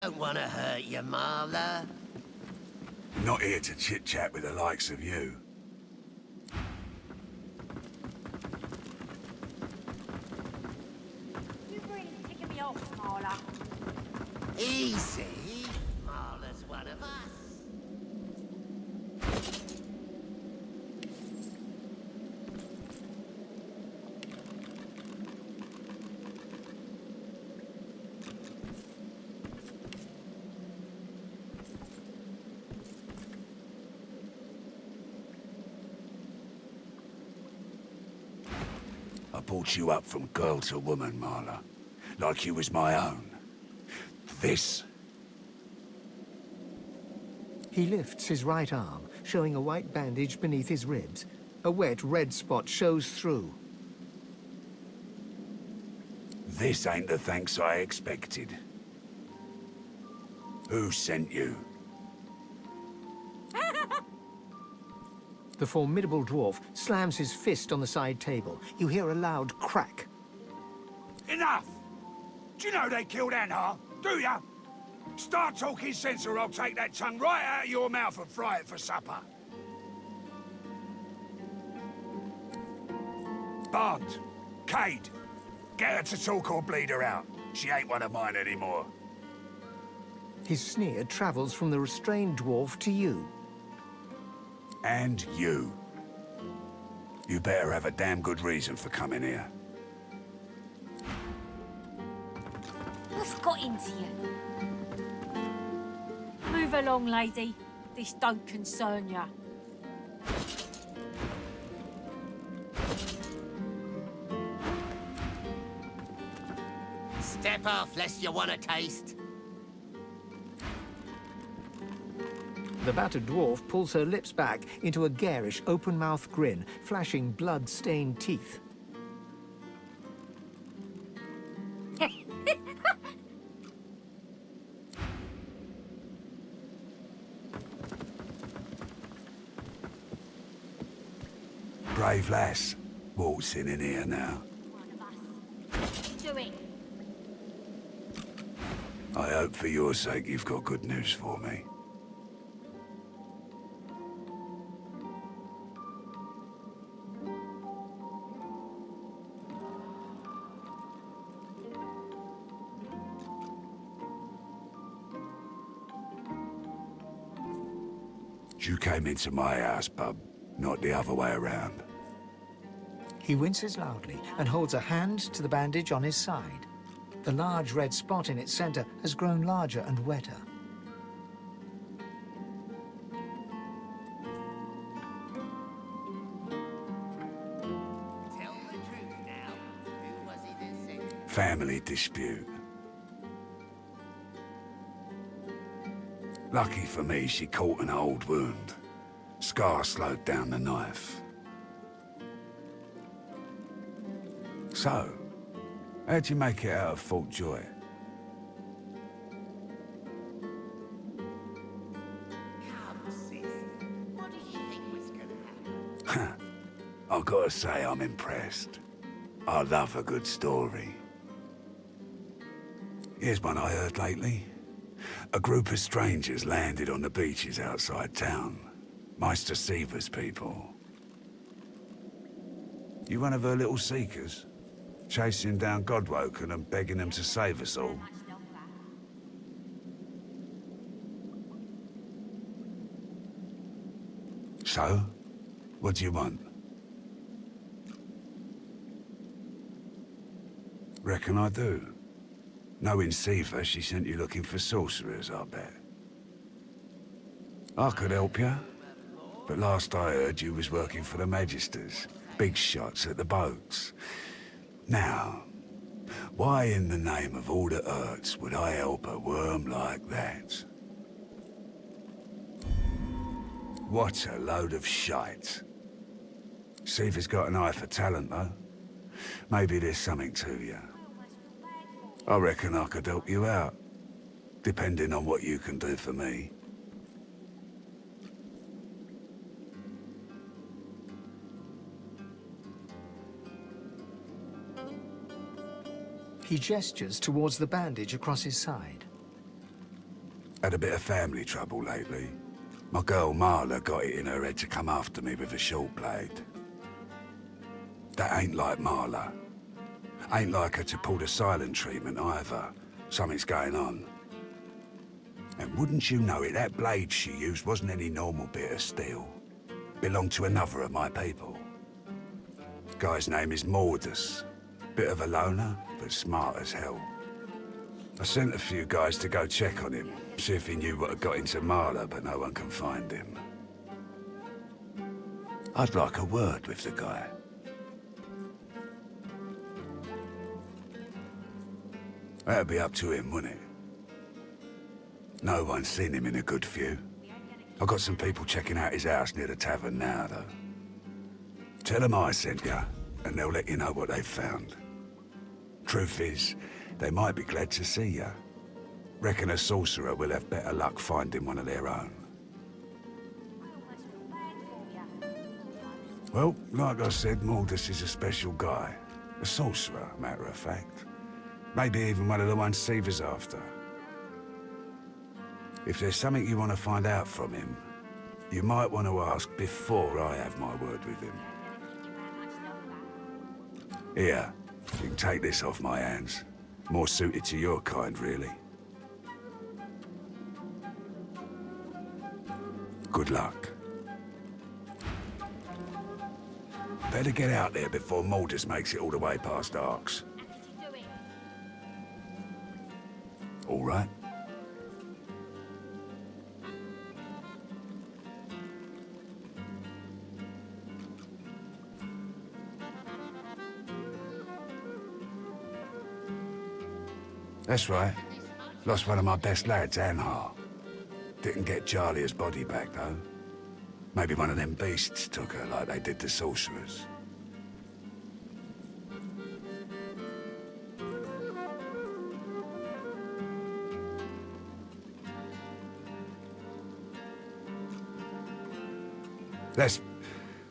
Don't want to hurt you, Marla. Not here to chit-chat with the likes of you. You really ticking me off, Marla. Easy. Marla's one of us. I brought you up from girl to woman, Marla. Like you was my own. This. He lifts his right arm, showing a white bandage beneath his ribs. A wet red spot shows through. This ain't the thanks I expected. Who sent you? The formidable dwarf slams his fist on the side table. You hear a loud crack. Enough! Do you know they killed Anhar? Do ya? Start talking sense or I'll take that tongue right out of your mouth and fry it for supper. Barnes, Cade, get her to talk or bleed her out. She ain't one of mine anymore. His sneer travels from the restrained dwarf to you. And you. You better have a damn good reason for coming here. What's got into you? Move along, lady. This don't concern ya. Step off, lest you want a taste. The battered dwarf pulls her lips back into a garish, open-mouthed grin, flashing blood-stained teeth. Brave lass. Waltzing in here now. Do it. I hope for your sake you've got good news for me. You came into my house, bub, not the other way around. He winces loudly and holds a hand to the bandage on his side. The large red spot in its center has grown larger and wetter. Tell the truth now. Who was he that sent you? Family dispute. Lucky for me, she caught an old wound. Scar slowed down the knife. So, how'd you make it out of Fort Joy? Come, sis. What do you think was gonna happen? I've got to say I'm impressed. I love a good story. Here's one I heard lately. A group of strangers landed on the beaches outside town. Meister Seaver's people. You one of her little seekers? Chasing down Godwoken and begging them to save us all? So? What do you want? Reckon I do. Knowing Seaver, she sent you looking for sorcerers, I bet. I could help you, but last I heard you was working for the Magisters. Big shots at the boats. Now, why in the name of all that hurts would I help a worm like that? What a load of shite. Seaver's got an eye for talent, though. Maybe there's something to you. I reckon I could help you out, depending on what you can do for me. He gestures towards the bandage across his side. Had a bit of family trouble lately. My girl Marla got it in her head to come after me with a short blade. That ain't like Marla. Ain't like her to pull the silent treatment either. Something's going on. And wouldn't you know it, that blade she used wasn't any normal bit of steel. Belonged to another of my people. Guy's name is Mordus. Bit of a loner, but smart as hell. I sent a few guys to go check on him, see if he knew what had got into Marla, but no one can find him. I'd like a word with the guy. That'd be up to him, wouldn't it? No one's seen him in a good few. I've got some people checking out his house near the tavern now, though. Tell them I sent ya, and they'll let you know what they've found. Truth is, they might be glad to see ya. Reckon a sorcerer will have better luck finding one of their own. Well, like I said, Mordus is a special guy. A sorcerer, matter of fact. Maybe even one of the ones Seaver's after. If there's something you want to find out from him, you might want to ask before I have my word with him. Here, you can take this off my hands. More suited to your kind, really. Good luck. Better get out there before Mordus makes it all the way past Arks. All right? That's right. Lost one of my best lads, Anhar. Didn't get Jalia's body back, though. Maybe one of them beasts took her like they did the Sourcerers.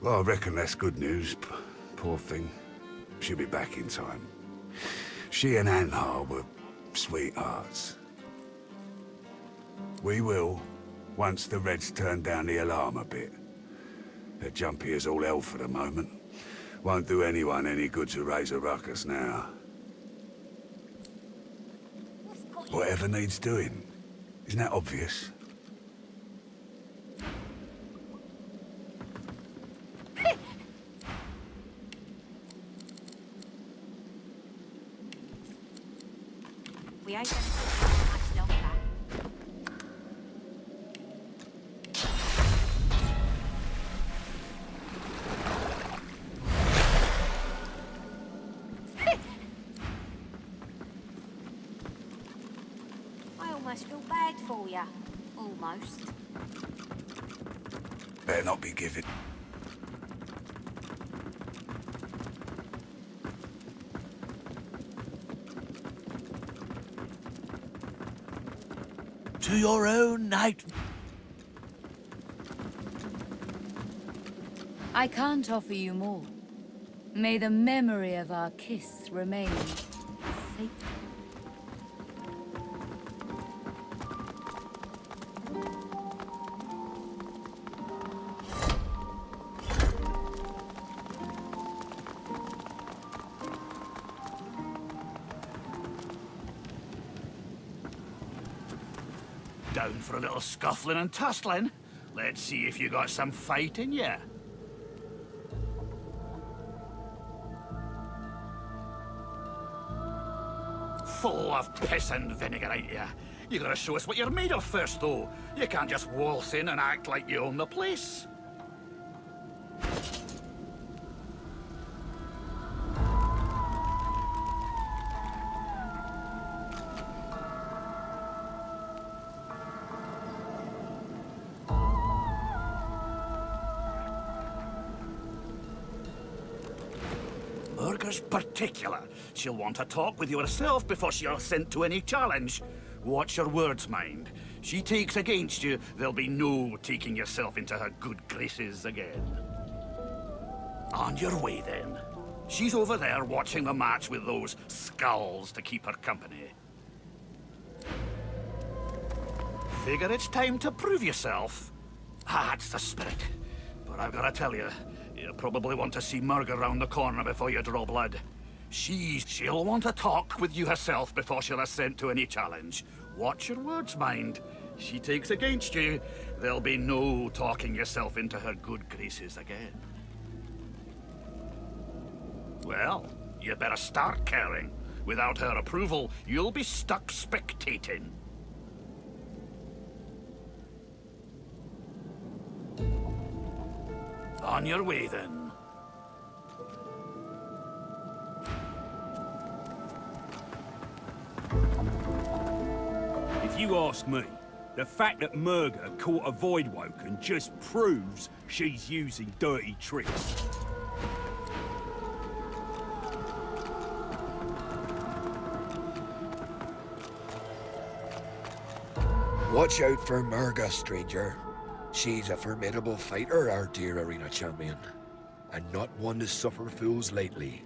Well, I reckon that's good news. Poor thing. She'll be back in time. She and Anhar were sweethearts. We will, once the Reds turn down the alarm a bit. They're jumpy as all hell for the moment. Won't do anyone any good to raise a ruckus now. Whatever needs doing. Isn't that obvious? We ain't gonna take much longer. I almost feel bad for you. Almost. Better not be giving. To your own night. I can't offer you more. May the memory of our kiss remain sacred. Down for a little scuffling and tussling? Let's see if you got some fight in you. Full of piss and vinegar, ain't ya? You gotta show us what you're made of first, though. You can't just waltz in and act like you own the place. Murga's particular. She'll want to talk with you herself before she'll assent to any challenge. Watch your words, mind. She takes against you, there'll be no taking yourself into her good graces again. On your way, then. She's over there watching the match with those skulls to keep her company. Figure it's time to prove yourself. That's the spirit. But I've gotta tell you, you'll probably want to see Murg around the corner before you draw blood. She'll want to talk with you herself before she'll assent to any challenge. Watch your words, mind. She takes against you, there'll be no talking yourself into her good graces again. Well, you better start caring. Without her approval, you'll be stuck spectating. On your way, then. If you ask me, the fact that Murga caught a Voidwoken just proves she's using dirty tricks. Watch out for Murga, stranger. She's a formidable fighter, our dear arena champion, and not one to suffer fools lately.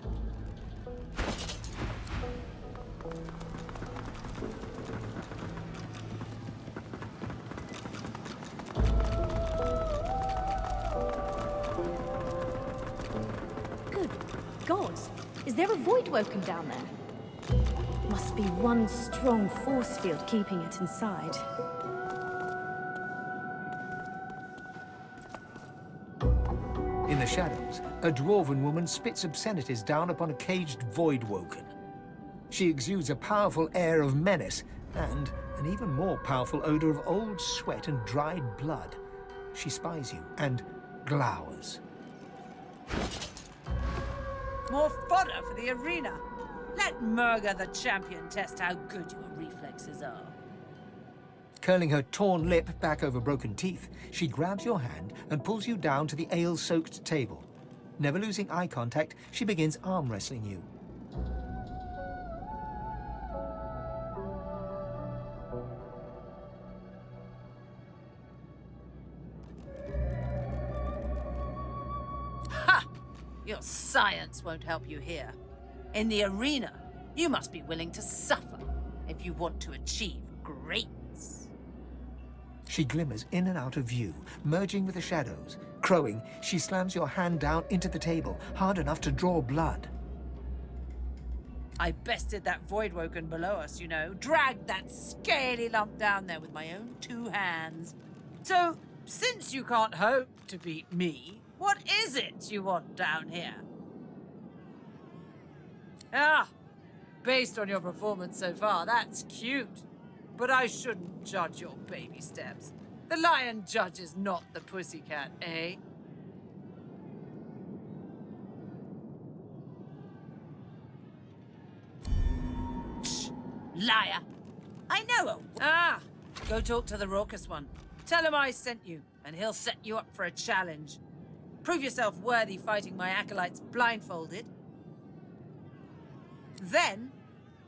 Good gods, is there a Voidwoken down there? Must be one strong force field keeping it inside. In the shadows, a dwarven woman spits obscenities down upon a caged Voidwoken. She exudes a powerful air of menace and an even more powerful odor of old sweat and dried blood. She spies you and glowers. More fodder for the arena. Let Murga the champion test how good your reflexes are. Curling her torn lip back over broken teeth, she grabs your hand and pulls you down to the ale-soaked table. Never losing eye contact, she begins arm wrestling you. Ha! Your science won't help you here. In the arena, you must be willing to suffer if you want to achieve greatness. She glimmers in and out of view, merging with the shadows. Crowing, she slams your hand down into the table, hard enough to draw blood. I bested that Voidwoken below us, you know. Dragged that scaly lump down there with my own 2 hands. So, since you can't hope to beat me, what is it you want down here? Ah, based on your performance so far, that's cute. But I shouldn't judge your baby steps. The lion judges not the pussycat, eh? Shh, liar. I know a... Ah, go talk to the raucous one. Tell him I sent you, and he'll set you up for a challenge. Prove yourself worthy fighting my acolytes blindfolded. Then,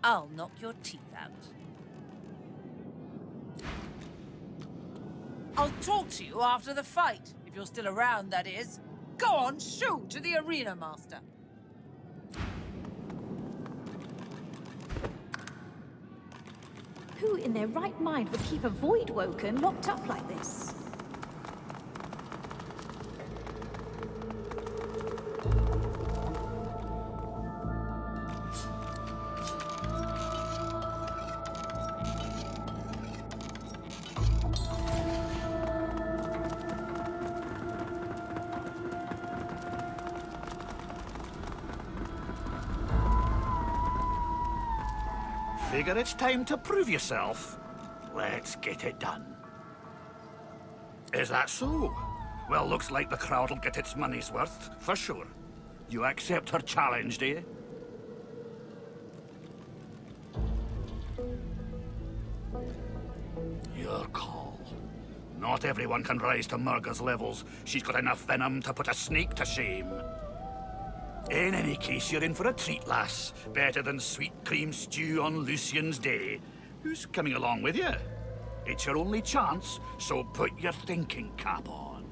I'll knock your teeth out. I'll talk to you after the fight, if you're still around, that is. Go on, shoo to the arena, master. Who in their right mind would keep a Voidwoken locked up like this? Figure it's time to prove yourself. Let's get it done. Is that so? Well, looks like the crowd'll get its money's worth, for sure. You accept her challenge, do you? Your call. Not everyone can rise to Murga's levels. She's got enough venom to put a snake to shame. In any case, you're in for a treat, lass. Better than sweet cream stew on Lucian's Day. Who's coming along with you? It's your only chance, so put your thinking cap on.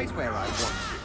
right where I want you.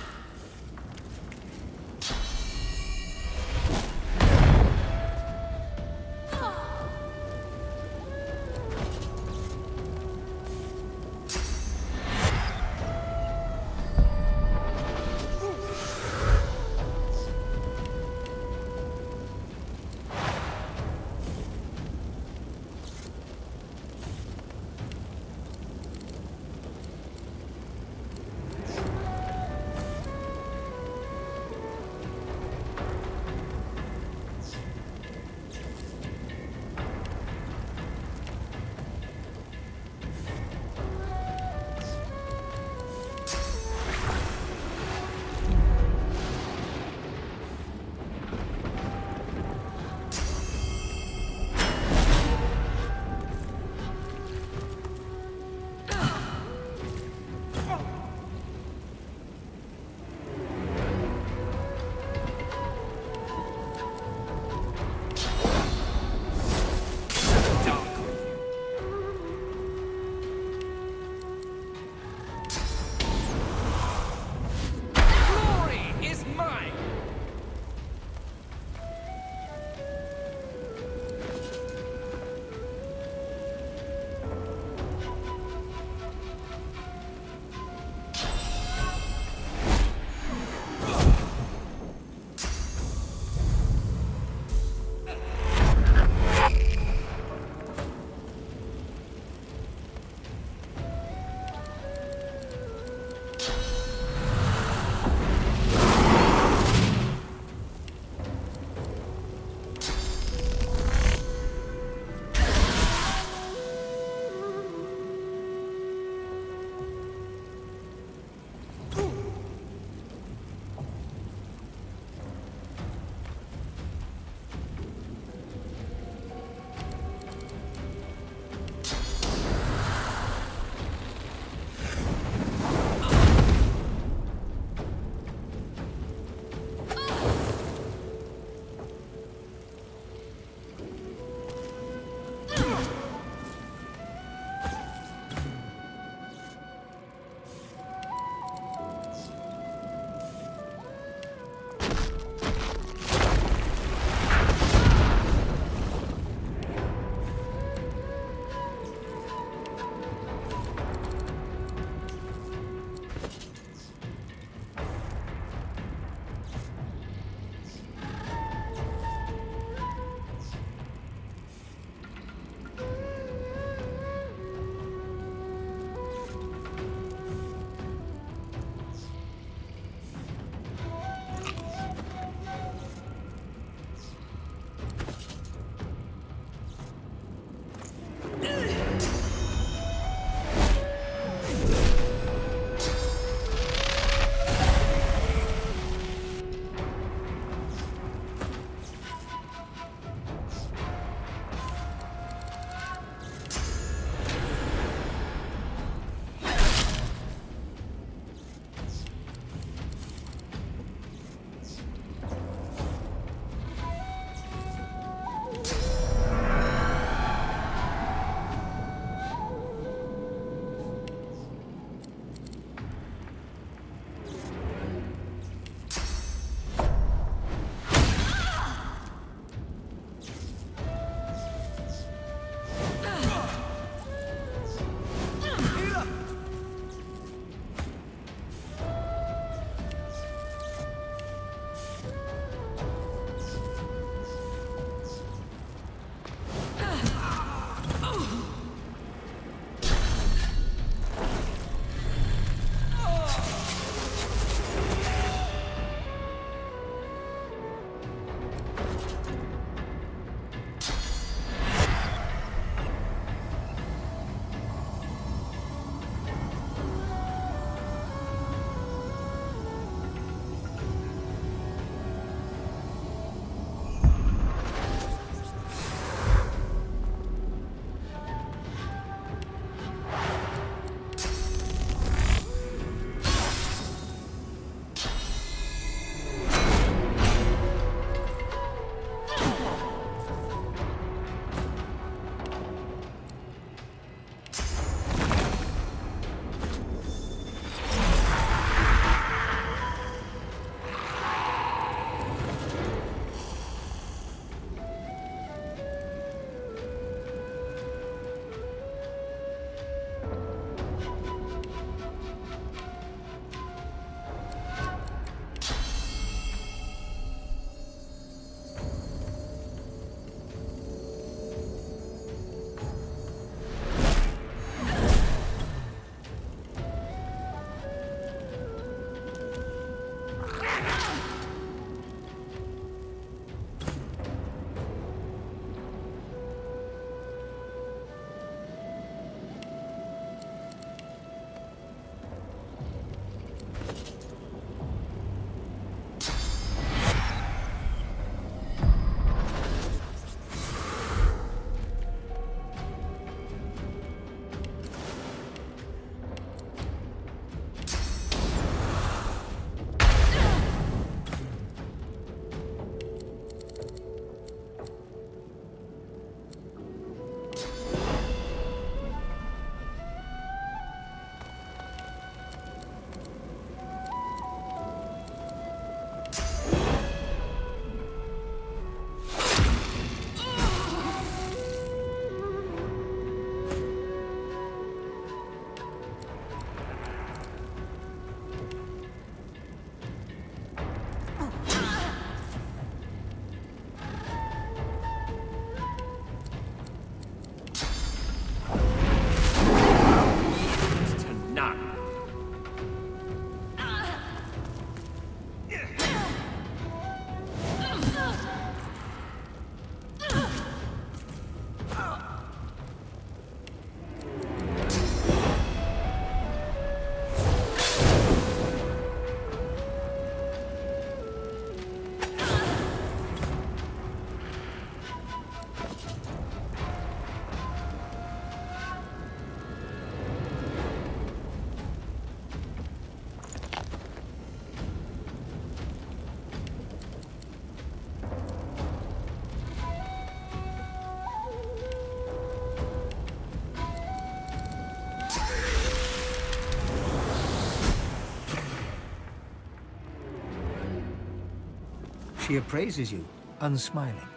She appraises you, unsmiling.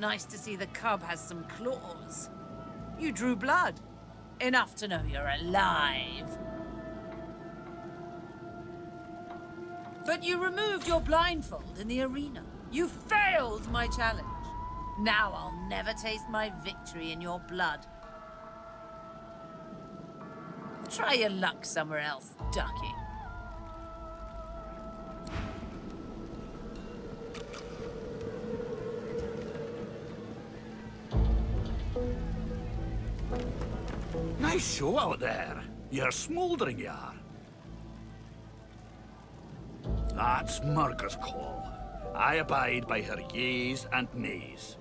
Nice to see the cub has some claws. You drew blood. Enough to know you're alive. But you removed your blindfold in the arena. You failed my challenge. Now I'll never taste my victory in your blood. Try your luck somewhere else, ducky. Nice show out there. You're smouldering, you are. That's Murga's call. I abide by her yeas and nays.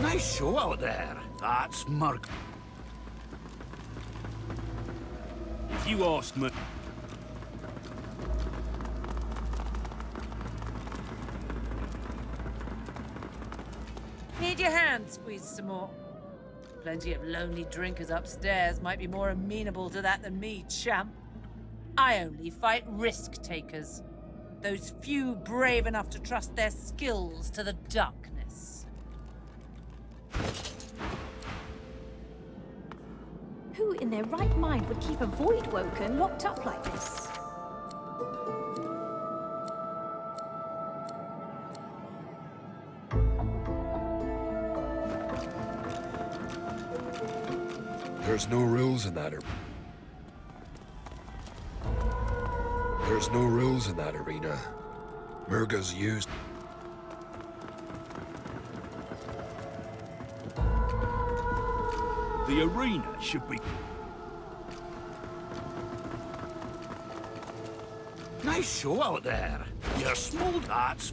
Nice show out there. That's Murg. If you ask me... Need your hand squeezed some more? Plenty of lonely drinkers upstairs might be more amenable to that than me, champ. I only fight risk-takers. Those few brave enough to trust their skills to the darkness. Who in their right mind would keep a void woken locked up like this? There's no rules in that. There's no rules in that arena. Murga's used. The arena should be... Nice show out there. You're smouldered. That's...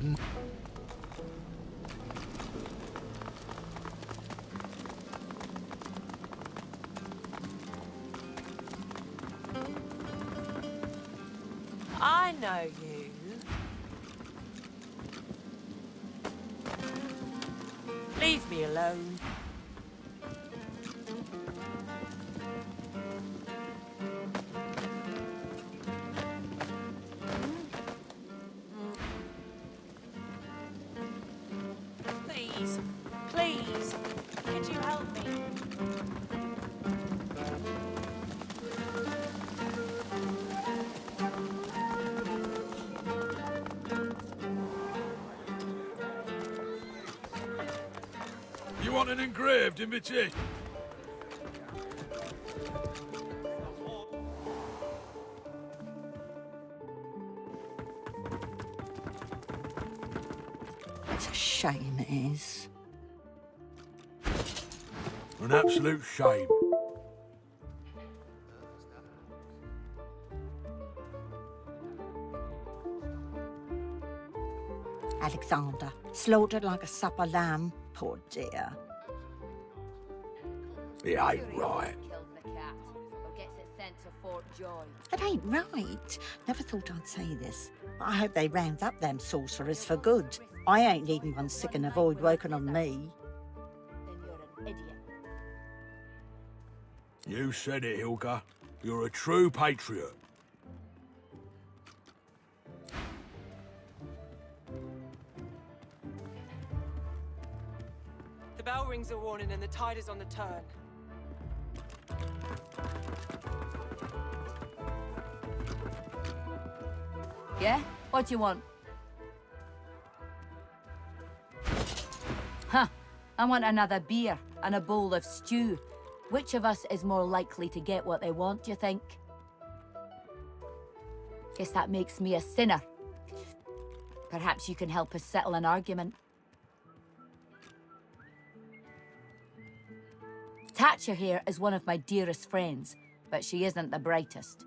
I know you. Leave me alone. Please, please, could you help me? You want an engraved invitation? It's a shame, it is. An absolute shame. Alexander, slaughtered like a supper lamb. Poor dear. It ain't right. It ain't right. Never thought I'd say this. But I hope they round up them sorcerers for good. I ain't needing one sick and a void woken on me. Then you're an idiot. You said it, Hilga. You're a true patriot. The bell rings a warning and the tide is on the turn. Yeah? What do you want? Huh. I want another beer and a bowl of stew. Which of us is more likely to get what they want, do you think? Guess that makes me a sinner. Perhaps you can help us settle an argument. Thatcher here is one of my dearest friends, but she isn't the brightest.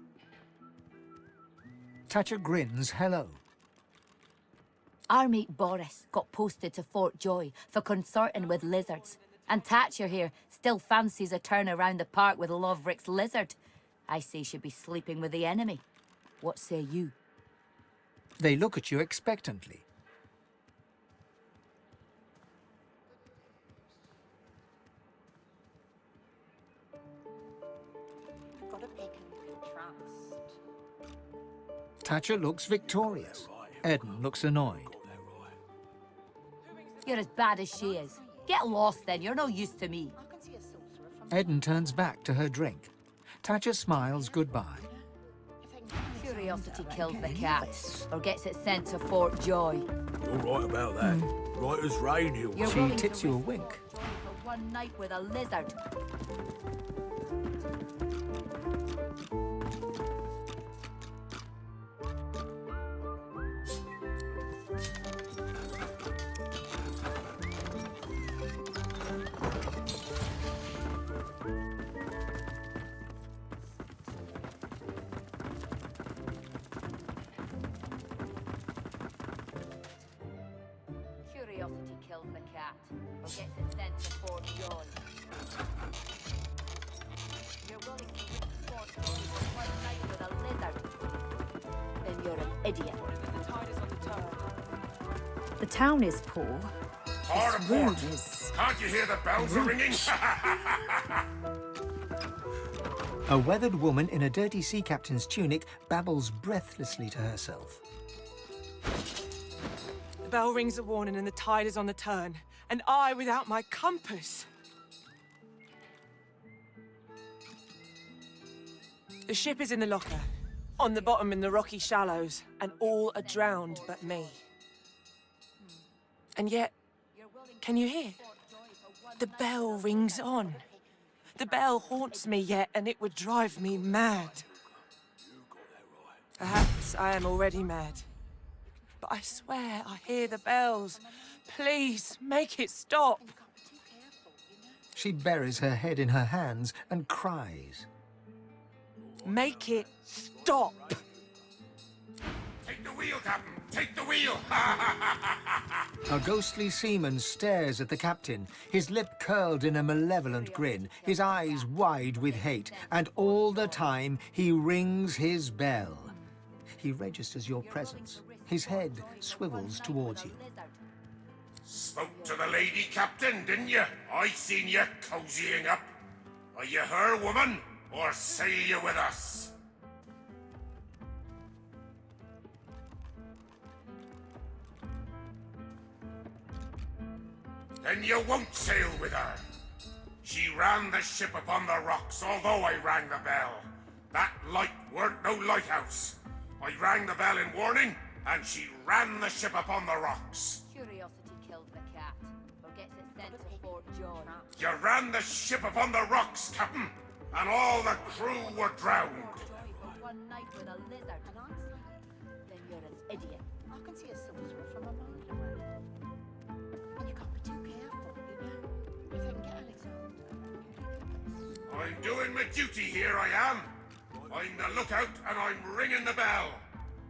Thatcher grins hello. Our mate Boris got posted to Fort Joy for consorting with lizards. And Thatcher here still fancies a turn around the park with Loverick's lizard. I say she'd be sleeping with the enemy. What say you? They look at you expectantly. Got a pick and trust. Thatcher looks victorious. Eden looks annoyed. You're as bad as she is. Get lost then, you're no use to me. Eden turns back to her drink. Thatcher smiles goodbye. Curiosity kills the cat, or gets it sent to Fort Joy. You're right about that. Right as rain, you. You're She willing tips to you a risk wink. for one night with a lizard. Curiosity kills the cat, or gets it sent to Fort Joy. You're willing to risk Fort Joy for one night with a lizard. Then you're an idiot. The town is poor. Hard This aboard. room is... Can't you hear the bells are ringing? A weathered woman in a dirty sea captain's tunic babbles breathlessly to herself. The bell rings a warning and the tide is on the turn. And I without my compass. The ship is in the locker, on the bottom in the rocky shallows, and all are drowned but me. And yet, can you hear? The bell rings on. The bell haunts me yet, and it would drive me mad. Perhaps I am already mad. But I swear I hear the bells. Please, make it stop. She buries her head in her hands and cries. Make it stop. Take the wheel, Captain. Take the wheel. A ghostly seaman stares at the captain, his lip curled in a malevolent grin, his eyes wide with hate, and all the time he rings his bell. He registers your presence. His head swivels towards you. Spoke to the lady, Captain, didn't you? I seen you cozying up. Are you her woman, or sail you with us? Then you won't sail with her. She ran the ship upon the rocks, although I rang the bell. That light weren't no lighthouse. I rang the bell in warning, and she ran the ship upon the rocks. Curiosity kills the cat, or gets it sent to Fort Joy. You ran the ship upon the rocks, Captain, and all the crew were drowned. For one night with a lizard. Then you're an idiot. I can see a sorcerer from a mile away. And you can't be too careful, you know. If I can get Alexander. I'm doing my duty here, I am. I'm the lookout, and I'm ringing the bell.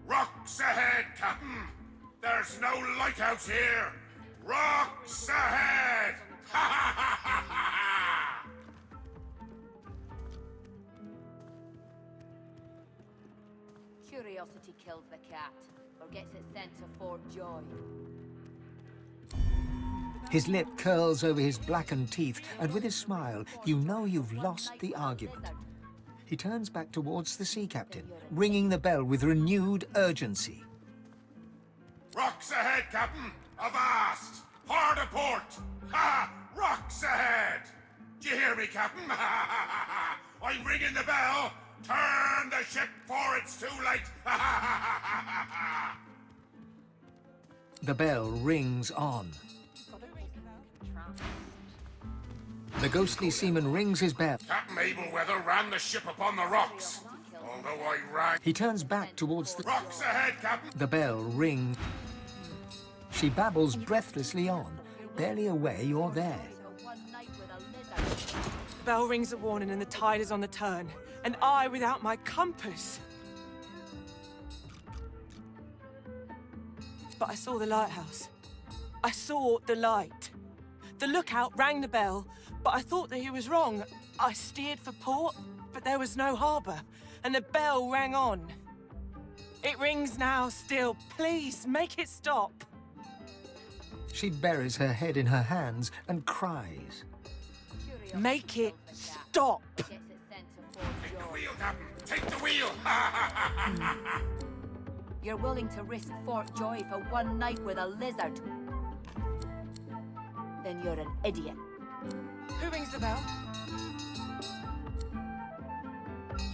Rocks ahead, Captain. There's no lighthouse here. Rocks ahead! Ha ha ha ha ha! Curiosity kills the cat, or gets it sent to Fort Joy. His lip curls over his blackened teeth, and with his smile, you know you've lost the argument. He turns back towards the sea captain, ringing the bell with renewed urgency. Rocks ahead, Captain! Avast! Hard a port! Ha! Rocks ahead! Do you hear me, Captain? Ha ha ha ha! I'm ringing the bell! Turn the ship, for it's too late! Ha ha ha ha ha ha! The bell rings on. The ghostly seaman rings his bell. Captain Abelweather ran the ship upon the rocks. Although I rang... He turns back towards the... Rocks ahead, Captain! The bell rings. She babbles breathlessly on. Barely aware you're there. The bell rings a warning and the tide is on the turn. And I without my compass. But I saw the lighthouse. I saw the light. The lookout rang the bell, but I thought that he was wrong. I steered for port, but there was no harbour, and the bell rang on. It rings now still. Please, make it stop. She buries her head in her hands and cries. Make it stop. Take the wheel, Captain! Take the wheel! Ha ha ha ha ha! You're willing to risk Fort Joy for one night with a lizard? Then you're an idiot. Who rings the bell?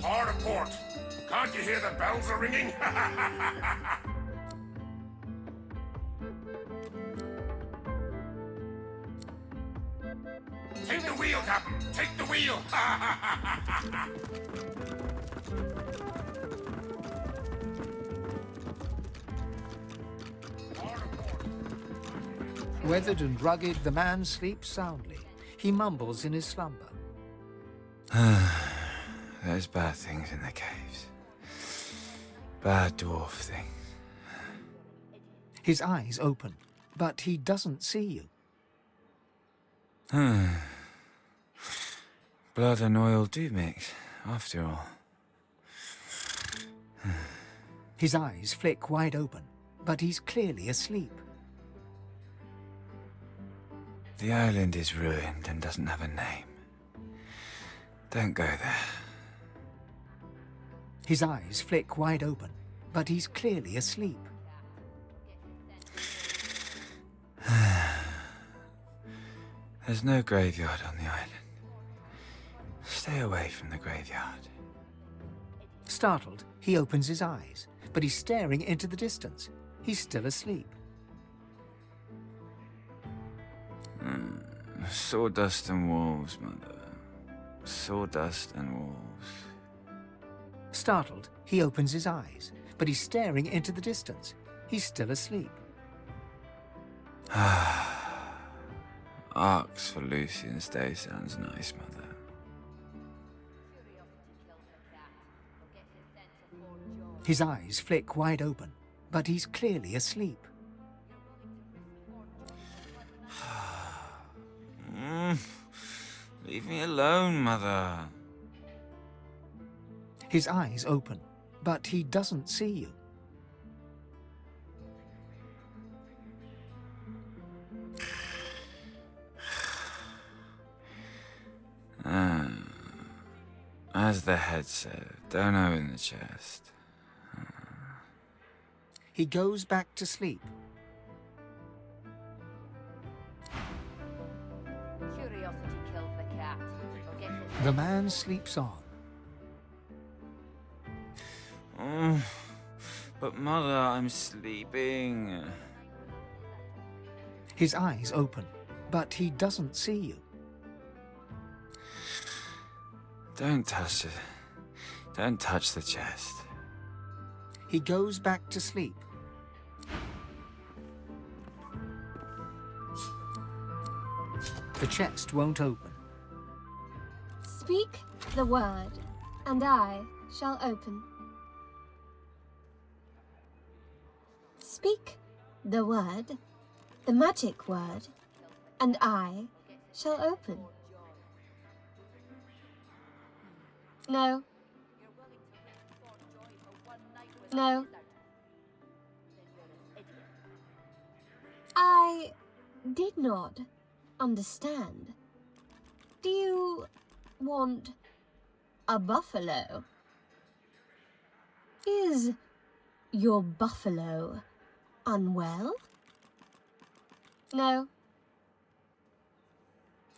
Hard a port. Can't you hear the bells are ringing? Take the wheel, Captain. Take the wheel. Weathered and rugged, the man sleeps soundly. He mumbles in his slumber. There's bad things in the caves. Bad dwarf things. His eyes open, but he doesn't see you. Blood and oil do mix, after all. His eyes flick wide open, but he's clearly asleep. The island is ruined and doesn't have a name. Don't go there. His eyes flick wide open, but he's clearly asleep. There's no graveyard on the island. Stay away from the graveyard. Startled, he opens his eyes, but he's staring into the distance. He's still asleep. Sawdust and wolves, Mother. Sawdust and wolves. Startled, he opens his eyes, but he's staring into the distance. He's still asleep. Arcs for Lucian's Day sounds nice, Mother. His eyes flick wide open, but he's clearly asleep. Leave me alone, Mother. His eyes open, but he doesn't see you. As the head said, don't open the chest. He goes back to sleep. Curiosity kills the cat. Forget it. The man sleeps on. But Mother, I'm sleeping. His eyes open, but he doesn't see you. Don't touch it. Don't touch the chest. He goes back to sleep. The chest won't open. Speak the word, and I shall open. Speak the word, the magic word, and I shall open. No. No. I did not understand. Do you want a buffalo? Is your buffalo unwell? No.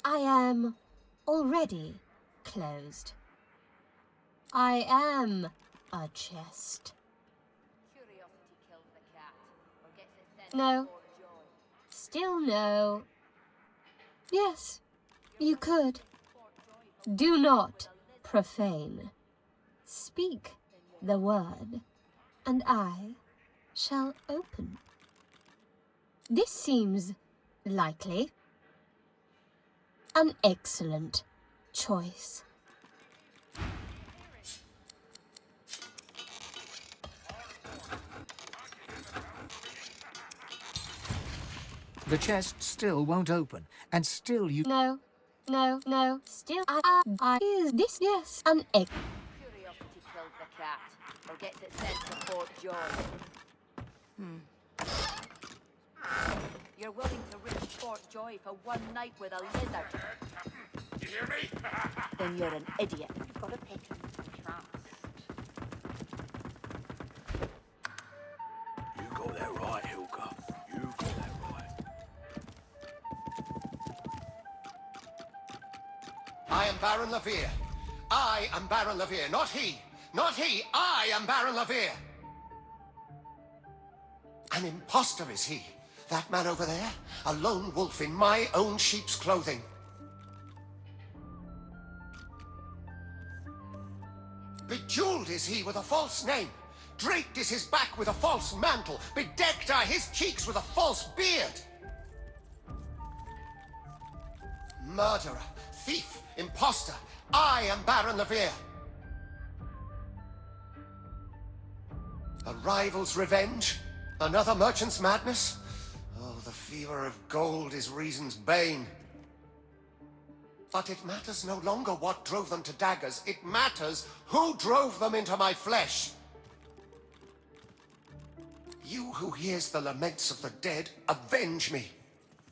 I am already closed. I am a chest. Curiosity kills the cat. Forget it sent No. for joy. Still no. Yes, you could. Do not profane. Speak the word, and I shall open. This seems likely. An excellent choice. The chest still won't open, and still you... No, no, no. Still, I is this? Yes, an egg. Curiosity kills the cat. Forget it sent to Fort Joy. You're willing to risk Fort Joy for one night with a lizard? You hear me? Then you're an idiot. You've got to pick and trust. I am Baron Levere. I am Baron Levere, not he. Not he. I am Baron Levere. An imposter is he. That man over there, a lone wolf in my own sheep's clothing. Bejeweled is he with a false name. Draped is his back with a false mantle. Bedecked are his cheeks with a false beard. Murderer, thief, imposter. I am Baron Levere. A rival's revenge? Another merchant's madness? Oh, the fever of gold is reason's bane. But it matters no longer what drove them to daggers. It matters who drove them into my flesh. You who hears the laments of the dead, avenge me.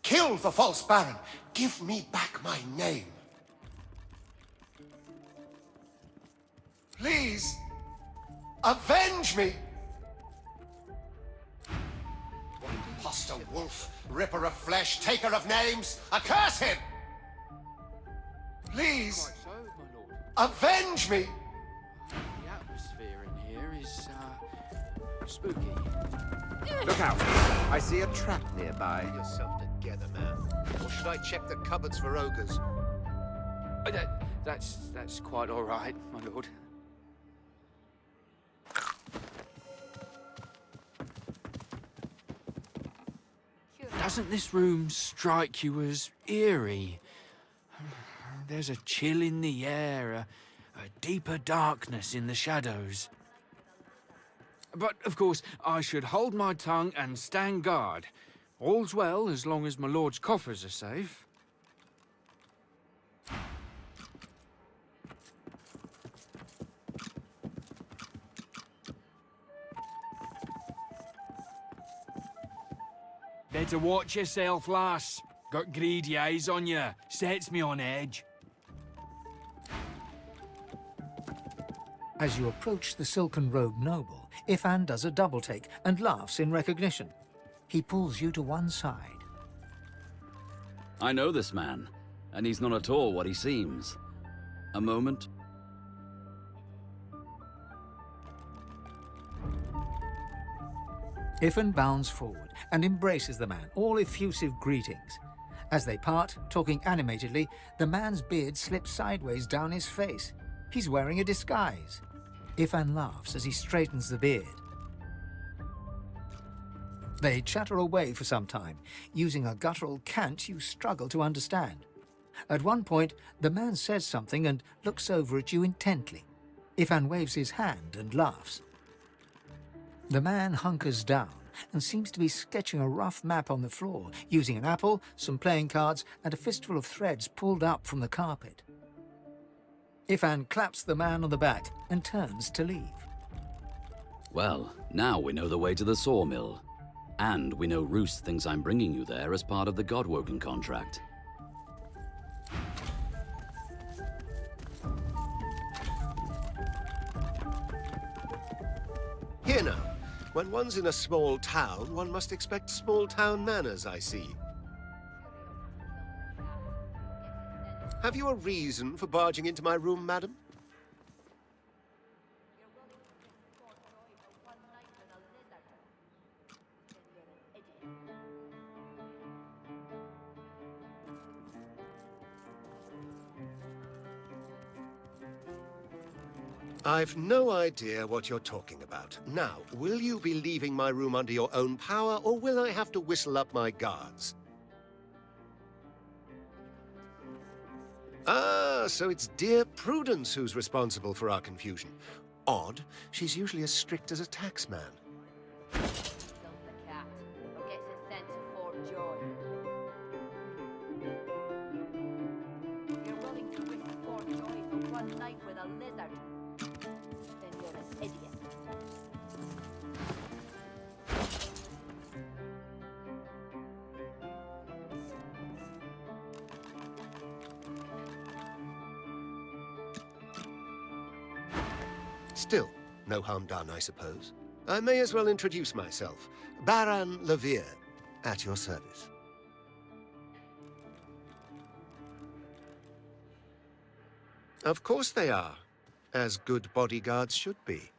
Kill the false baron. Give me back my name. Please, avenge me. Imposter wolf, ripper of flesh, taker of names, accurse him! Please, avenge me! The atmosphere in here is, spooky. Look out! I see a trap nearby. Get yourself together, man. Or should I check the cupboards for ogres? That's quite all right, my lord. Doesn't this room strike you as eerie? There's a chill in the air, a deeper darkness in the shadows. But, of course, I should hold my tongue and stand guard. All's well as long as my lord's coffers are safe. Better watch yourself, lass. Got greedy eyes on you. Sets me on edge. As you approach the silken-robed noble, Ifan does a double-take and laughs in recognition. He pulls you to one side. I know this man, and he's not at all what he seems. A moment. Ifan bounds forward and embraces the man, all effusive greetings. As they part, talking animatedly, the man's beard slips sideways down his face. He's wearing a disguise. Ifan laughs as he straightens the beard. They chatter away for some time, using a guttural cant you struggle to understand. At one point, the man says something and looks over at you intently. Ifan waves his hand and laughs. The man hunkers down and seems to be sketching a rough map on the floor, using an apple, some playing cards, and a fistful of threads pulled up from the carpet. Ifan claps the man on the back and turns to leave. Well, now we know the way to the sawmill. And we know Roos thinks I'm bringing you there as part of the Godwoken contract. Here now. When one's in a small town, one must expect small-town manners, I see. Have you a reason for barging into my room, madam? I've no idea what you're talking about. Now, will you be leaving my room under your own power, or will I have to whistle up my guards? Ah, so it's dear Prudence who's responsible for our confusion. Odd, she's usually as strict as a taxman. Still, no harm done, I suppose. I may as well introduce myself. Baron Levere, at your service. Of course they are, as good bodyguards should be.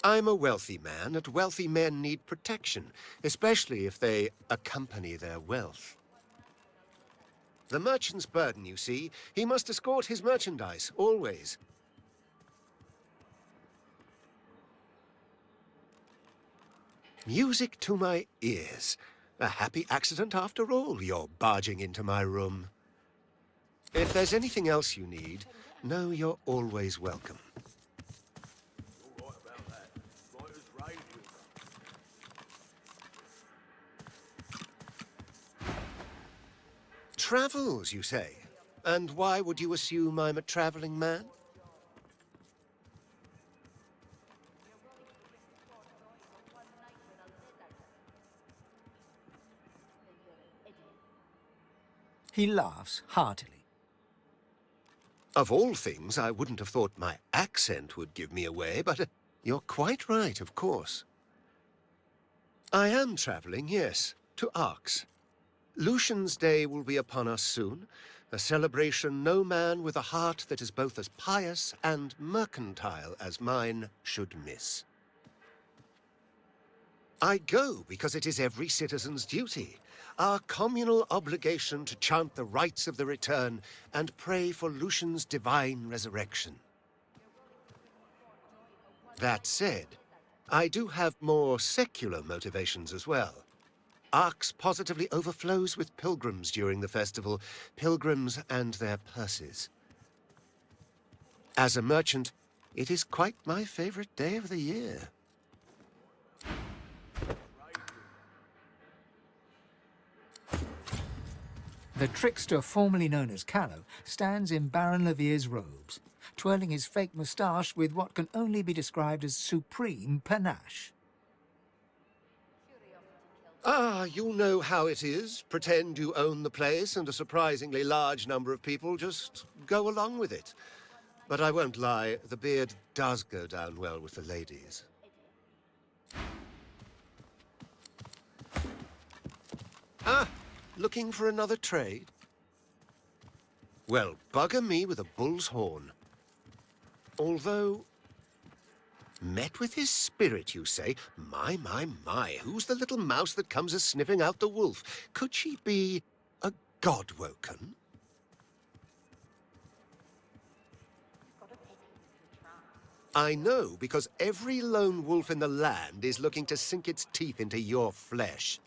I'm a wealthy man, and wealthy men need protection, especially if they accompany their wealth. The merchant's burden, you see. He must escort his merchandise, always. Music to my ears. A happy accident after all, you're barging into my room. If there's anything else you need, know you're always welcome. Travels, you say? And why would you assume I'm a traveling man? He laughs heartily. Of all things, I wouldn't have thought my accent would give me away, but you're quite right, of course. I am traveling, yes, to Arx. Lucian's Day will be upon us soon, a celebration no man with a heart that is both as pious and mercantile as mine should miss. I go because it is every citizen's duty, our communal obligation to chant the rites of the return and pray for Lucian's divine resurrection. That said, I do have more secular motivations as well. Arx positively overflows with pilgrims during the festival, pilgrims and their purses. As a merchant, it is quite my favorite day of the year. The trickster formerly known as Callow stands in Baron Levier's robes, twirling his fake moustache with what can only be described as supreme panache. Ah, you know how it is. Pretend you own the place, and a surprisingly large number of people just go along with it. But I won't lie, the beard does go down well with the ladies. Ah, looking for another trade? Well, bugger me with a bull's horn. Although... Met with his spirit, you say? My, who's the little mouse that comes a-sniffing out the wolf? Could she be a god-woken? I know, because every lone wolf in the land is looking to sink its teeth into your flesh.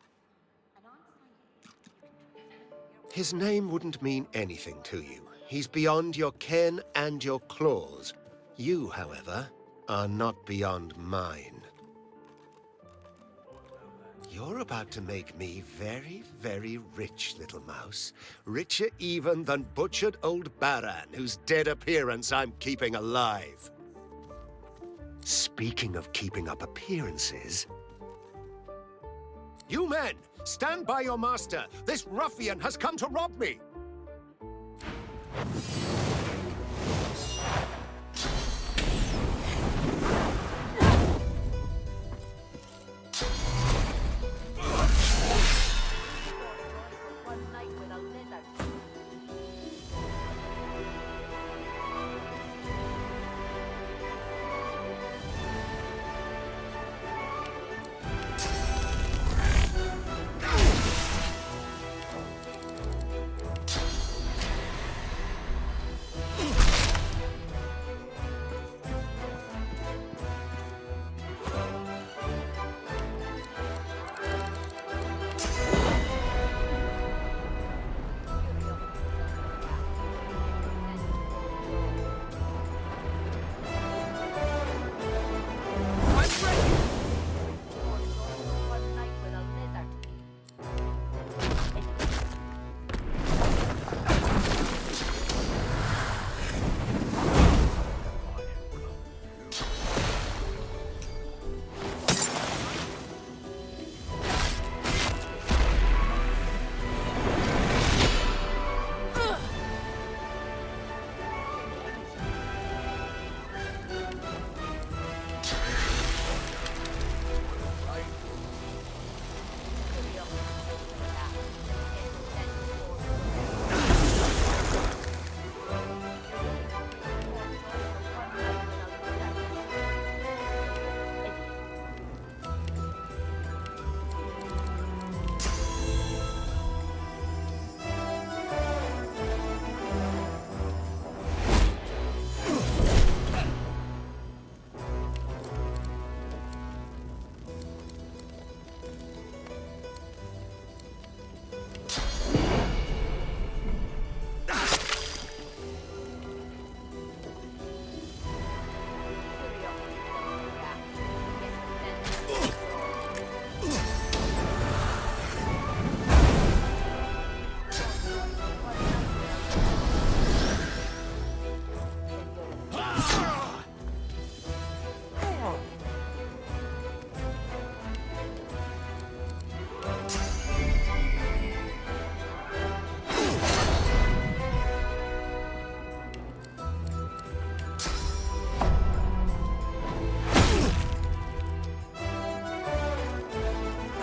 His name wouldn't mean anything to you. He's beyond your ken and your claws. You, however, are not beyond mine. You're about to make me very, very rich, little mouse. Richer even than butchered old Baran, whose dead appearance I'm keeping alive. Speaking of keeping up appearances... You men, stand by your master! This ruffian has come to rob me!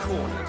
cornered.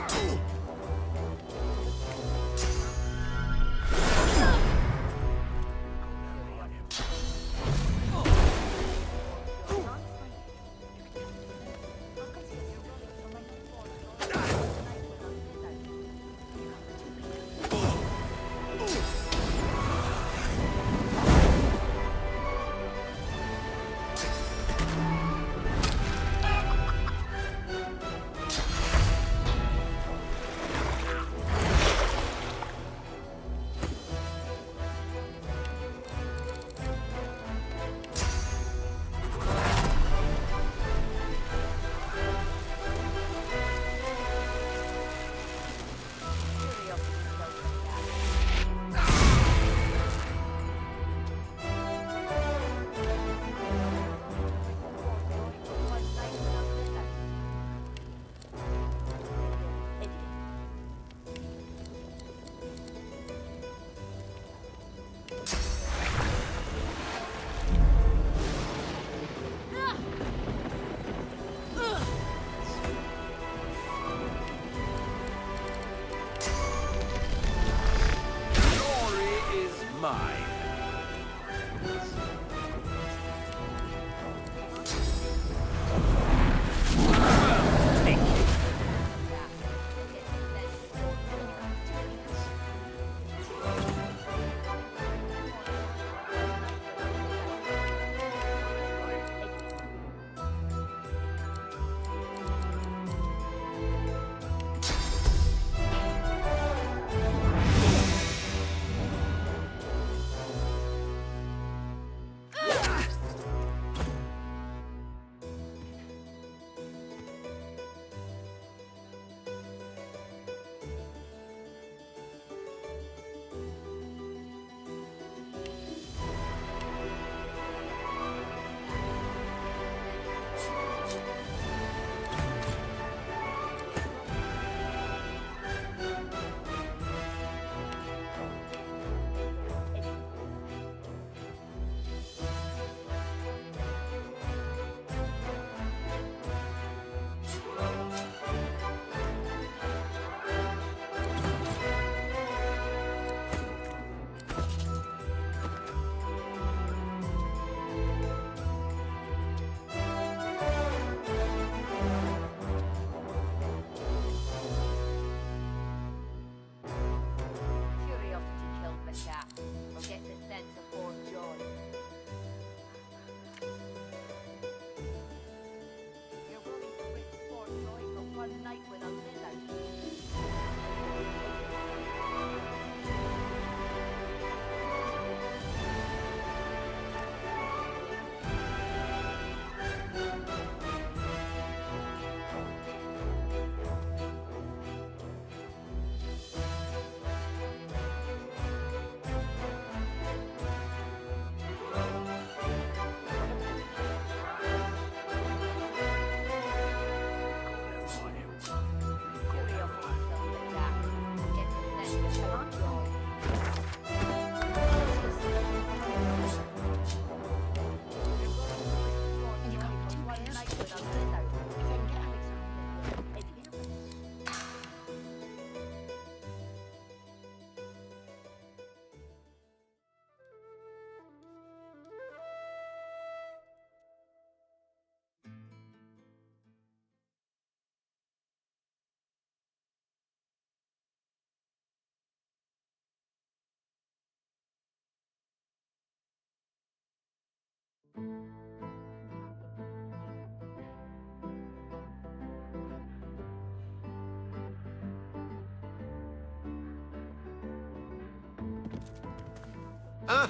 Ah,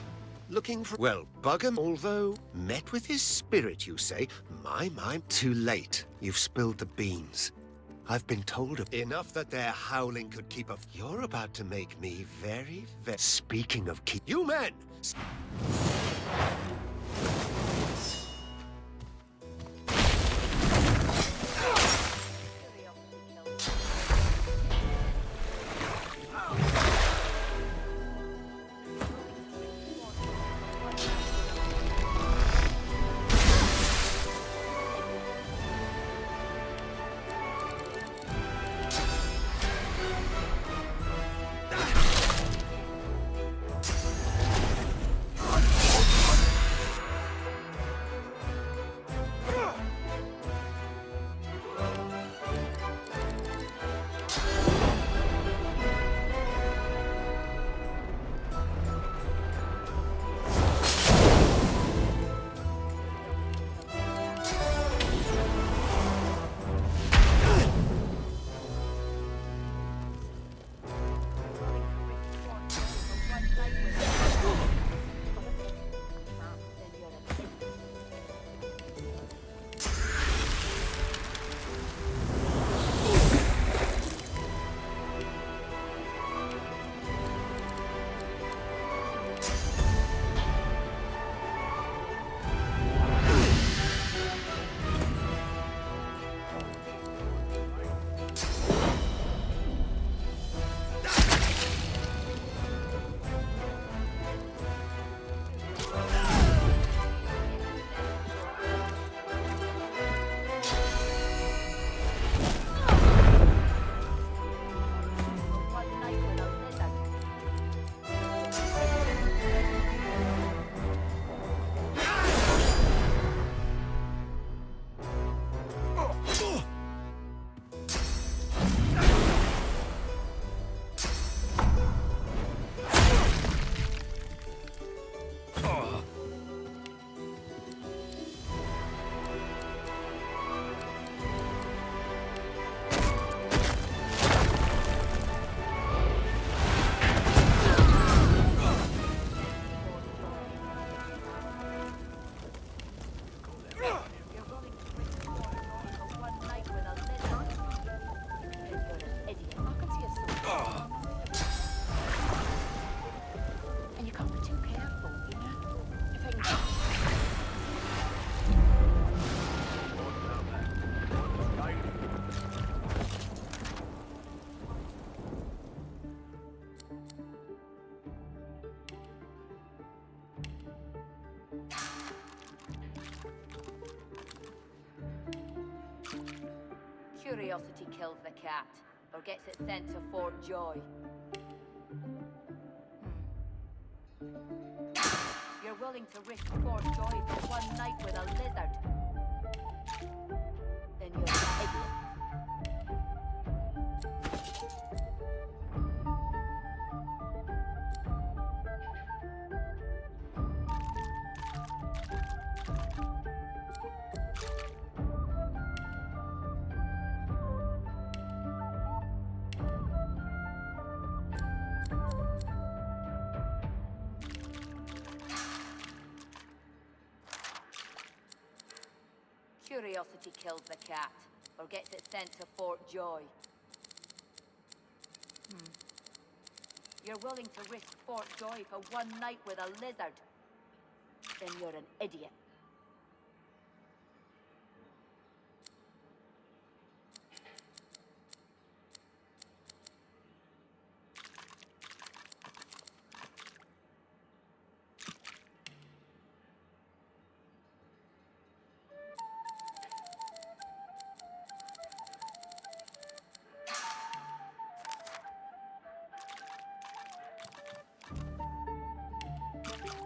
looking for... Well, bugger, although met with his spirit, you say? My, too late. You've spilled the beans. I've been told of enough that their howling could keep off. You're about to make me very... Speaking of keep... You men! Curiosity kills the cat, or gets it sent to Fort Joy. You're willing to risk Fort Joy for one night with a lizard? Then you're an idiot. Curiosity kills the cat, or gets it sent to Fort Joy. You're willing to risk Fort Joy for one night with a lizard? Then you're an idiot.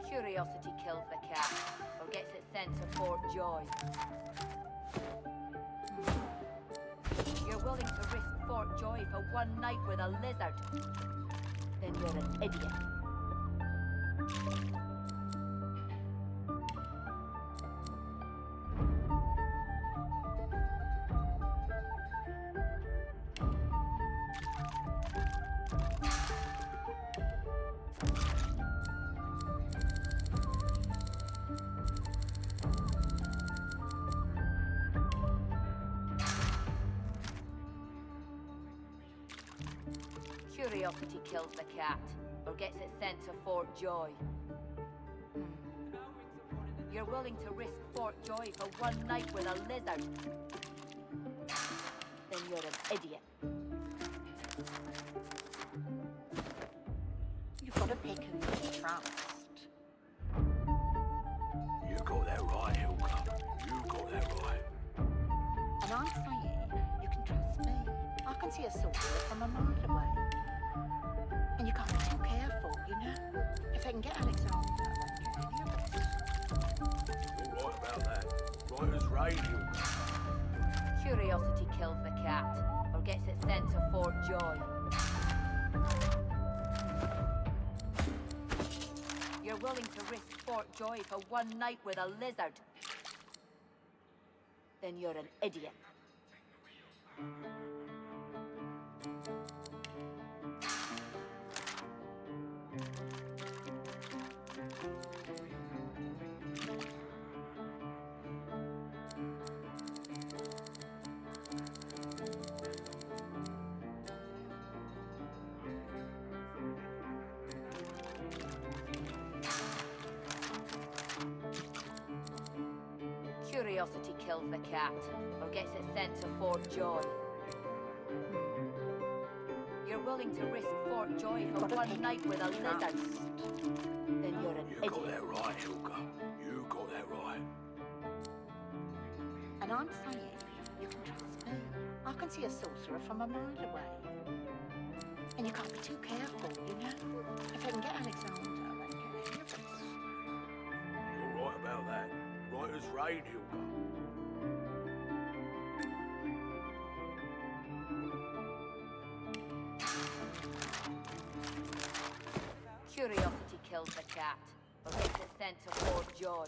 Curiosity kills the cat, or gets it sent to Fort Joy. You're willing to risk Fort Joy for one night with a lizard? Then you're an idiot. Curiosity kills the cat, or gets it sent to Fort Joy. You're willing to risk Fort Joy for one night with a lizard? Then you're an idiot. You've got to pick who you can trust. You got that right, Hilka. You got that right. And I'm saying you can trust me. I can see a sorcerer from a mile away. And you can't be too careful, you know? If they can get Alexander, they can get any of us. You're right about that. Right as rain, Hilka. Curiosity kills the cat, or gets it sent to Fort Joy. You're willing to risk Fort Joy for one night with a lizard? Then you're an idiot. Curiosity kills the cat, or gets it sent to Fort Joy. You're willing to risk Fort Joy for one night with a lizard? Then you're an idiot. You got that right, Hilka. You got that right. And I'm saying you can trust me. I can see a sorcerer from a mile away. And you can't be too careful, you know? If they can get Alexander, they can get any of us. You're right about that. Right as rain, Hilka. Curiosity kills the cat, or gets it sent to Fort Joy.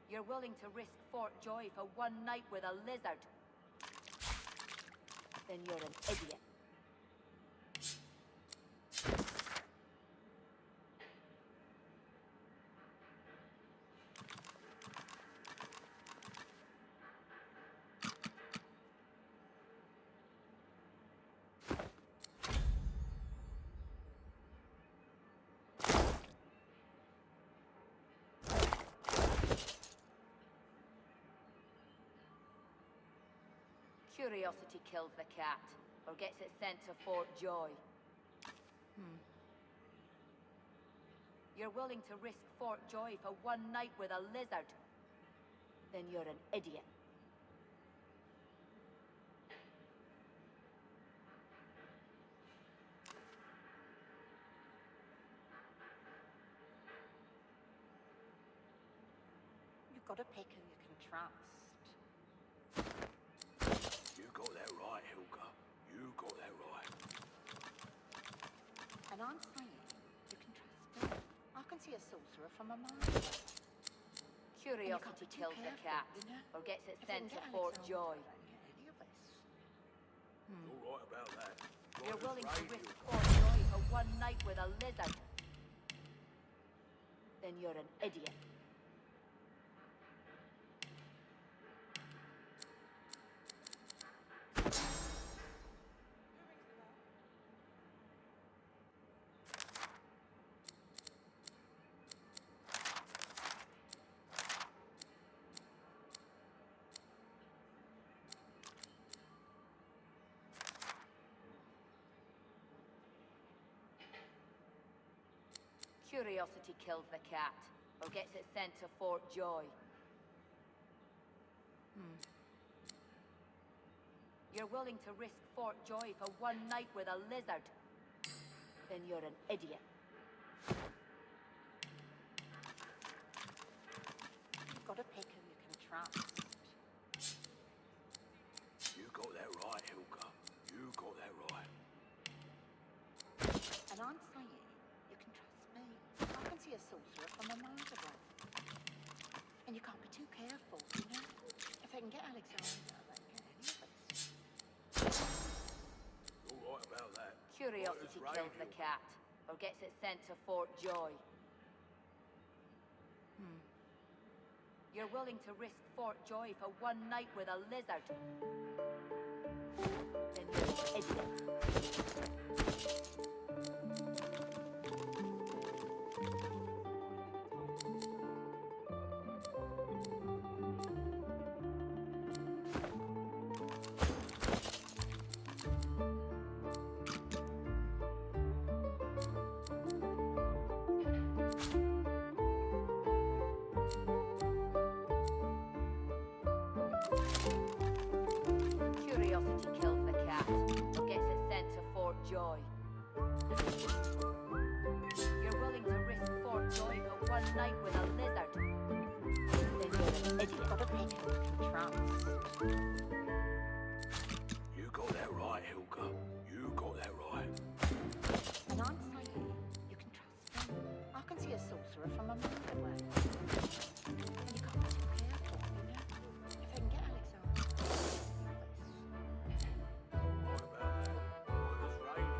You're willing to risk Fort Joy for one night with a lizard? Then you're an idiot. Curiosity kills the cat, or gets it sent to Fort Joy. You're willing to risk Fort Joy for one night with a lizard? Then you're an idiot. You've got to pick who you can trust. You got that right, Helga. You got that right. And I'm saying you can trust me. I can see a sorcerer from a mile away. Curiosity kills the cat, or gets it sent to Fort Joy. You're right about that. You're Right willing as to rain, risk Fort Joy for one night with a lizard. Then you're an idiot. Curiosity kills the cat, or gets it sent to Fort Joy. You're willing to risk Fort Joy for one night with a lizard. Then you're an idiot. You've got to pick who you can trust. You got that right, Helga. You got that right. And I'm saying you can trust me. I can see a sorcerer from a mile away. And you can't be too careful, you know? If they can get Alexander, they can get any of us. You're right about that. Curiosity kills the cat, or gets it sent to Fort Joy. You're willing to risk Fort Joy for one night with a lizard. Then you're an idiot. Curiosity kills the cat, or gets it sent to Fort Joy. You're willing to risk Fort Joy for one night with a lizard. Then you're an idiot. Got to pick who you can trust. You got that right, Helga. You got that right. And I'm saying you can trust me. I can see a sorcerer from a mile away. And you can't be too careful, you know? If they can get Alexander. Right about that. Right as rain.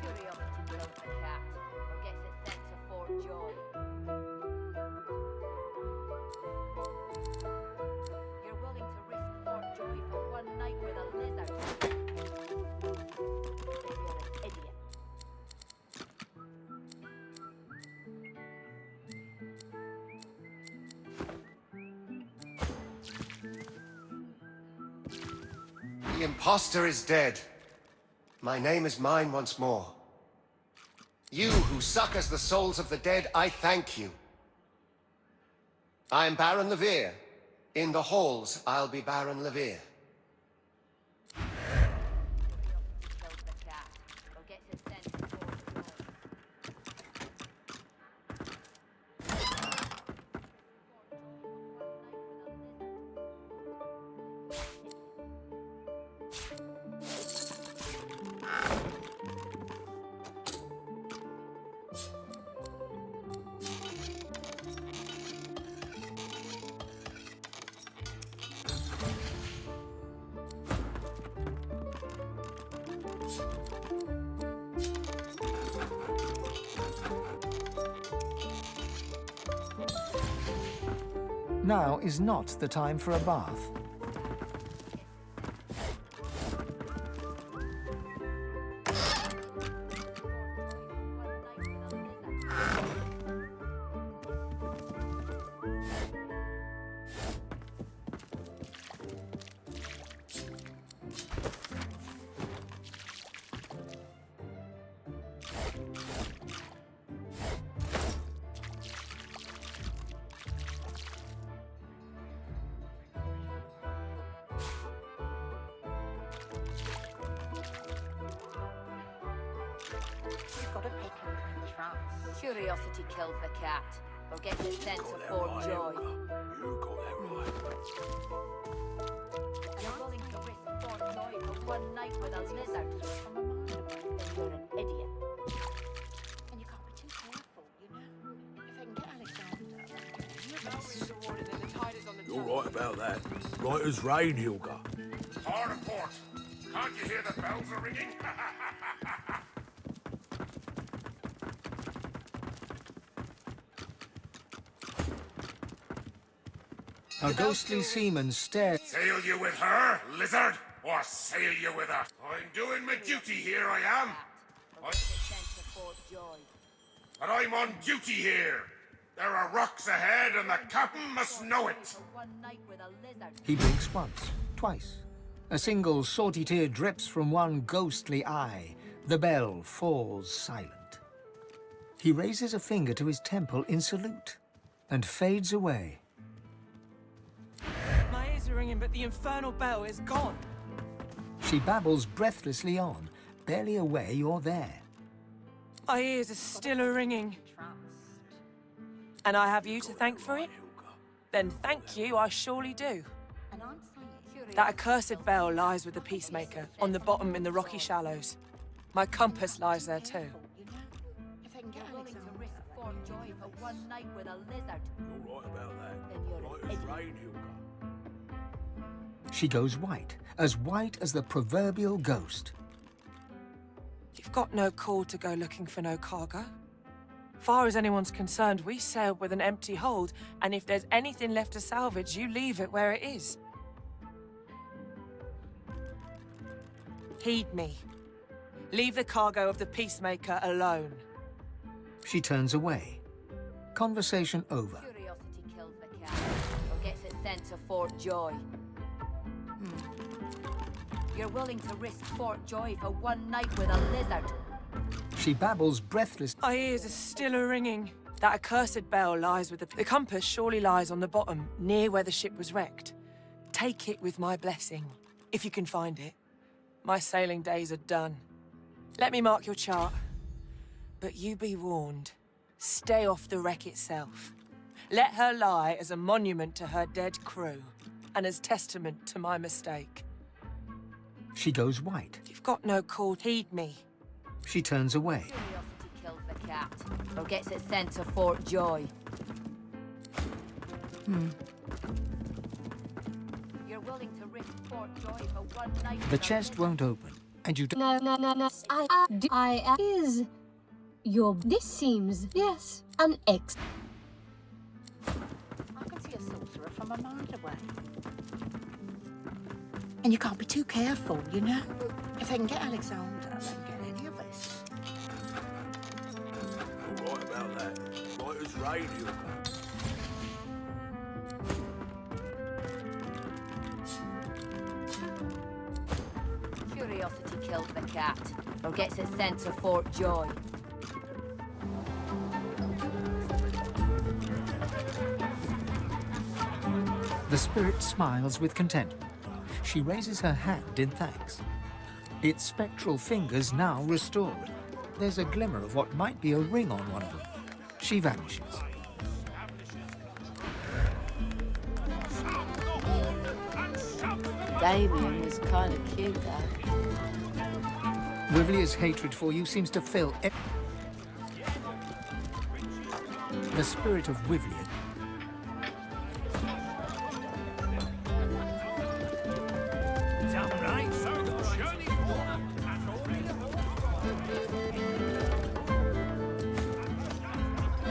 Curiosity kills the cat, or gets it sent to Fort Joy. You're willing to risk Fort Joy for one night with a lizard. Then you're an idiot. The imposter is dead. My name is mine once more. You who succors the souls of the dead, I thank you. I am Baron Levere. In the halls, I'll be Baron Levere. Kills the cat, or gets it sent to Fort Joy. Now is not the time for a bath. trance. Curiosity kills the cat, or gets its sense of Fort Joy. You got that right. You're willing to risk Fort Joy for one night with a lizard? Then you're an idiot. And you can't be too careful, you know? If they can get Alexander... You're right about that. Right as rain, Hilga. Hard a port. Can't you hear the bells are ringing? A ghostly seaman stares. Sail you with her, lizard? Or sail you with her? I'm doing my duty here, I am. But I'm on duty here. There are rocks ahead and the captain must know it. He blinks once, twice. A single salty tear drips from one ghostly eye. The bell falls silent. He raises a finger to his temple in salute and fades away. My ears are ringing, but the infernal bell is gone. She babbles breathlessly on, barely aware you're there. My ears are still ringing. And I have you to thank for it? Then thank you, I surely do. That accursed bell lies with the peacemaker, on the bottom in the rocky shallows. My compass lies there too. If they can get Willing to Alexander... risk Fort Joy for one night with a lizard? You're right about that. Then you're Right an as idiot. rain, Hilga. She goes white as the proverbial ghost. You've got no call to go looking for no cargo. Far as anyone's concerned, we sailed with an empty hold, and if there's anything left to salvage, you leave it where it is. Heed me. Leave the cargo of the peacemaker alone. She turns away. Conversation over. Curiosity kills the cat, or gets its sense of Fort Joy. You're willing to risk Fort Joy for one night with a lizard? She babbles breathless. My ears are still ringing. That accursed bell lies with the compass surely lies on the bottom, near where the ship was wrecked. Take it with my blessing, if you can find it. My sailing days are done. Let me mark your chart. But you be warned. Stay off the wreck itself. Let her lie as a monument to her dead crew, and as testament to my mistake. She goes white. You've got no call. Heed me. She turns away. Curiosity kills the cat, or gets its sense of Fort Joy. You're willing to risk Fort Joy for one night. The chest won't open, and you don't. No. I is your. This seems, yes, an X. I can see a sorcerer from a mile away. And you can't be too careful, you know? If they can get Alexander, they can get any of us. You're right about that. Right as rain, Hilga. Curiosity kills the cat, or gets its sense of Fort Joy. The spirit smiles with contentment. She raises her hand in thanks. Its spectral fingers now restored. There's a glimmer of what might be a ring on one of them. She vanishes. Damien was kind of cute, though. Rivellion's hatred for you seems to fill the spirit of Rivellon.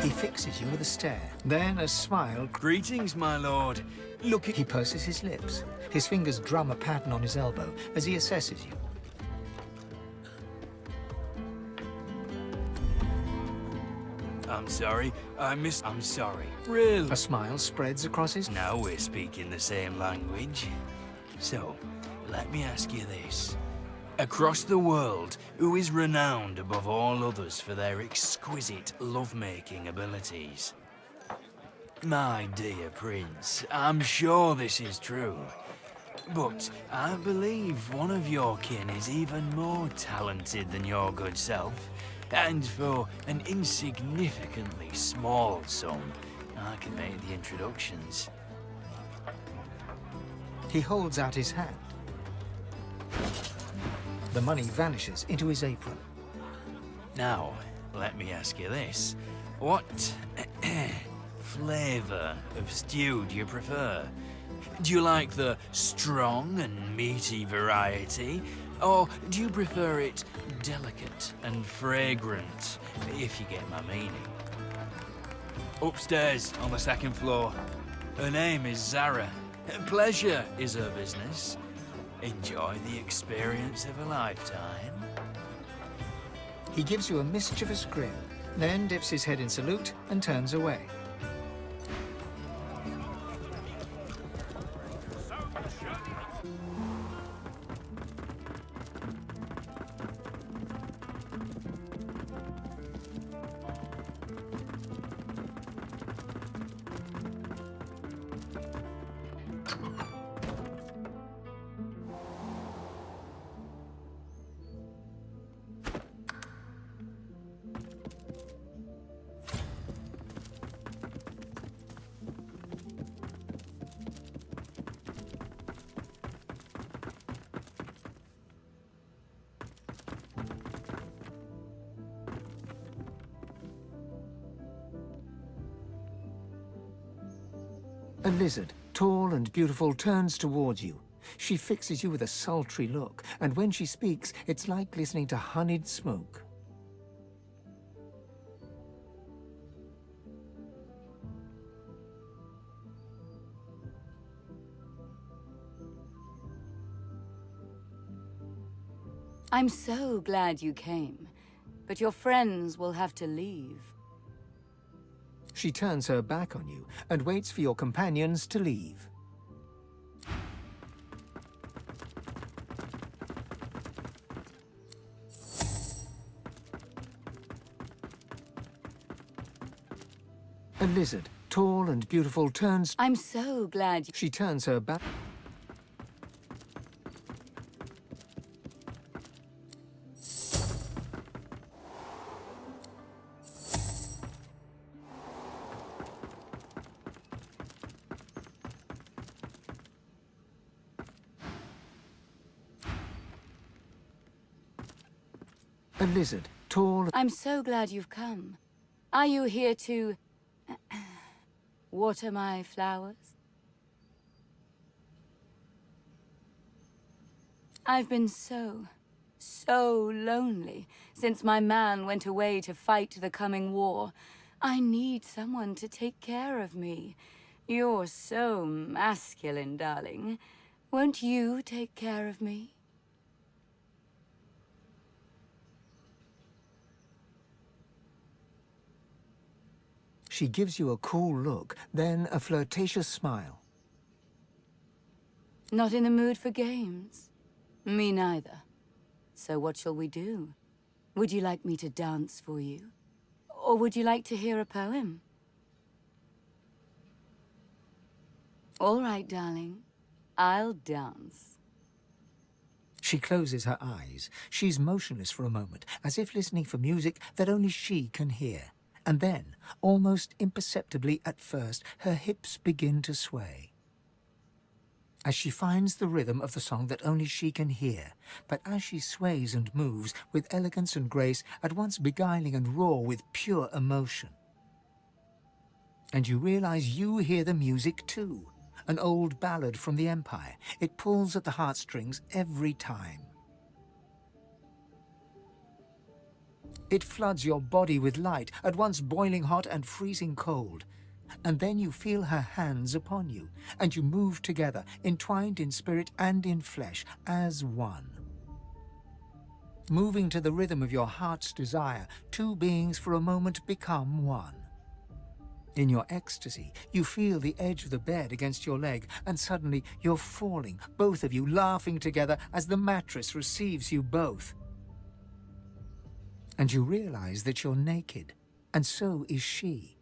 He fixes you with a stare, then a smile. Greetings, my lord. Look at... He purses his lips. His fingers drum a pattern on his elbow as he assesses you. I'm sorry. I'm sorry. Really? A smile spreads across his... Now we're speaking the same language. So, let me ask you this. Across the world, who is renowned above all others for their exquisite lovemaking abilities? My dear prince, I'm sure this is true. But I believe one of your kin is even more talented than your good self, And for an insignificantly small sum, I can make the introductions. He holds out his hand. The money vanishes into his apron. Now, let me ask you this. What flavor of stew do you prefer? Do you like the strong and meaty variety? Or do you prefer it delicate and fragrant, if you get my meaning? Upstairs, on the second floor. Her name is Zara. Pleasure is her business. Enjoy the experience of a lifetime. He gives you a mischievous grin, then dips his head in salute and turns away. A lizard, tall and beautiful, turns towards you. She fixes you with a sultry look, and when she speaks, it's like listening to honeyed smoke. I'm so glad you came, but your friends will have to leave. She turns her back on you and waits for your companions to leave. A lizard, tall and beautiful, turns... I'm so glad... She turns her back... A lizard, tall... I'm so glad you've come. Are you here to... water my flowers? I've been so lonely since my man went away to fight the coming war. I need someone to take care of me. You're so masculine, darling. Won't you take care of me? She gives you a cool look, then a flirtatious smile. Not in the mood for games? Me neither. So what shall we do? Would you like me to dance for you? Or would you like to hear a poem? All right, darling. I'll dance. She closes her eyes. She's motionless for a moment, as if listening for music that only she can hear. And then, almost imperceptibly at first, her hips begin to sway. As she finds the rhythm of the song that only she can hear, but as she sways and moves with elegance and grace, at once beguiling and raw with pure emotion. And you realize you hear the music too, an old ballad from the Empire. It pulls at the heartstrings every time. It floods your body with light, at once boiling hot and freezing cold. And then you feel her hands upon you, and you move together, entwined in spirit and in flesh, as one. Moving to the rhythm of your heart's desire, two beings for a moment become one. In your ecstasy, you feel the edge of the bed against your leg, and suddenly you're falling, both of you laughing together as the mattress receives you both. And you realize that you're naked, and so is she.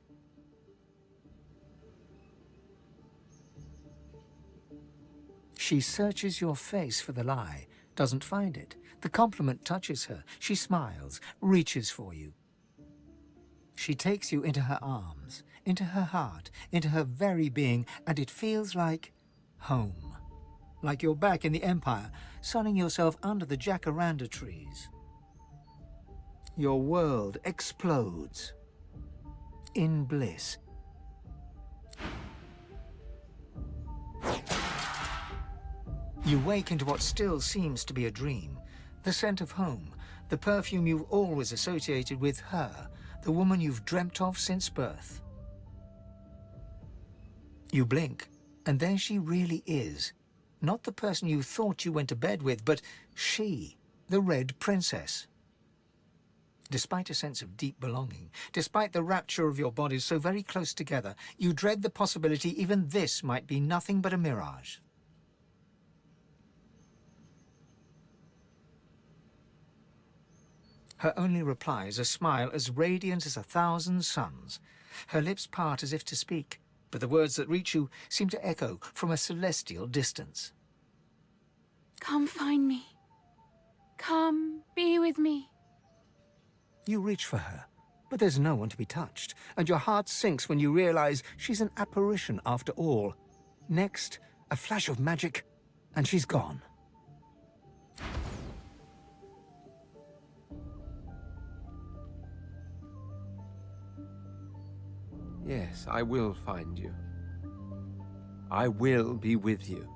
She searches your face for the lie, doesn't find it, The compliment touches her. She smiles, reaches for you. She takes you into her arms, into her heart, into her very being, and it feels like home. Like you're back in the Empire, sunning yourself under the jacaranda trees. Your world explodes in bliss. You wake into what still seems to be a dream. The scent of home, the perfume you've always associated with her, the woman you've dreamt of since birth. You blink, and there she really is. Not the person you thought you went to bed with, but she, the Red Princess. Despite a sense of deep belonging, despite the rapture of your bodies so very close together, you dread the possibility even this might be nothing but a mirage. Her only reply is a smile as radiant as 1,000 suns. Her lips part as if to speak, but the words that reach you seem to echo from a celestial distance. Come find me. Come be with me. You reach for her, but there's no one to be touched, and your heart sinks when you realize she's an apparition after all. Next, a flash of magic, and she's gone. Yes, I will find you. I will be with you.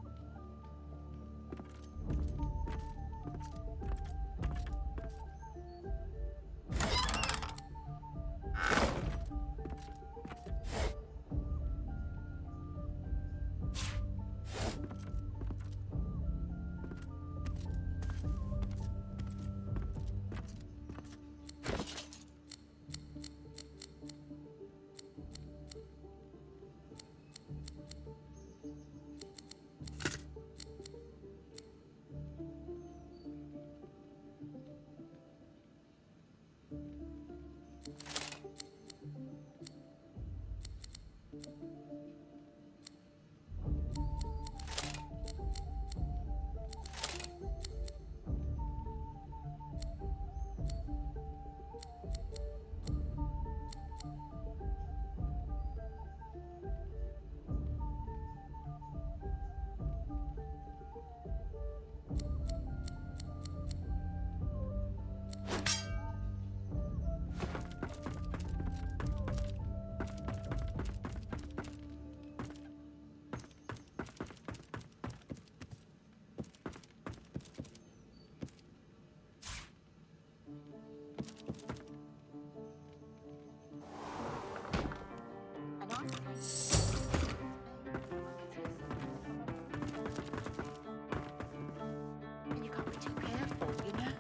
And you can't be too careful, you know?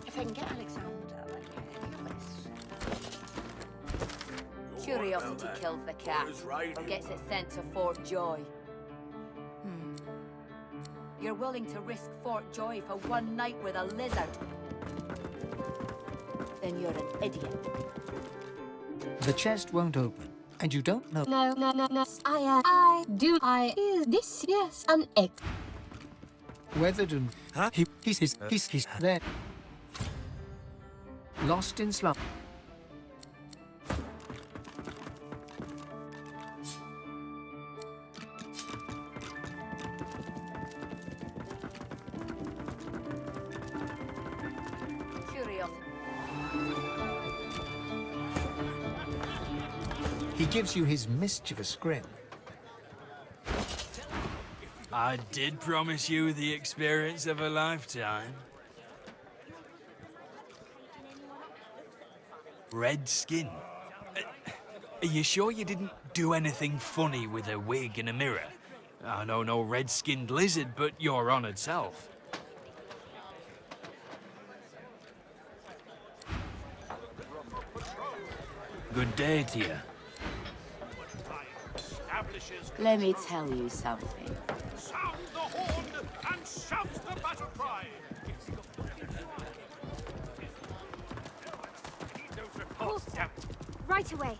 If I can get Alexander, then Curiosity kills the cat, or gets it sent to Fort Joy. You're willing to risk Fort Joy for one night with a lizard? Then you're an idiot. The chest won't open, and you don't know. No. Is this, yes, an egg? Weathered and he's there. Lost in slumber. He gives you his mischievous grin. I did promise you the experience of a lifetime. Red skin. Are you sure you didn't do anything funny with a wig and a mirror? I know no red-skinned lizard, but your honored self. Good day to you. Let me tell you something. Sound the horn and shout the battle cry! Right away.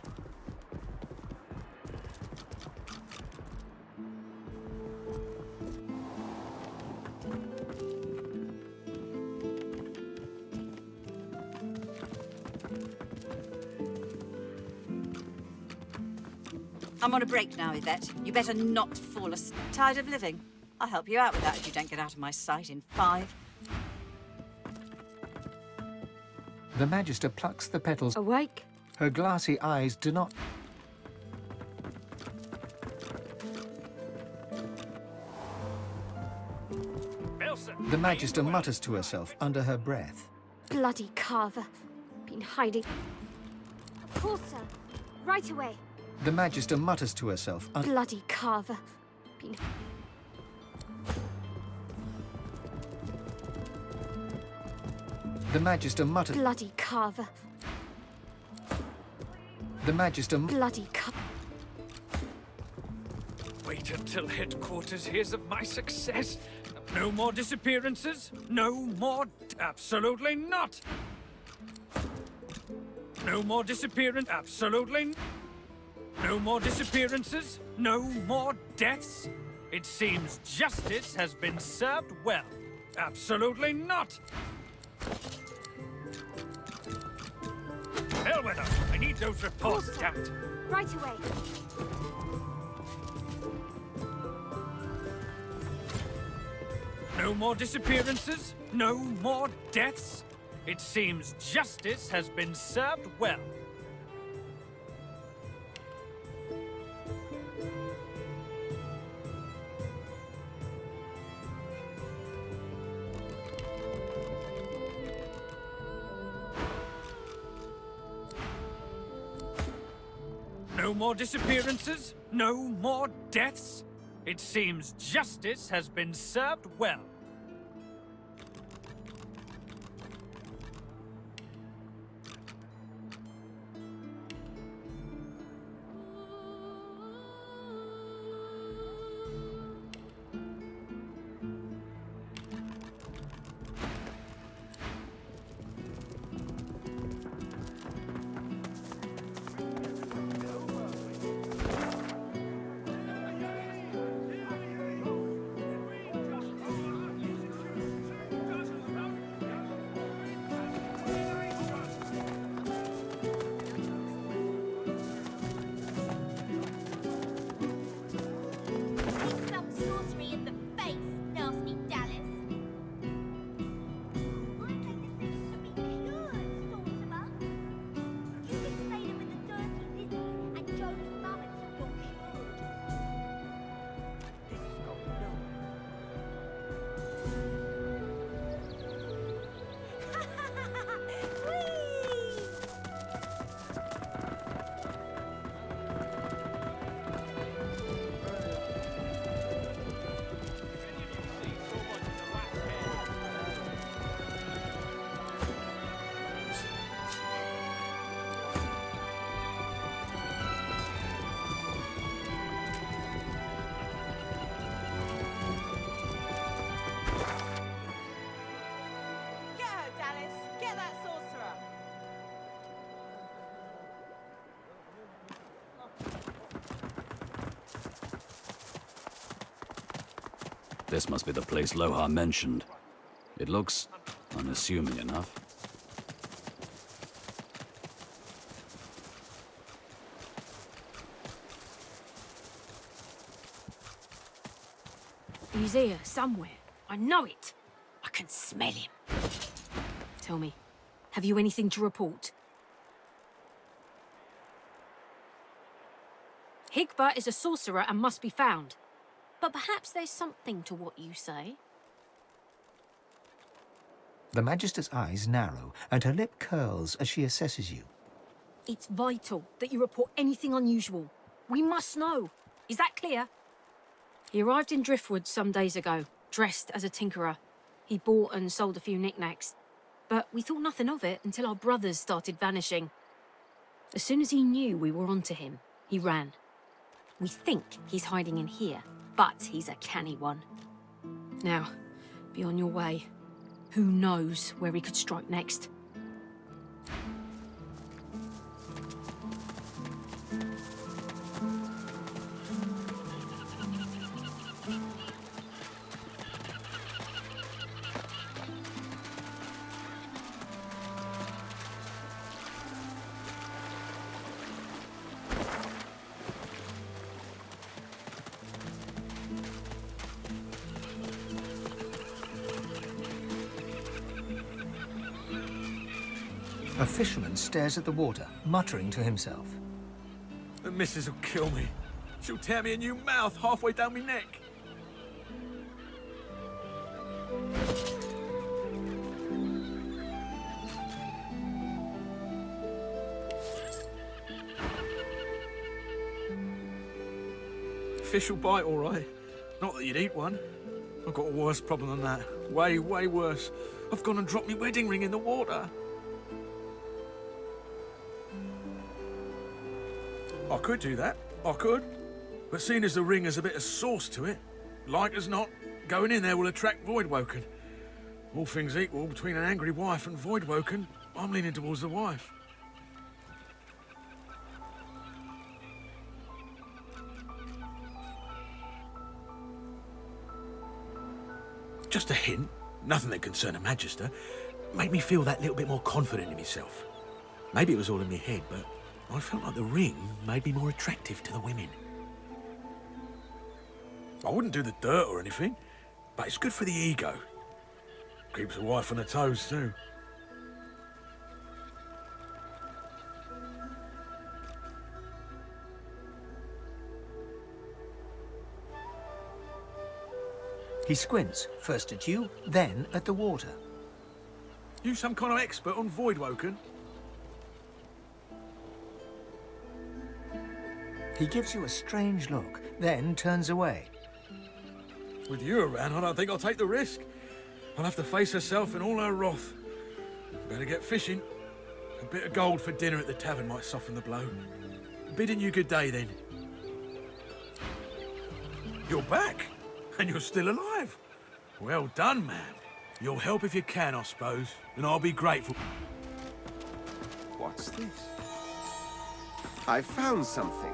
I'm on a break now, Yvette. You better not fall asleep. Tired of living? I'll help you out with that if you don't get out of my sight in 5. The Magister plucks the petals. Awake? Her glassy eyes do not... The Magister mutters to herself under her breath. Bloody carver. Been hiding. Of course, sir. Right away. The Magister mutters to herself. Bloody carver. Been... The Magister mutters... Bloody carver. The Magister... Bloody carver. Wait until headquarters hears of my success. No more disappearances. No more... Absolutely not. No more disappearance. Absolutely. No more disappearances. No more deaths. It seems justice has been served well. Absolutely not. Hell with them. I need those reports, damn it. Right away. No more disappearances. No more deaths. It seems justice has been served well. No more disappearances. No more deaths. It seems justice has been served well. This must be the place Lohar mentioned. It looks unassuming enough. He's here, somewhere. I know it. I can smell him. Tell me, have you anything to report? Higbert is a sorcerer and must be found. But perhaps there's something to what you say. The Magister's eyes narrow and her lip curls as she assesses you. It's vital that you report anything unusual. We must know. Is that clear? He arrived in Driftwood some days ago, dressed as a tinkerer. He bought and sold a few knickknacks. But we thought nothing of it until our brothers started vanishing. As soon as he knew we were onto him, he ran. We think he's hiding in here, but he's a canny one. Now, be on your way. Who knows where he could strike next? A fisherman stares at the water, muttering to himself. The missus will kill me. She'll tear me a new mouth halfway down my neck. Fish will bite, all right. Not that you'd eat one. I've got a worse problem than that. Way, way worse. I've gone and dropped my wedding ring in the water. I could do that. I could. But seeing as the ring has a bit of sauce to it, like as not, going in there will attract Voidwoken. All things equal, between an angry wife and Voidwoken, I'm leaning towards the wife. Just a hint, nothing that concerned Her Magister, made me feel that little bit more confident in myself. Maybe it was all in my head, but I felt like the ring made me more attractive to the women. I wouldn't do the dirt or anything, but it's good for the ego. Keeps the wife on her toes too. He squints, first at you, then at the water. You some kind of expert on Voidwoken? He gives you a strange look, then turns away. With you around, I don't think I'll take the risk. I'll have to face herself in all her wrath. Better get fishing. A bit of gold for dinner at the tavern might soften the blow. Bidding you good day, then. You're back, and you're still alive. Well done, man. You'll help if you can, I suppose, and I'll be grateful. What's this? I found something.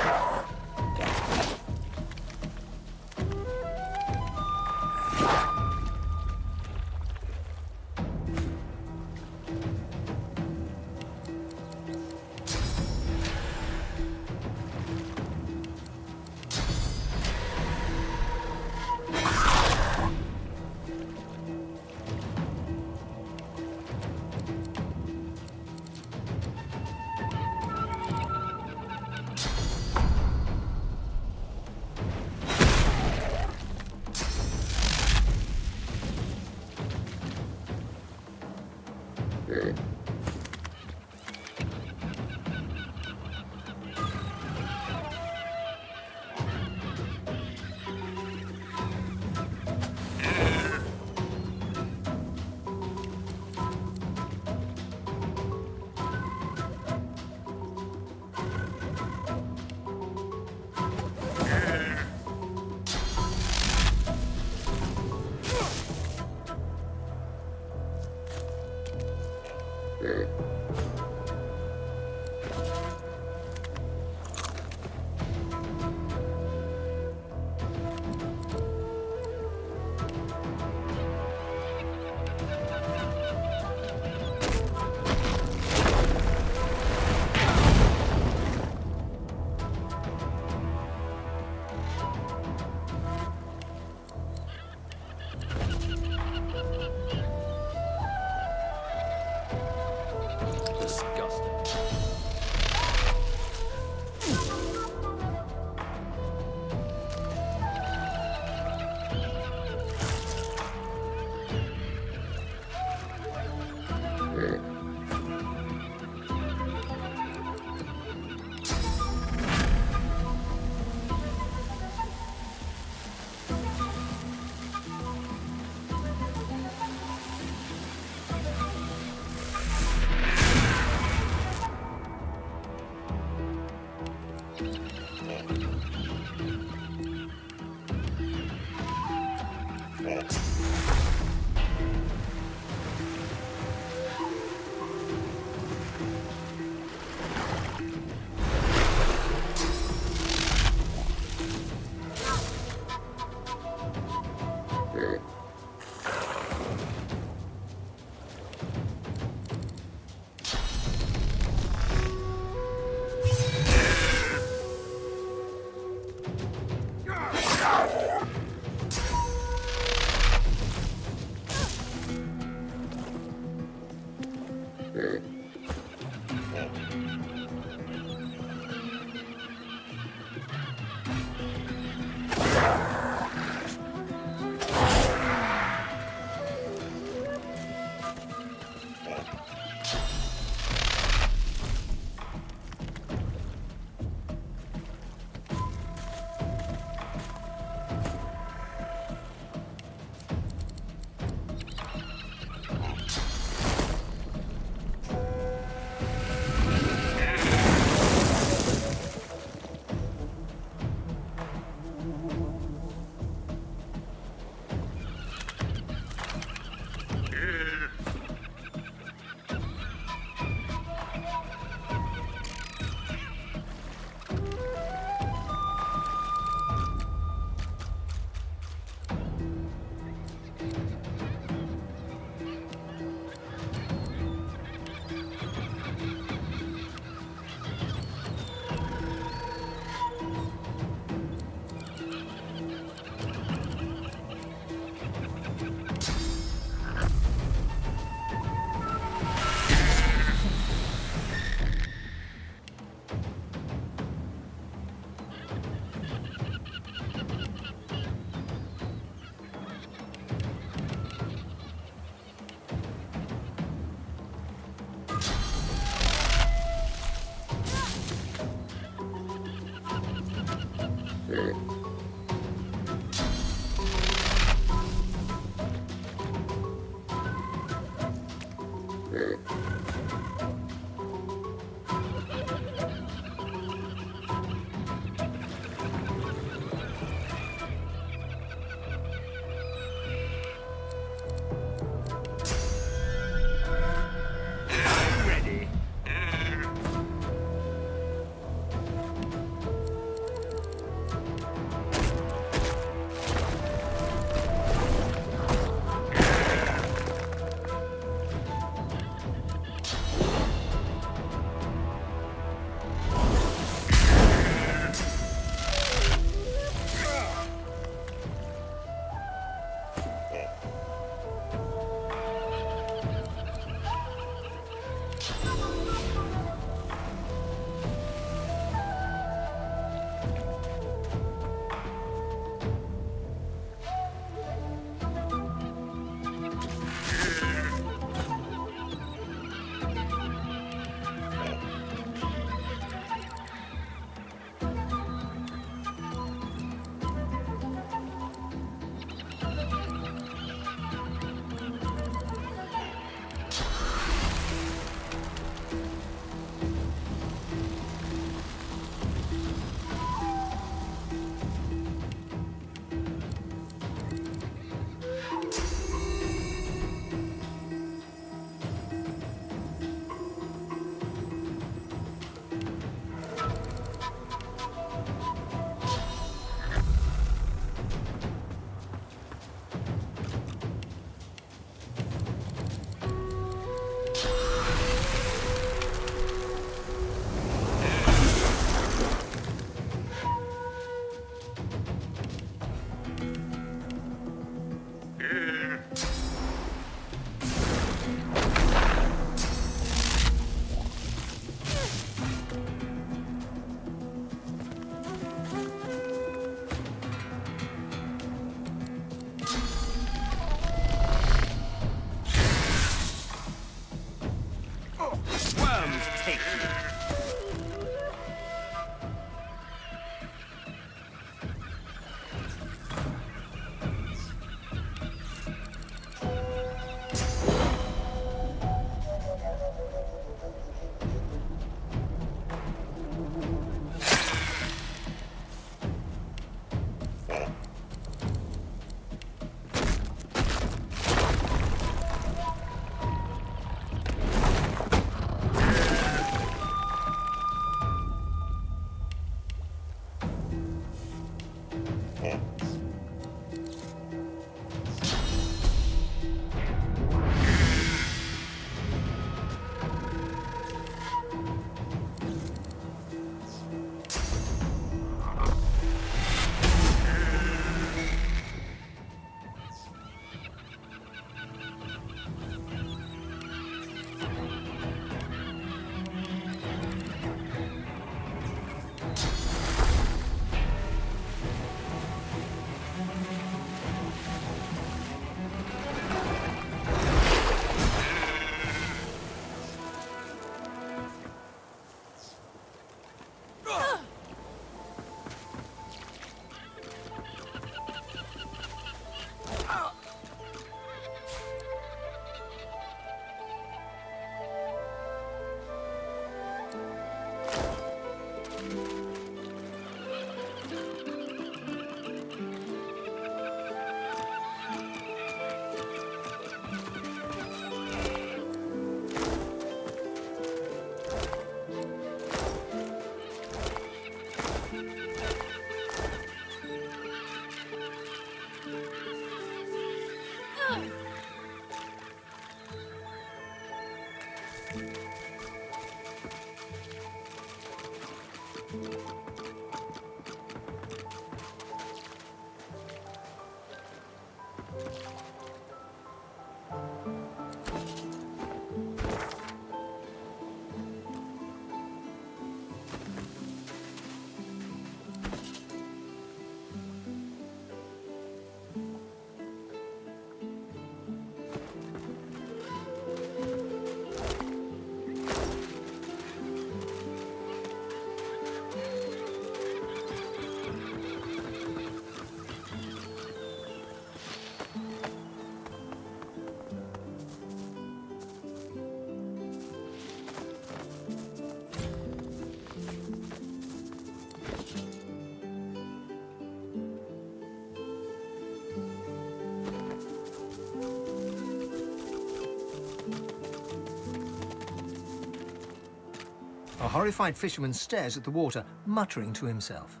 A horrified fisherman stares at the water, muttering to himself.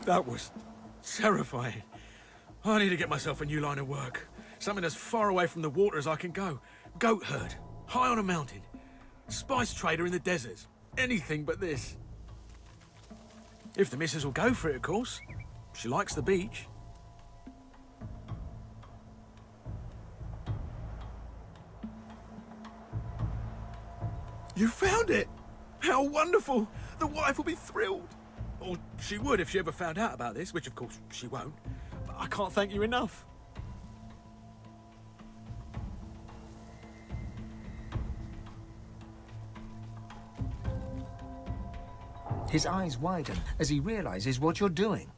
That was terrifying. I need to get myself a new line of work. Something as far away from the water as I can go. Goat herd, high on a mountain. Spice trader in the deserts. Anything but this. If the missus will go for it, of course. She likes the beach. You found it! How wonderful! The wife will be thrilled. Or she would if she ever found out about this, which of course she won't. But I can't thank you enough. His eyes widen as he realizes what you're doing.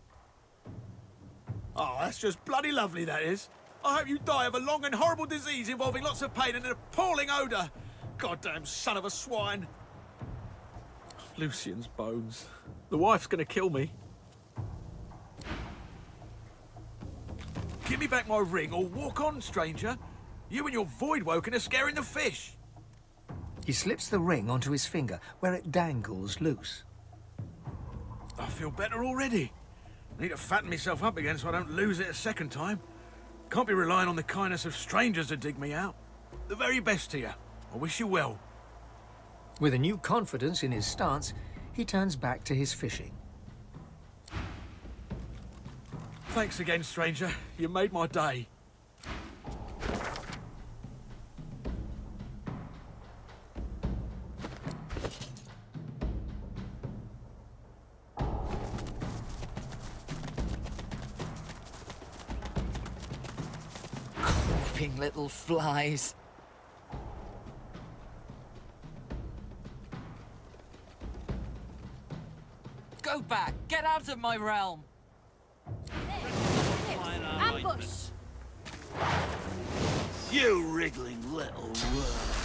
Oh, that's just bloody lovely, that is. I hope you die of a long and horrible disease involving lots of pain and an appalling odour. Goddamn son of a swine. Lucian's bones. The wife's gonna kill me. Give me back my ring or walk on, stranger. You and your void-woken are scaring the fish. He slips the ring onto his finger, where it dangles loose. I feel better already. Need to fatten myself up again so I don't lose it a second time. Can't be relying on the kindness of strangers to dig me out. The very best to you. I wish you well. With a new confidence in his stance, he turns back to his fishing. Thanks again, stranger. You made my day. Creeping little flies. Go back! Get out of my realm! Ambush! You wriggling little worms.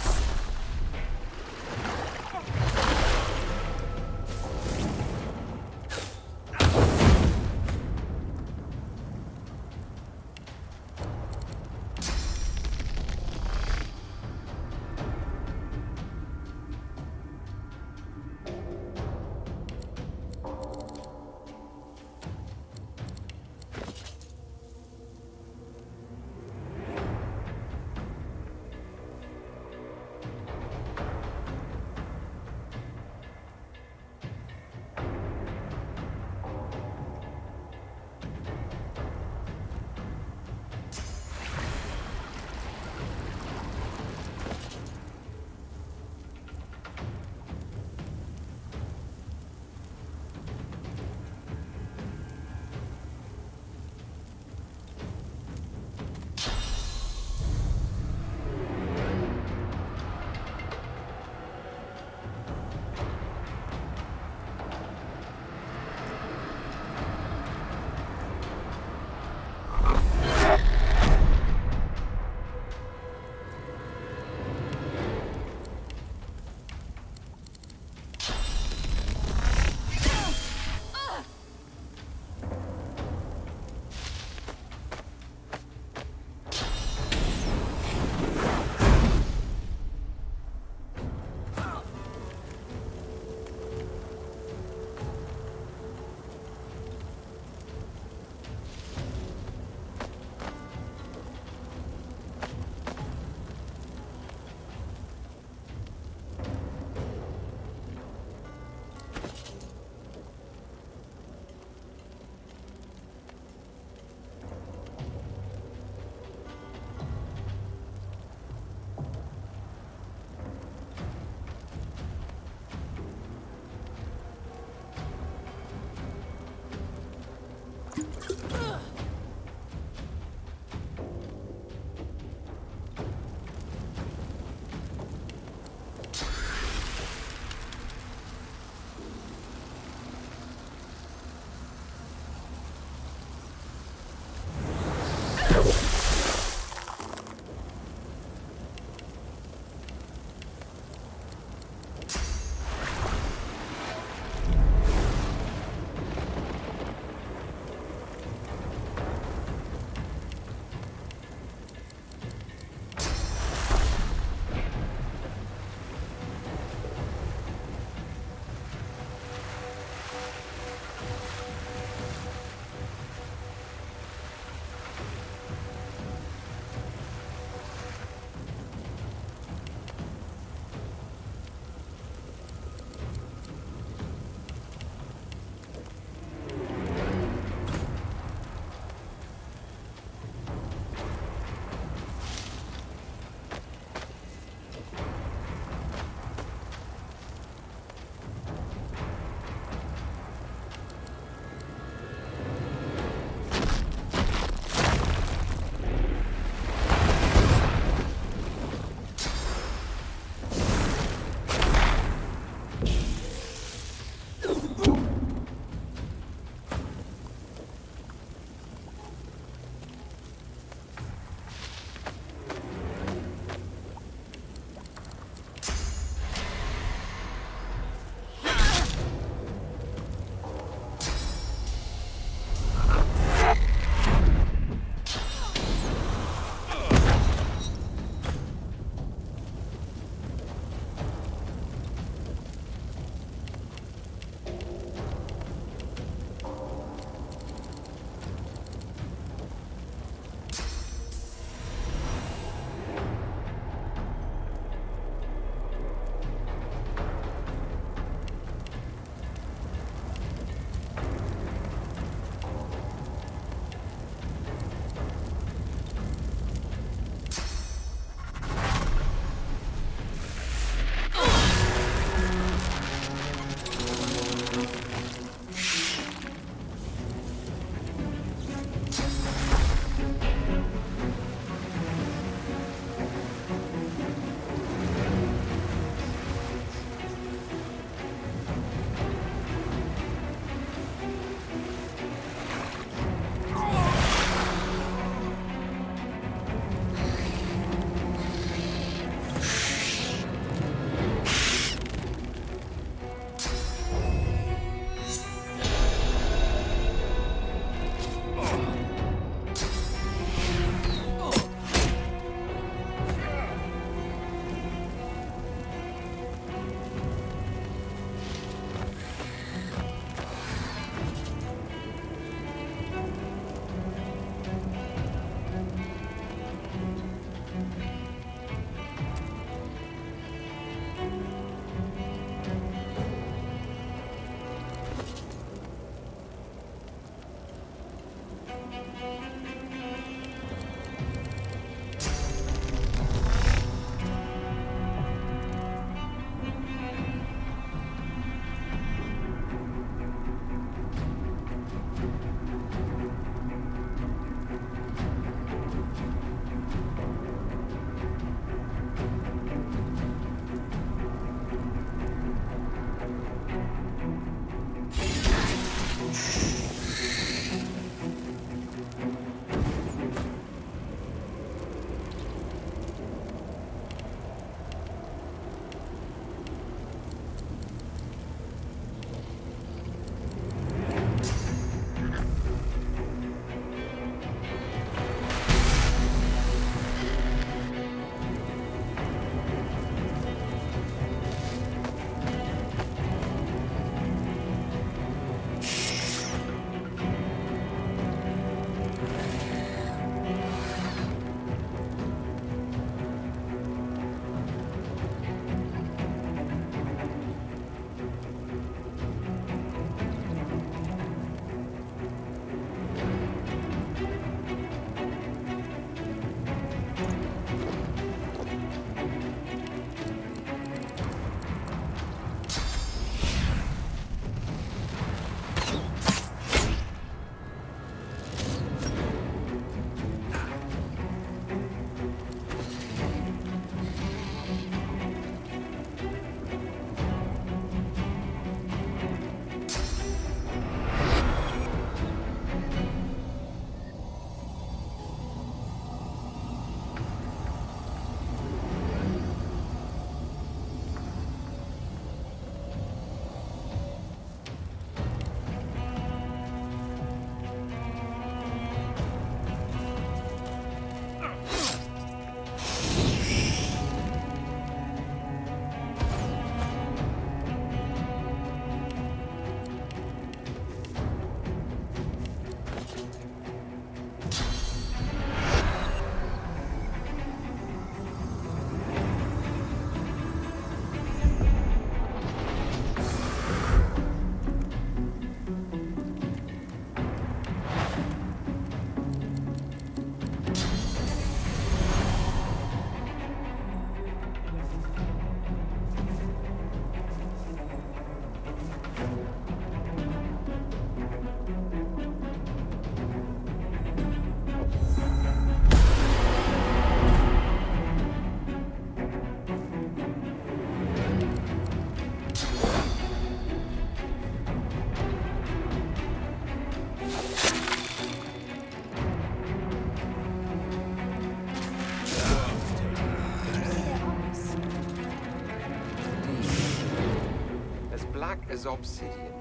as obsidian.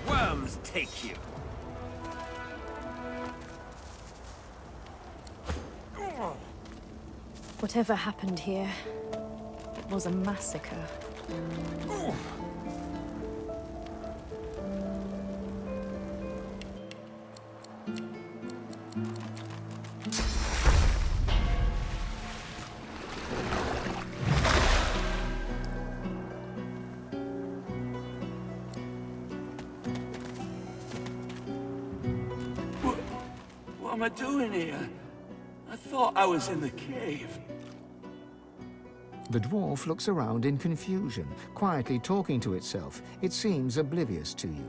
Worms take you. Whatever happened here, it was a massacre. What am I doing here? I thought I was in the cave. The dwarf looks around in confusion, quietly talking to itself. It seems oblivious to you.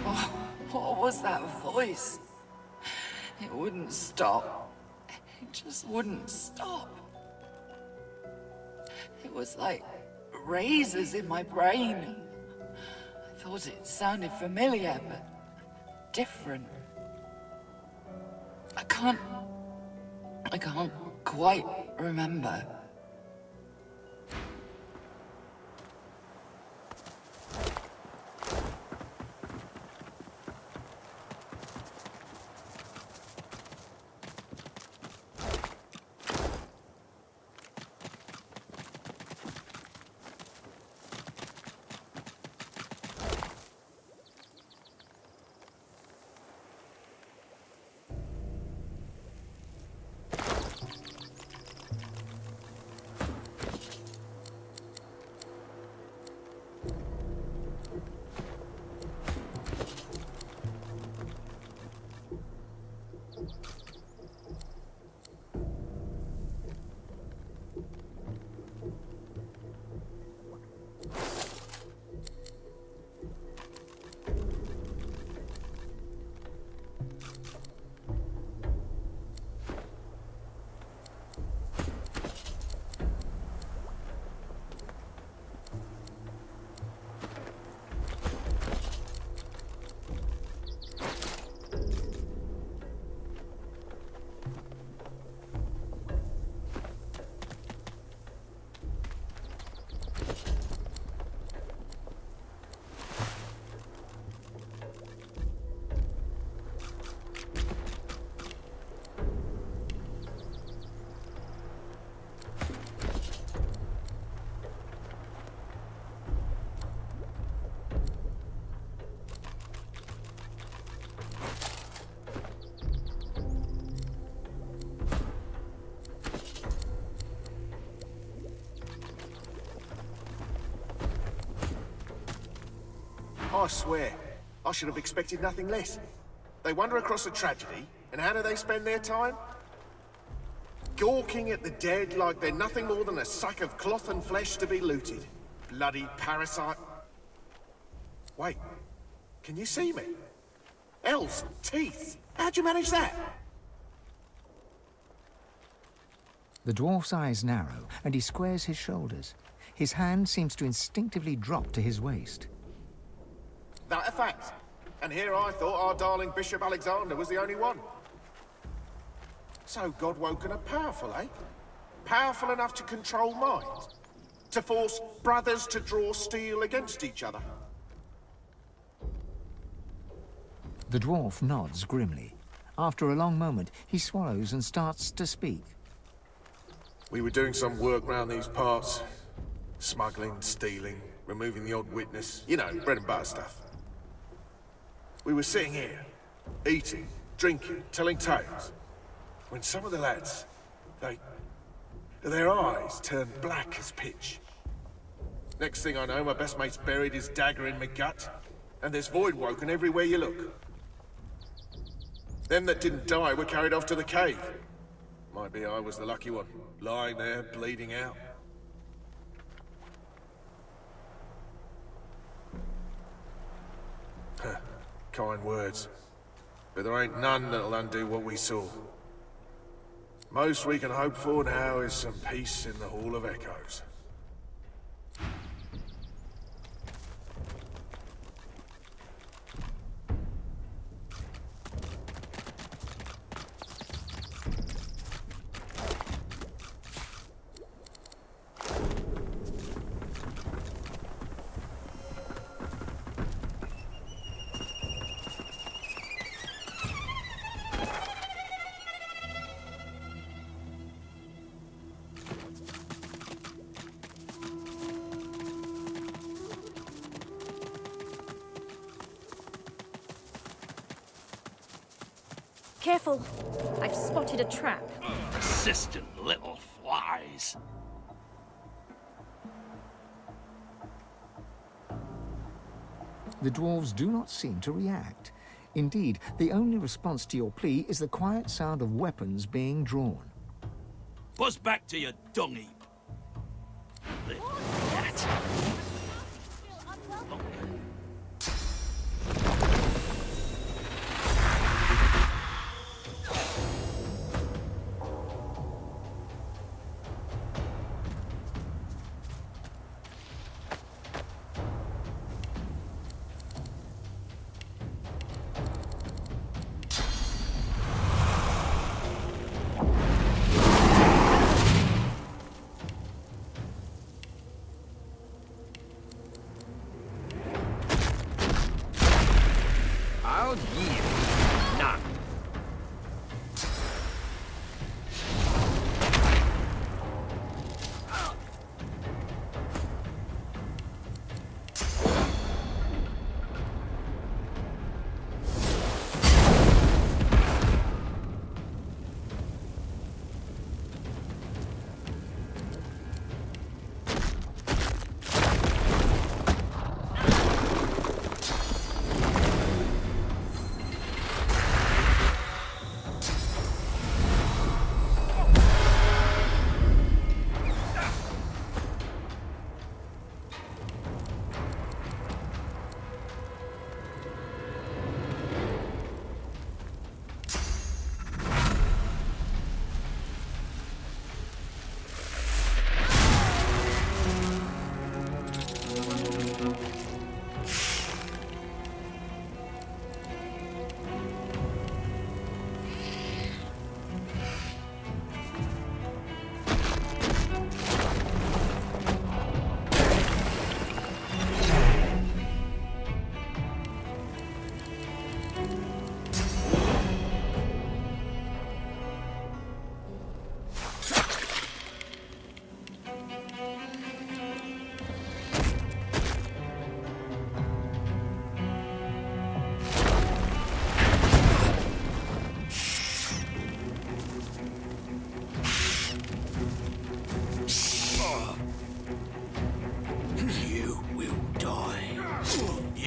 Oh, what was that voice? It wouldn't stop. It just wouldn't stop. It was like razors in my brain. I thought it sounded familiar, but different. I can't quite remember. I swear, I should have expected nothing less. They wander across a tragedy, and how do they spend their time? Gawking at the dead like they're nothing more than a sack of cloth and flesh to be looted. Bloody parasite. Wait, can you see me? Elves, teeth. How'd you manage that? The dwarf's eyes narrow, and he squares his shoulders. His hand seems to instinctively drop to his waist. That a fact. And here I thought our darling Bishop Alexander was the only one. So Godwoken are powerful, eh? Powerful enough to control minds? To force brothers to draw steel against each other? The dwarf nods grimly. After a long moment, he swallows and starts to speak. We were doing some work round these parts. Smuggling, stealing, removing the odd witness. You know, bread and butter stuff. We were sitting here, eating, drinking, telling tales, when some of the lads, Their eyes turn black as pitch. Next thing I know, my best mate's buried his dagger in my gut, and there's void woken everywhere you look. Them that didn't die were carried off to the cave. Might be I was the lucky one, lying there, bleeding out. Huh. Kind words. But there ain't none that'll undo what we saw. Most we can hope for now is some peace in the Hall of Echoes. Careful. I've spotted a trap. Persistent little flies. The dwarves do not seem to react. Indeed, the only response to your plea is the quiet sound of weapons being drawn. Buzz back to your dung heap. Little rat. I'll yield. None.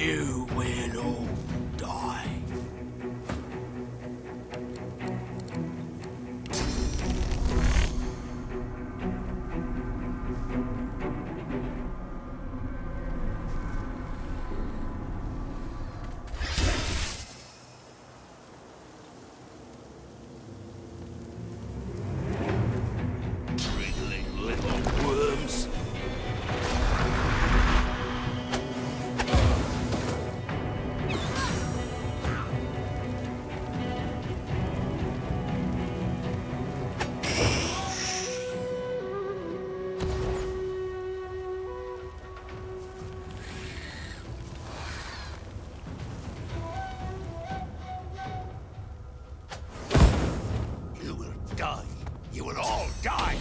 You will all die!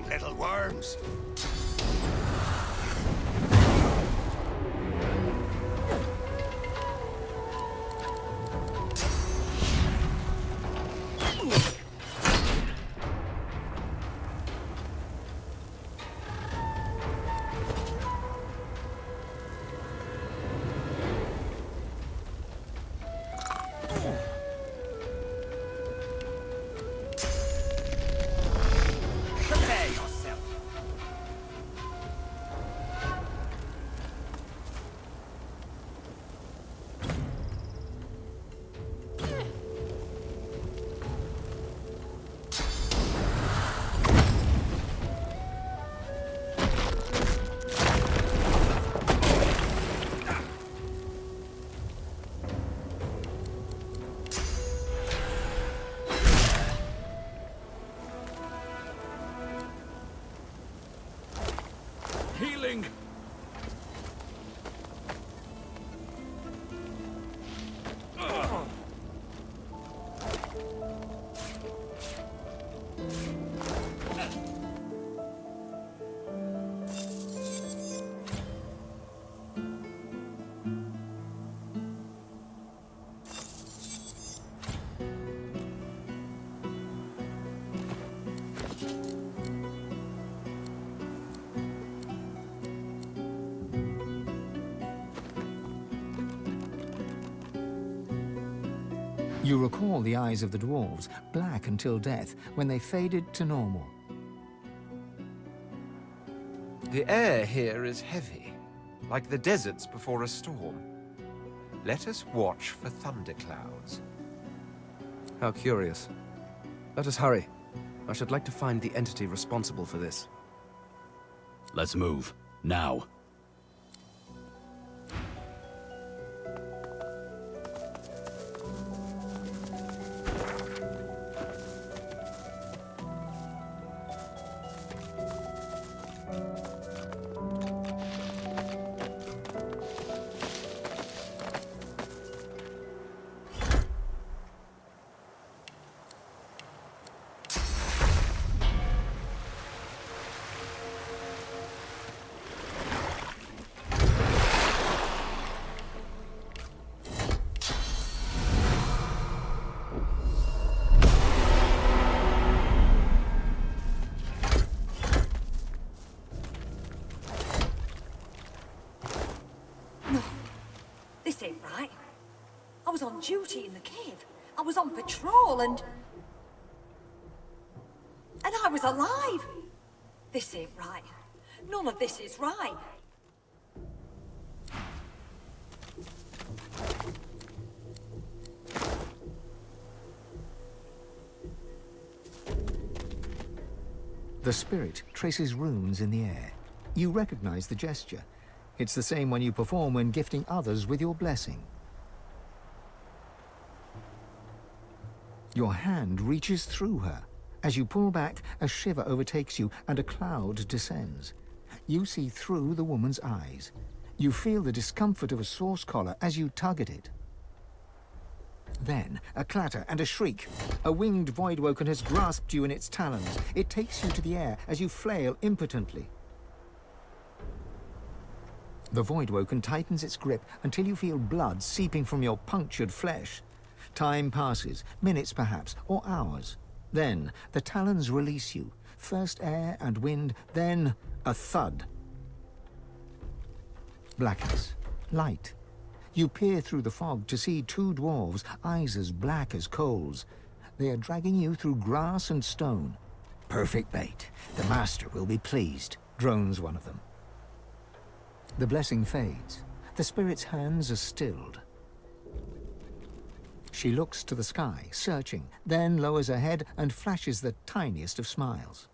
little worms. Healing! You recall the eyes of the dwarves, black until death, when they faded to normal. The air here is heavy, like the deserts before a storm. Let us watch for thunderclouds. How curious. Let us hurry. I should like to find the entity responsible for this. Let's move. Now. This ain't right. I was on duty in the cave. I was on patrol and I was alive. This ain't right. None of this is right. The spirit traces runes in the air. You recognize the gesture. It's the same one you perform when gifting others with your blessing. Your hand reaches through her. As you pull back, a shiver overtakes you and a cloud descends. You see through the woman's eyes. You feel the discomfort of a source collar as you tug at it. Then, a clatter and a shriek. A winged voidwoken has grasped you in its talons. It takes you to the air as you flail impotently. The voidwoken tightens its grip until you feel blood seeping from your punctured flesh. Time passes, minutes perhaps, or hours. Then, the talons release you. First air and wind, then a thud. Blackness. Light. You peer through the fog to see two dwarves, eyes as black as coals. They are dragging you through grass and stone. Perfect bait. The master will be pleased, drones one of them. The blessing fades. The spirit's hands are stilled. She looks to the sky, searching, then lowers her head and flashes the tiniest of smiles.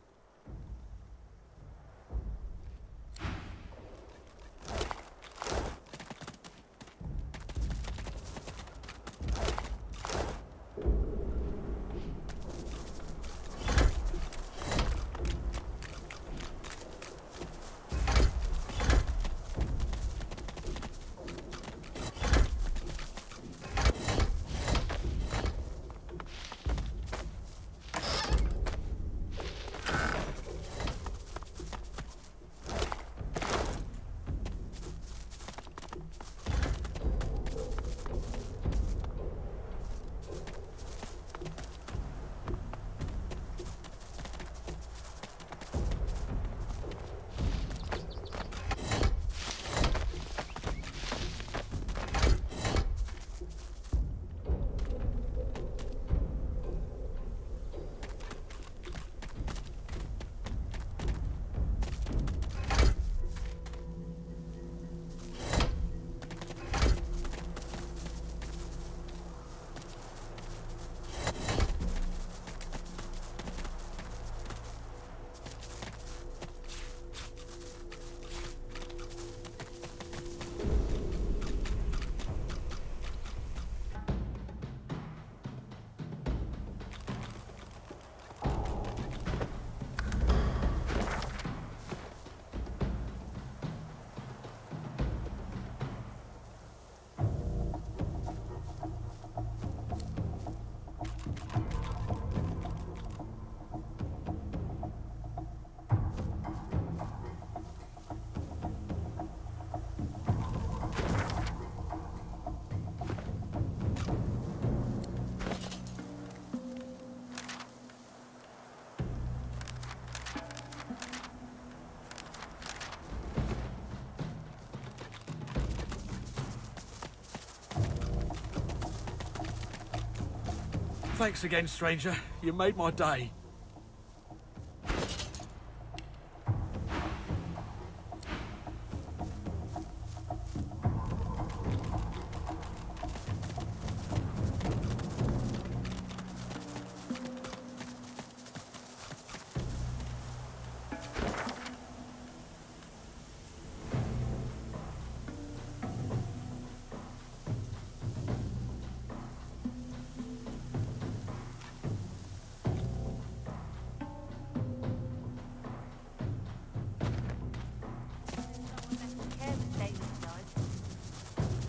Thanks again, stranger. You made my day.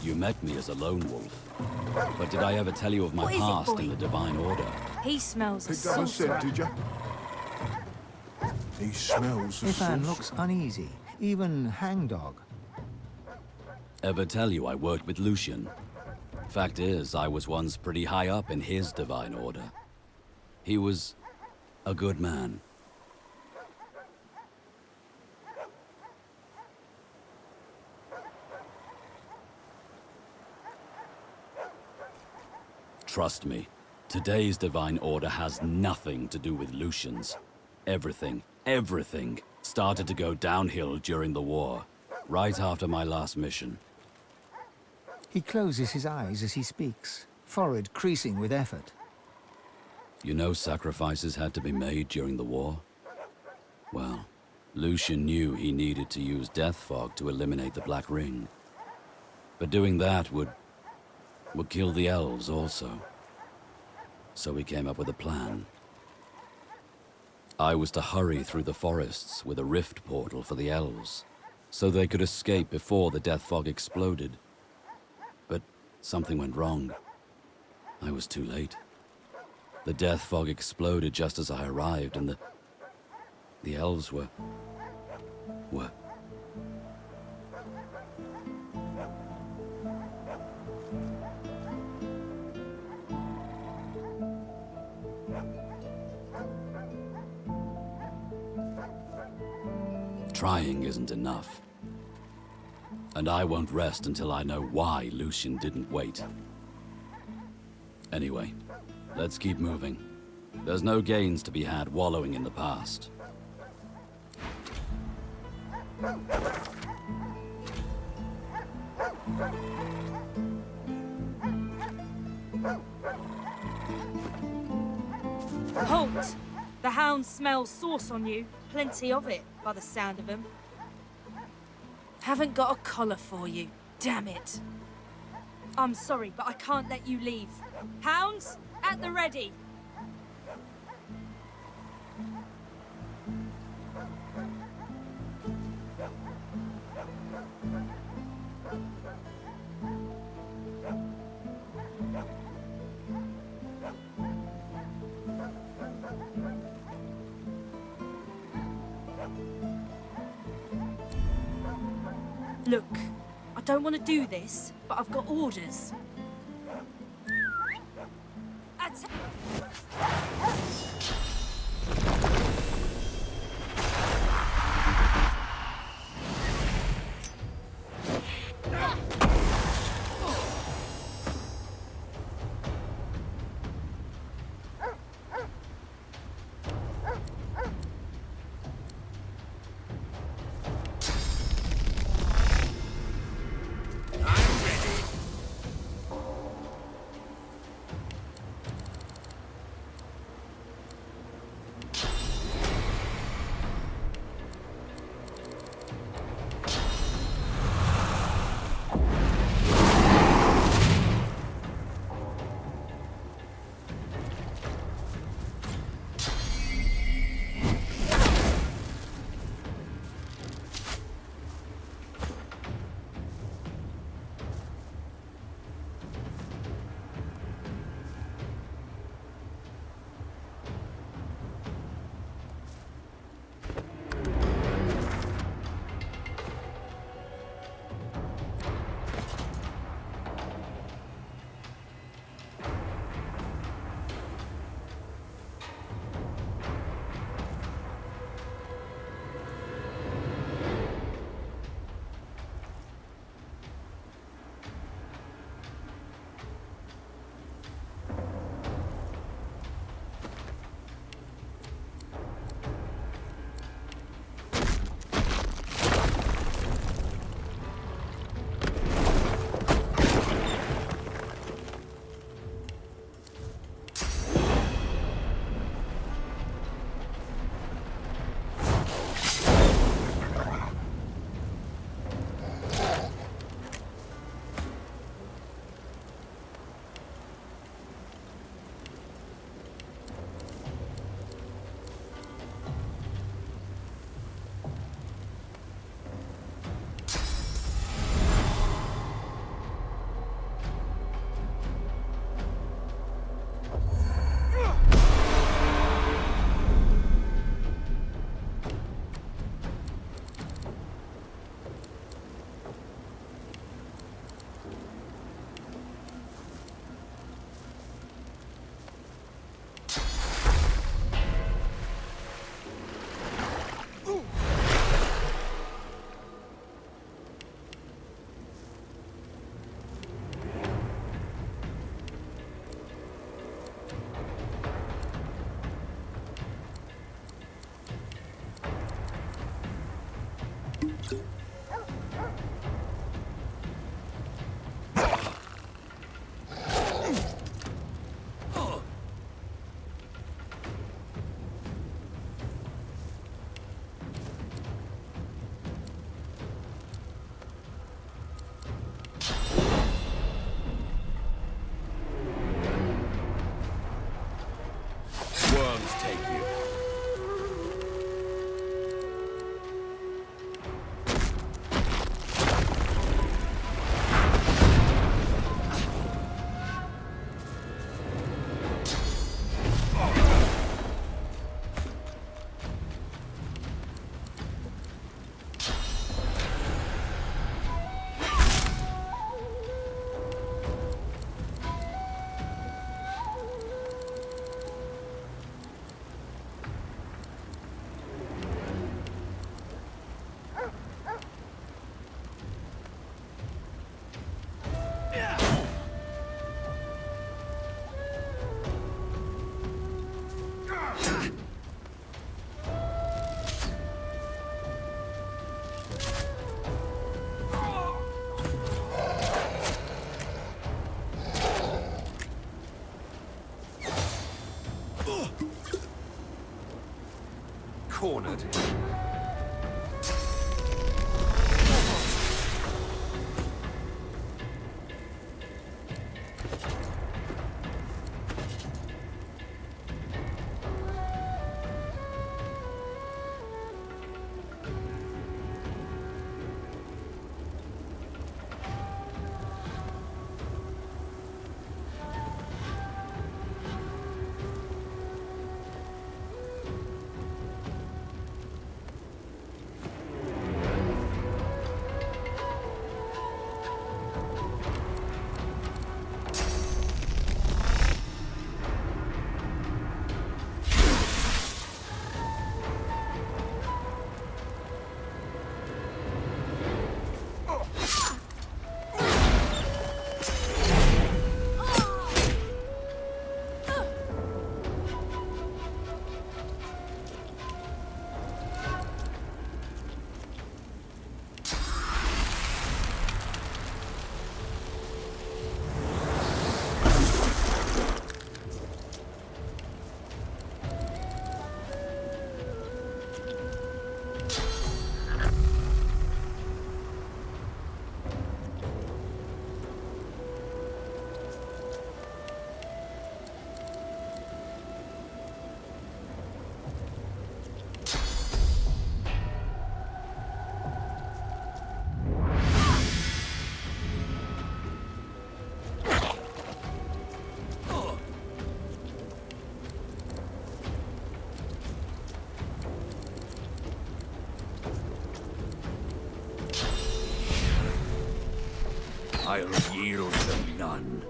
You met me as a lone wolf. But did I ever tell you of my What is it, past boy? in the Divine Order? He smells a Picked up a sorcerer. scent, did you? He smells a Ifan sauce. looks uneasy, even hangdog. Ever tell you I worked with Lucian? Fact is, I was once pretty high up in his Divine Order. He was a good man. Trust me, today's Divine Order has nothing to do with Lucian's. Everything started to go downhill during the war, right after my last mission. He closes his eyes as he speaks, forehead creasing with effort. You know sacrifices had to be made during the war? Well, Lucian knew he needed to use death fog to eliminate the Black Ring. But doing that would kill the elves also. So he came up with a plan. I was to hurry through the forests with a rift portal for the elves, so they could escape before the death fog exploded. But something went wrong. I was too late. The death fog exploded just as I arrived, and the elves were... Trying isn't enough. And I won't rest until I know why Lucian didn't wait. Anyway, let's keep moving. There's no gains to be had wallowing in the past. Halt! The hound smells sauce on you. Plenty of it, by the sound of him. Haven't got a collar for you. Damn it. I'm sorry, but I can't let you leave. Hounds, at the ready. Look, I don't want to do this, but I've got orders. cornered. I'll yield them none.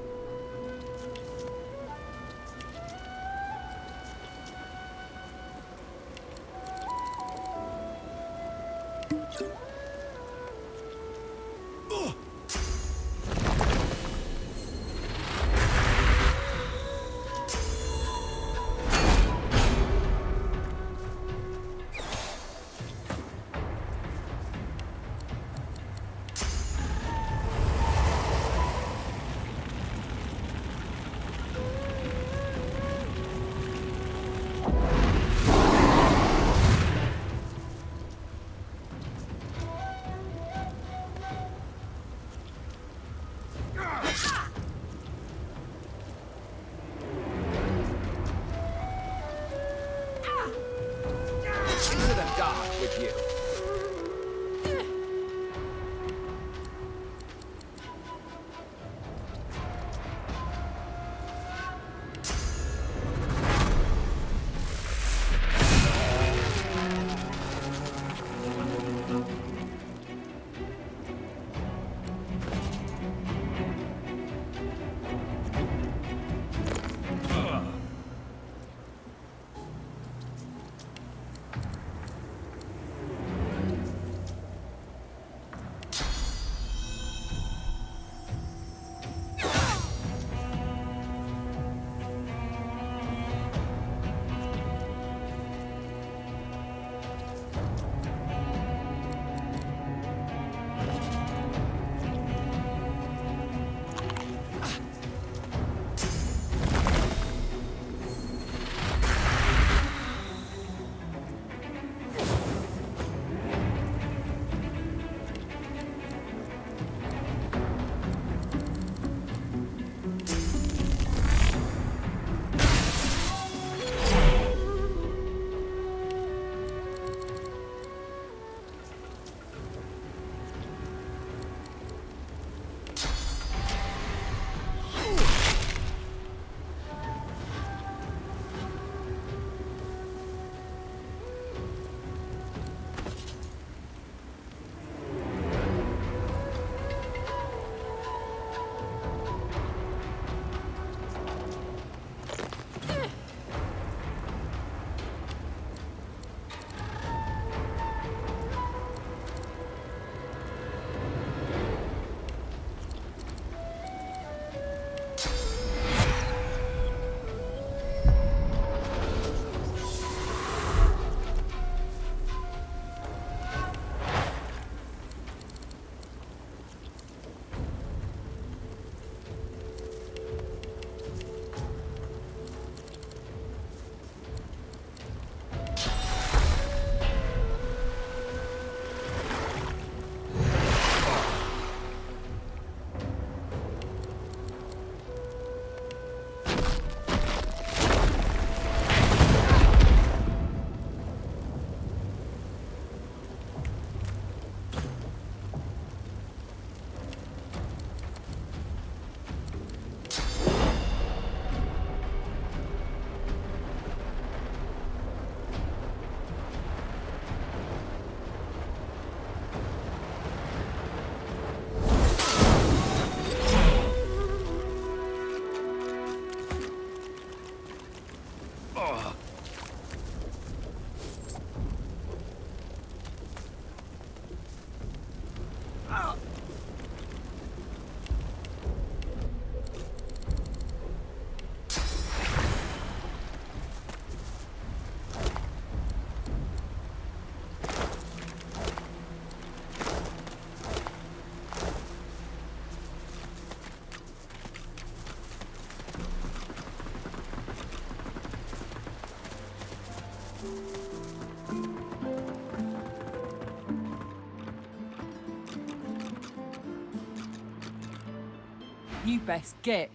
You best get.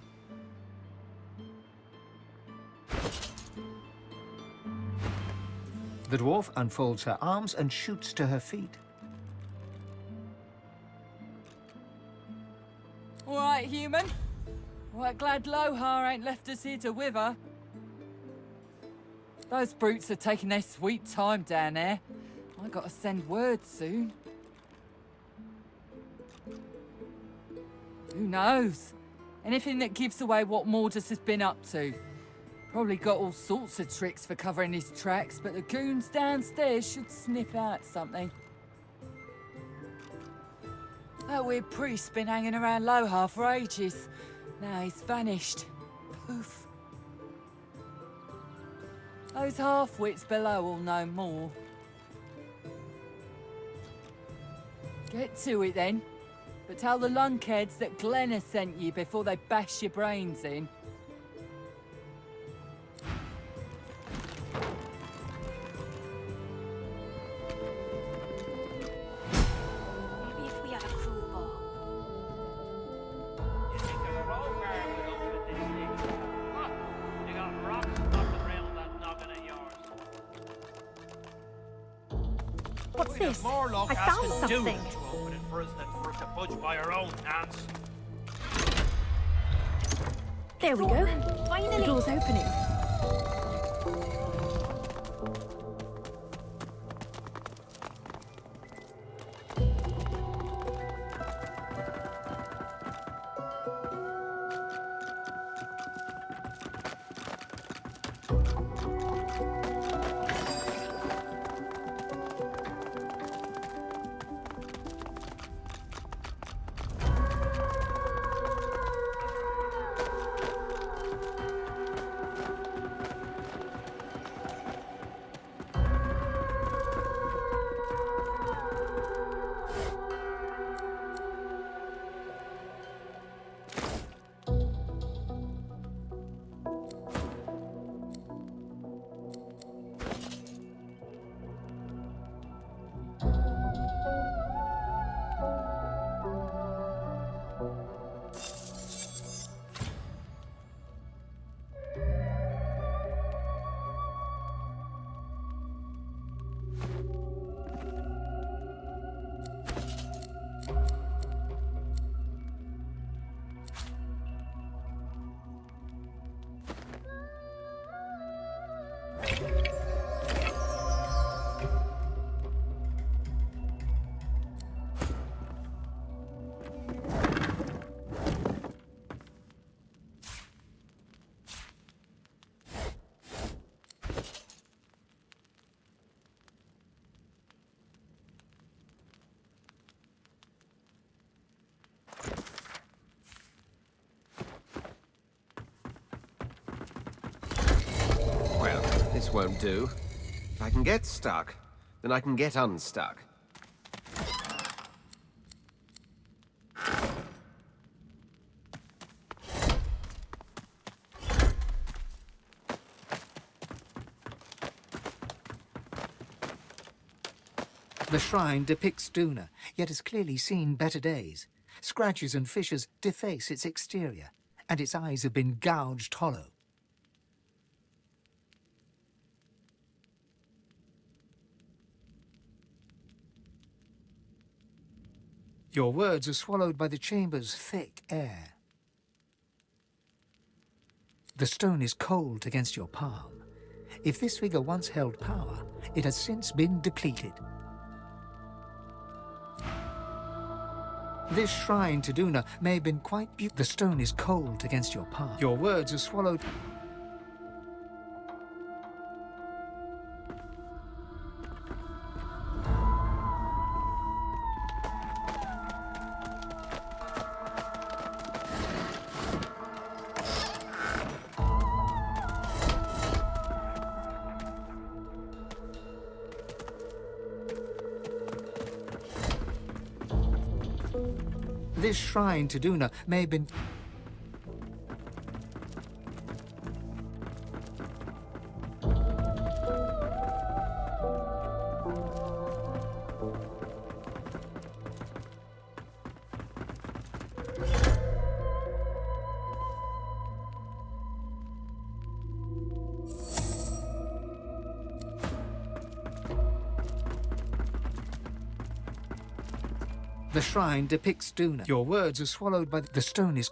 The dwarf unfolds her arms and shoots to her feet. All right, human. Right glad Lohar ain't left us here to wither. Those brutes are taking their sweet time down there. I gotta send word soon. Who knows? Anything that gives away what Mordus has been up to. Probably got all sorts of tricks for covering his tracks, but the goons downstairs should sniff out something. That weird priest's been hanging around Lohar for ages. Now he's vanished. Poof. Those half-wits below will know more. Get to it then. But tell the lunkheads that Glenn has sent you before they bash your brains in. Maybe if we had a crowbar. You think there's a crowbar would outfit this thing? What? You got rocks knocking around that noggin of yours. What's We'd have this? more luck I found asking something. dudes to open it for us than for us to budge by our own hands. There we go. Finally. The door's opening. Well, this won't do. If I can get stuck, then I can get unstuck. The shrine depicts Duna, yet has clearly seen better days. Scratches and fissures deface its exterior, and its eyes have been gouged hollow. Your words are swallowed by the chamber's thick air. The stone is cold against your palm. If this figure once held power, it has since been depleted. This shrine to Duna may have been quite beautiful. The stone is cold against your palm. Your words are swallowed. This shrine to Duna may have been... The shrine depicts Duna. Your words are swallowed by the stone is...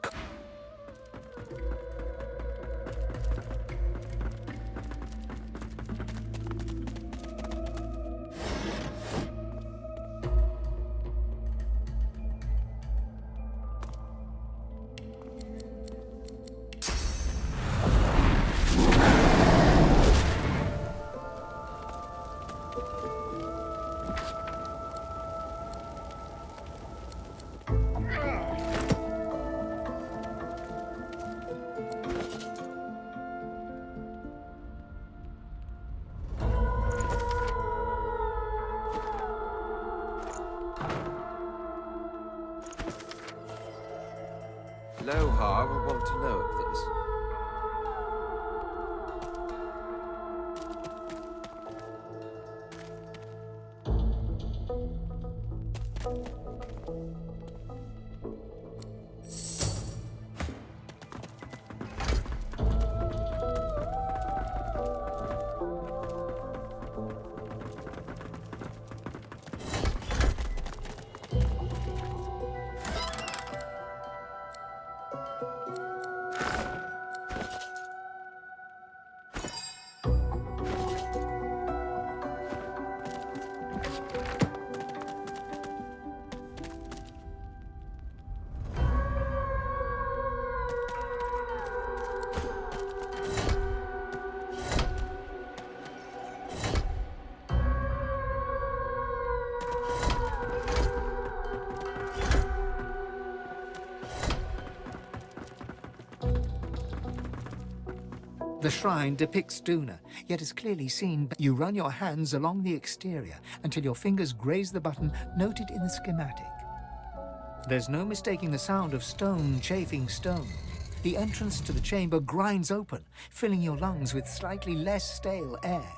Lohar will want to know of this. The shrine depicts Duna, yet is clearly seen. You run your hands along the exterior until your fingers graze the button noted in the schematic. There's no mistaking the sound of stone chafing stone. The entrance to the chamber grinds open, filling your lungs with slightly less stale air.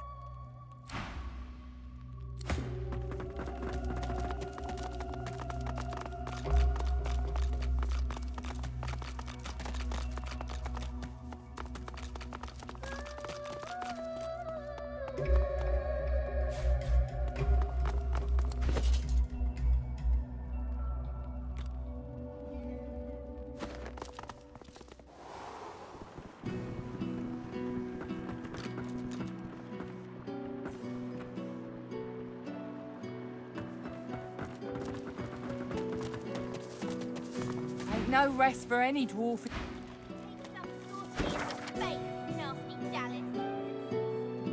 No rest for any dwarf.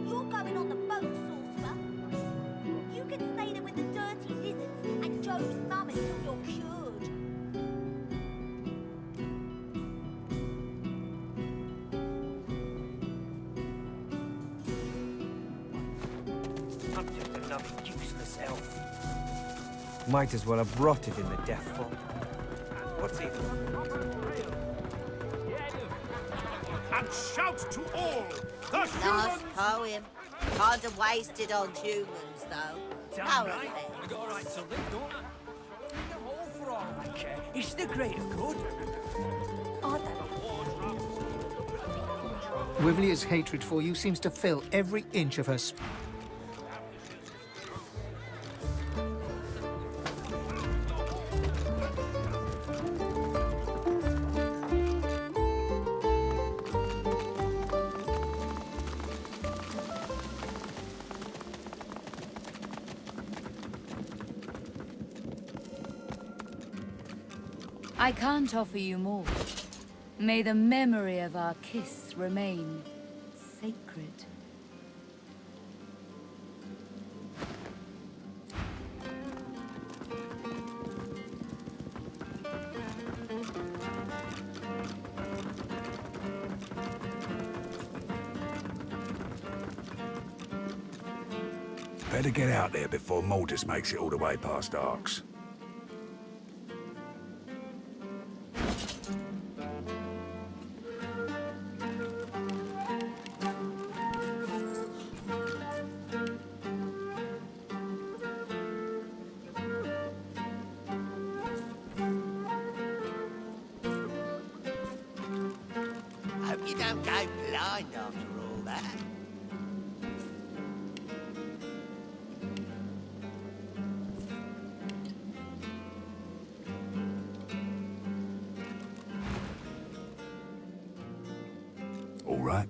You're going on the boat, sorcerer. You can stay there with the dirty lizards and Joe's mum until you're cured. I'm just another useless elf. Might as well have rotted in the death fog. What's it? And shout to all! The Nice humans! poem. Kind of wasted on humans, though. Damn No right. offense. I got a right to live, don't I? In the hole for all I care. It's the greater good. Wivlia's hatred for you seems to fill every inch of her I can't offer you more. May the memory of our kiss remain sacred. Better get out there before Mortis makes it all the way past Arks. don't go blind after all that. All right.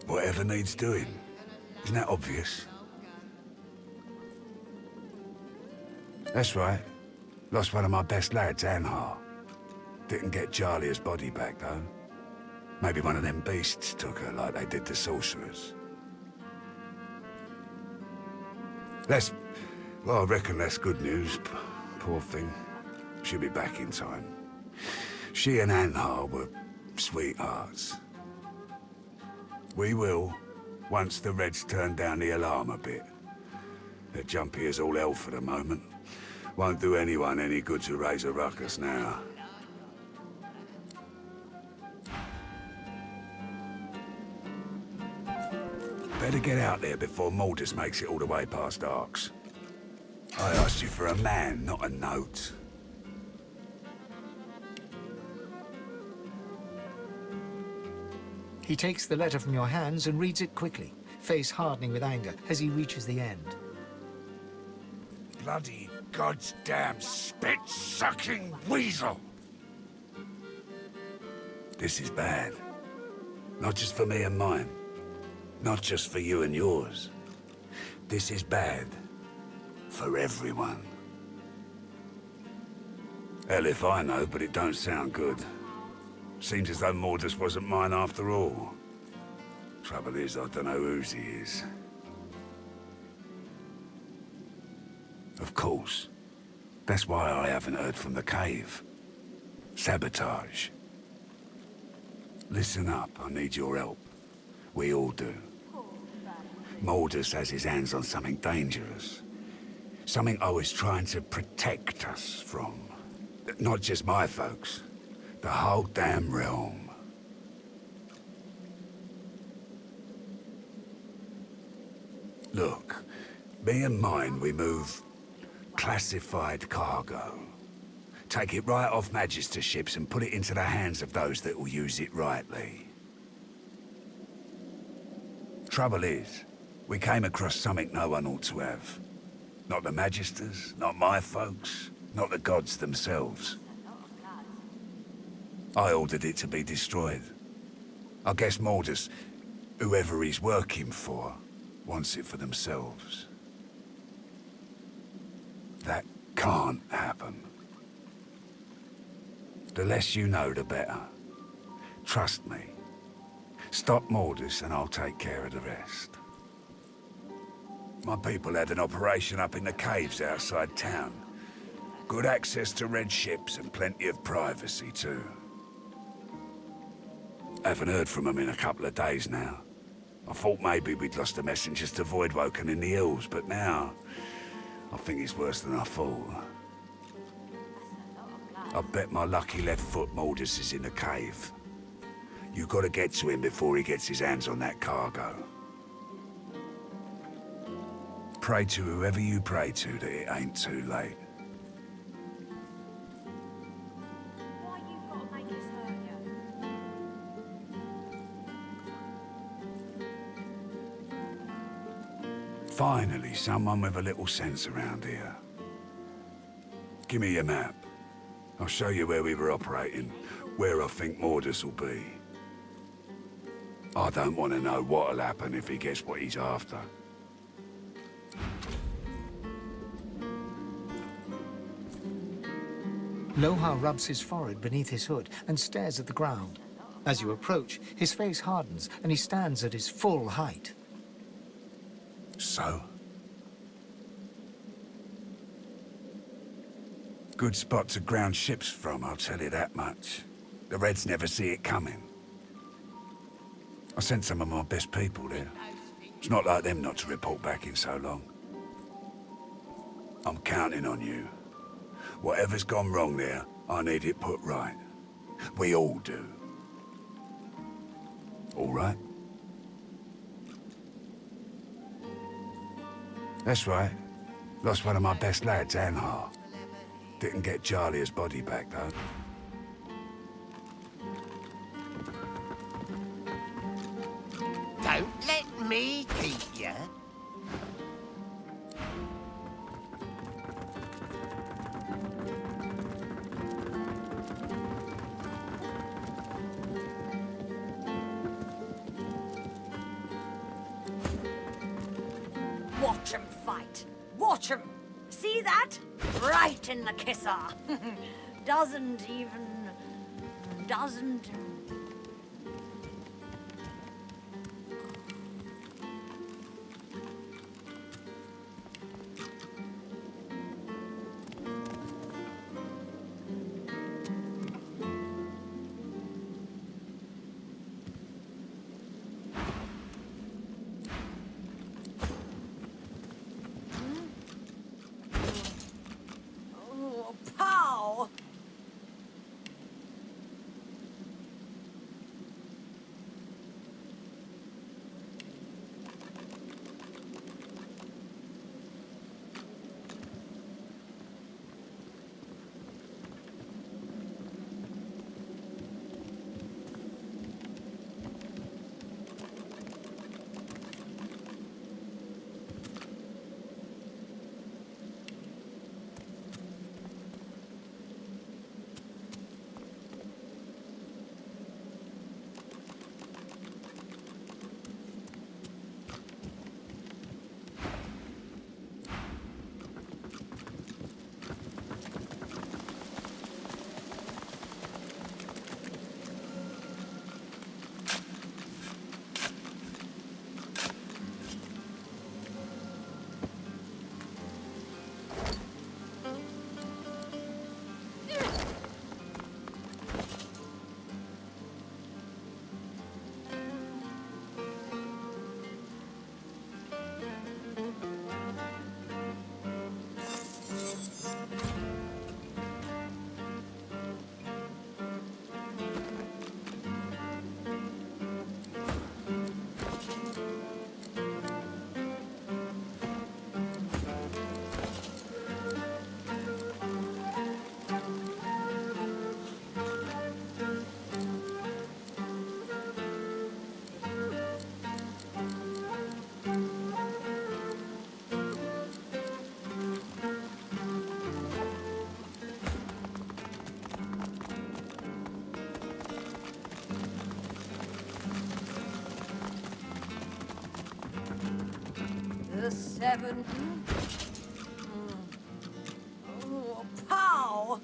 Whatever needs doing. Isn't that obvious? That's right. Lost one of my best lads, Anhar. Didn't get Jalia's body back, though. Maybe one of them beasts took her like they did the Sourcerers. Well, I reckon that's good news. Poor thing. She'll be back in time. She and Anhar were sweethearts. We will, once the Reds turn down the alarm a bit. They're jumpy as all hell for the moment. Won't do anyone any good to raise a ruckus now. Better get out there before Maldus makes it all the way past Arks. I asked you for a man, not a note. He takes the letter from your hands and reads it quickly, face hardening with anger as he reaches the end. Bloody goddamn spit-sucking weasel! This is bad. Not just for me and mine. Not just for you and yours. This is bad. For everyone. Hell if I know, but it don't sound good. Seems as though Mordus wasn't mine after all. Trouble is, I don't know whose he is. Of course. That's why I haven't heard from the cave. Sabotage. Listen up, I need your help. We all do. Mordus has his hands on something dangerous. Something I was trying to protect us from. Not just my folks. The whole damn realm. Look, me and mine, we move classified cargo. Take it right off Magister ships and put it into the hands of those that will use it rightly. Trouble is, we came across something no one ought to have. Not the Magisters, not my folks, not the gods themselves. I ordered it to be destroyed. I guess Mordus, whoever he's working for, wants it for themselves. That can't happen. The less you know, the better. Trust me. Stop Mordus and I'll take care of the rest. My people had an operation up in the caves outside town. Good access to red ships and plenty of privacy, too. Haven't heard from them in a couple of days now. I thought maybe we'd lost the messengers to Voidwoken in the hills, but now I think it's worse than I thought. I bet my lucky left foot Mordus is in the cave. You gotta get to him before he gets his hands on that cargo. Pray to whoever you pray to that it ain't too late. Finally, someone with a little sense around here. Give me your map. I'll show you where we were operating, where I think Mordus will be. I don't want to know what'll happen if he gets what he's after. Lohar rubs his forehead beneath his hood and stares at the ground. As you approach, his face hardens and he stands at his full height. So? Good spot to ground ships from, I'll tell you that much. The Reds never see it coming. I sent some of my best people there. It's not like them not to report back in so long. I'm counting on you. Whatever's gone wrong there, I need it put right. We all do. All right? That's right. Lost one of my best lads, Anhar. Didn't get Jalia's body back, though. Watch him fight. Watch him. See that? Right in the kisser. Doesn't. Oh, pow! The 7. Oh, pow!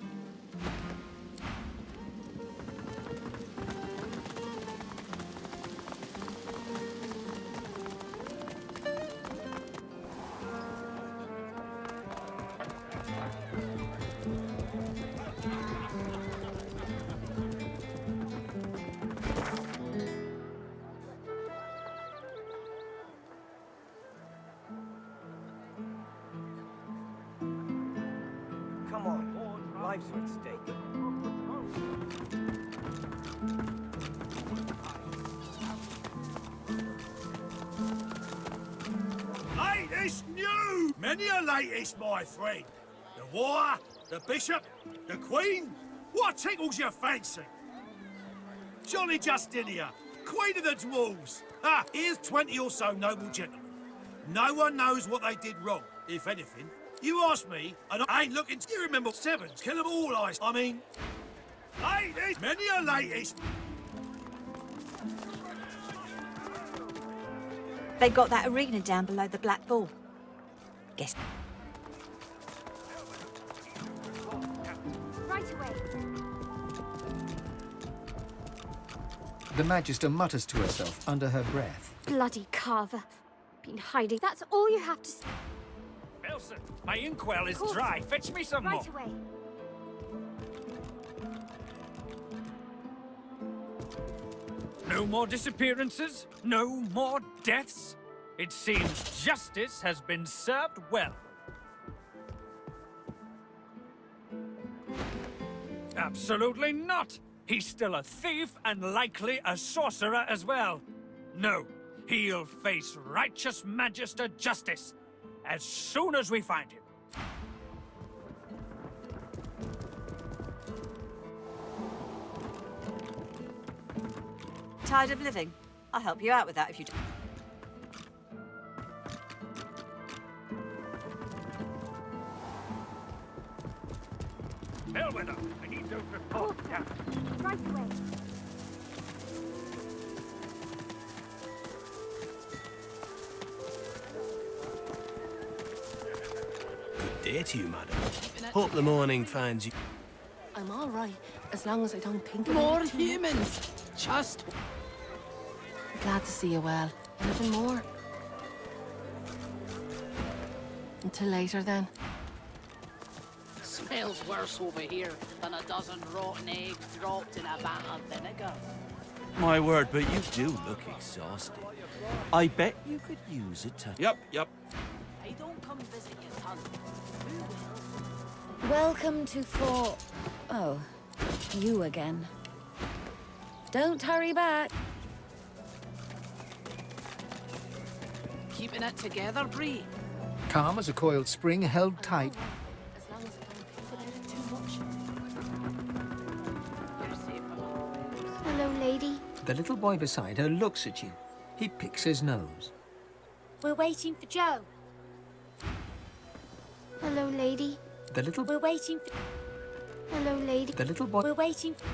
Come on, lives are at stake. Latest news! Many a latest, my friend. The war, the bishop, the queen. What tickles your fancy? Johnny Justinia, queen of the dwarves. Ah, here's 20 or so noble gentlemen. No one knows what they did wrong, if anything. You ask me, and I ain't looking. You remember 7s? Kill them all, I mean. Latest, many a latest. They got that arena down below the Black Bull. Guess. Right away. The Magister mutters to herself under her breath. Bloody carver. Been hiding. That's all you have to say. Elson, my inkwell is dry. Fetch me some more. Right away. No more disappearances? No more deaths? It seems justice has been served well. Absolutely not! He's still a thief and likely a sorcerer as well. No, he'll face righteous Magister justice as soon as we find him. Tired of living? I'll help you out with that if you do. Bellwether, I need those reports down. Right away. day to you, madam. Hope the morning finds you... I'm all right, as long as I don't think More about it. humans! Just... Glad to see you well. Anything more? Until later, then. Smells worse over here than a dozen rotten eggs dropped in a vat of vinegar. My word, but you do look exhausted. I bet you could use a touch. Yep. I don't come visit your son. Welcome to Fort... Oh, you again. Don't hurry back. Keeping it together, Bree? Calm as a coiled spring, held tight. As long as I don't think about it too much. Hello, lady. The little boy beside her looks at you. He picks his nose. We're waiting for Joe. Hello, lady. The little... We're waiting for... Hello, lady. The little boy... We're waiting for...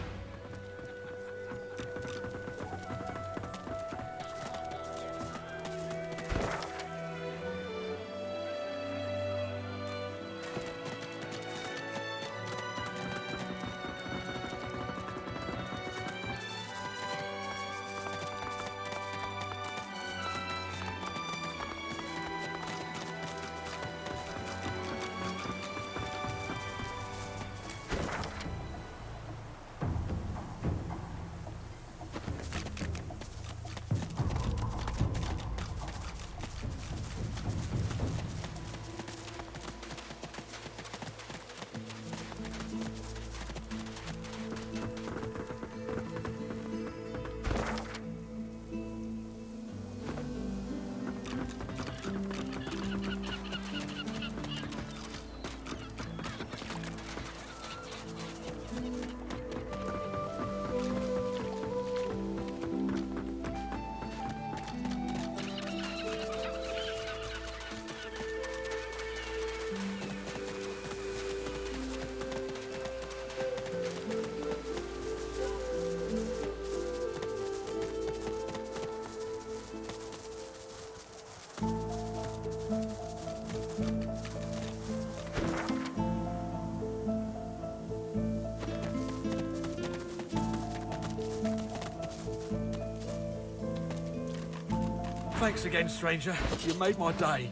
Thanks again, stranger. You made my day.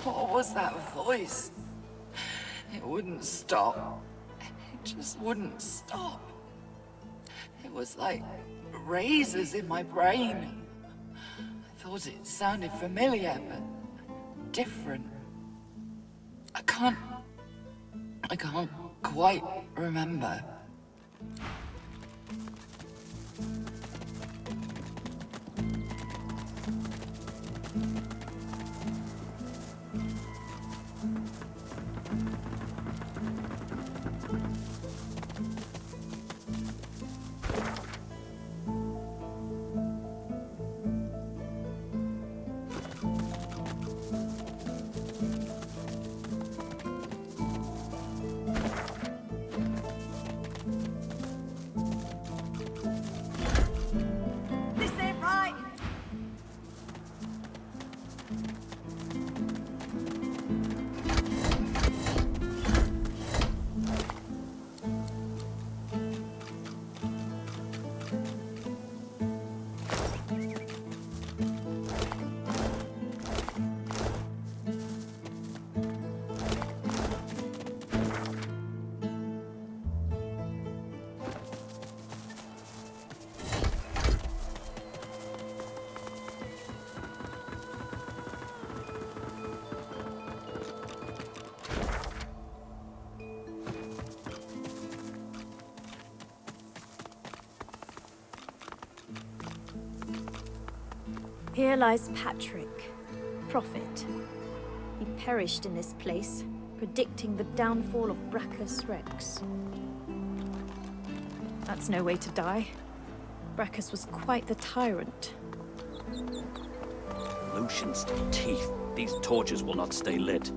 What was that voice? It wouldn't stop. It just wouldn't stop. It was like razors in my brain. I thought it sounded familiar, but different. I can't quite remember. Here lies Patrick, prophet. He perished in this place, predicting the downfall of Brachus Rex. That's no way to die. Brachus was quite the tyrant. Lucian's teeth. These torches will not stay lit.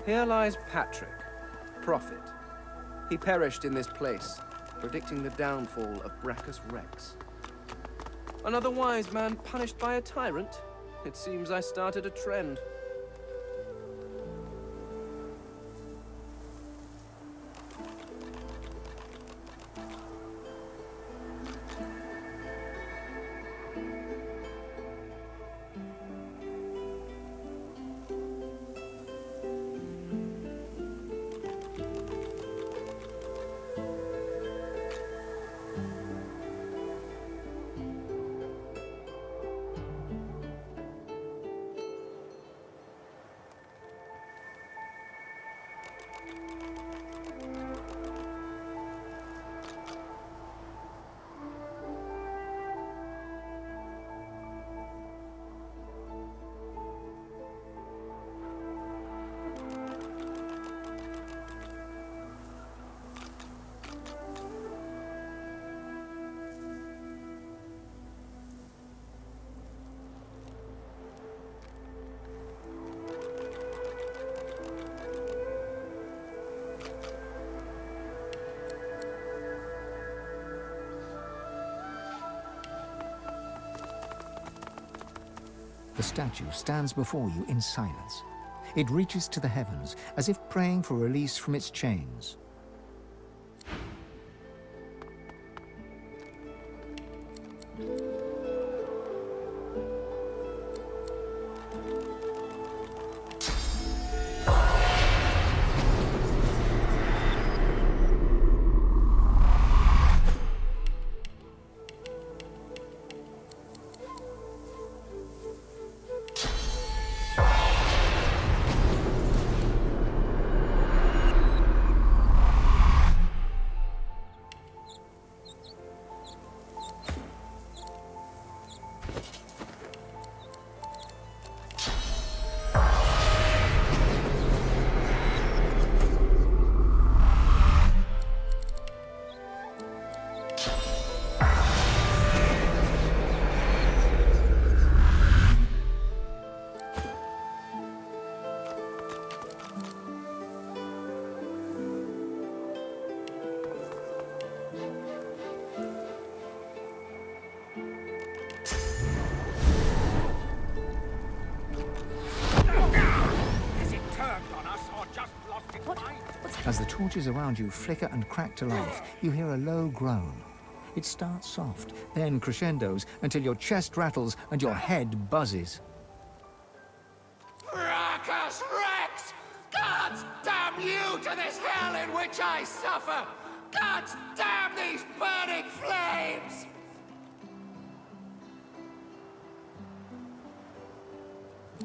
Here lies Patrick, prophet. He perished in this place, predicting the downfall of Brachus Rex. Another wise man punished by a tyrant? It seems I started a trend. The statue stands before you in silence. It reaches to the heavens, as if praying for release from its chains. As the torches around you flicker and crack to life, you hear a low groan. It starts soft, then crescendos until your chest rattles and your head buzzes. Brachus Rex! Gods damn you to this hell in which I suffer! Gods damn these burning flames!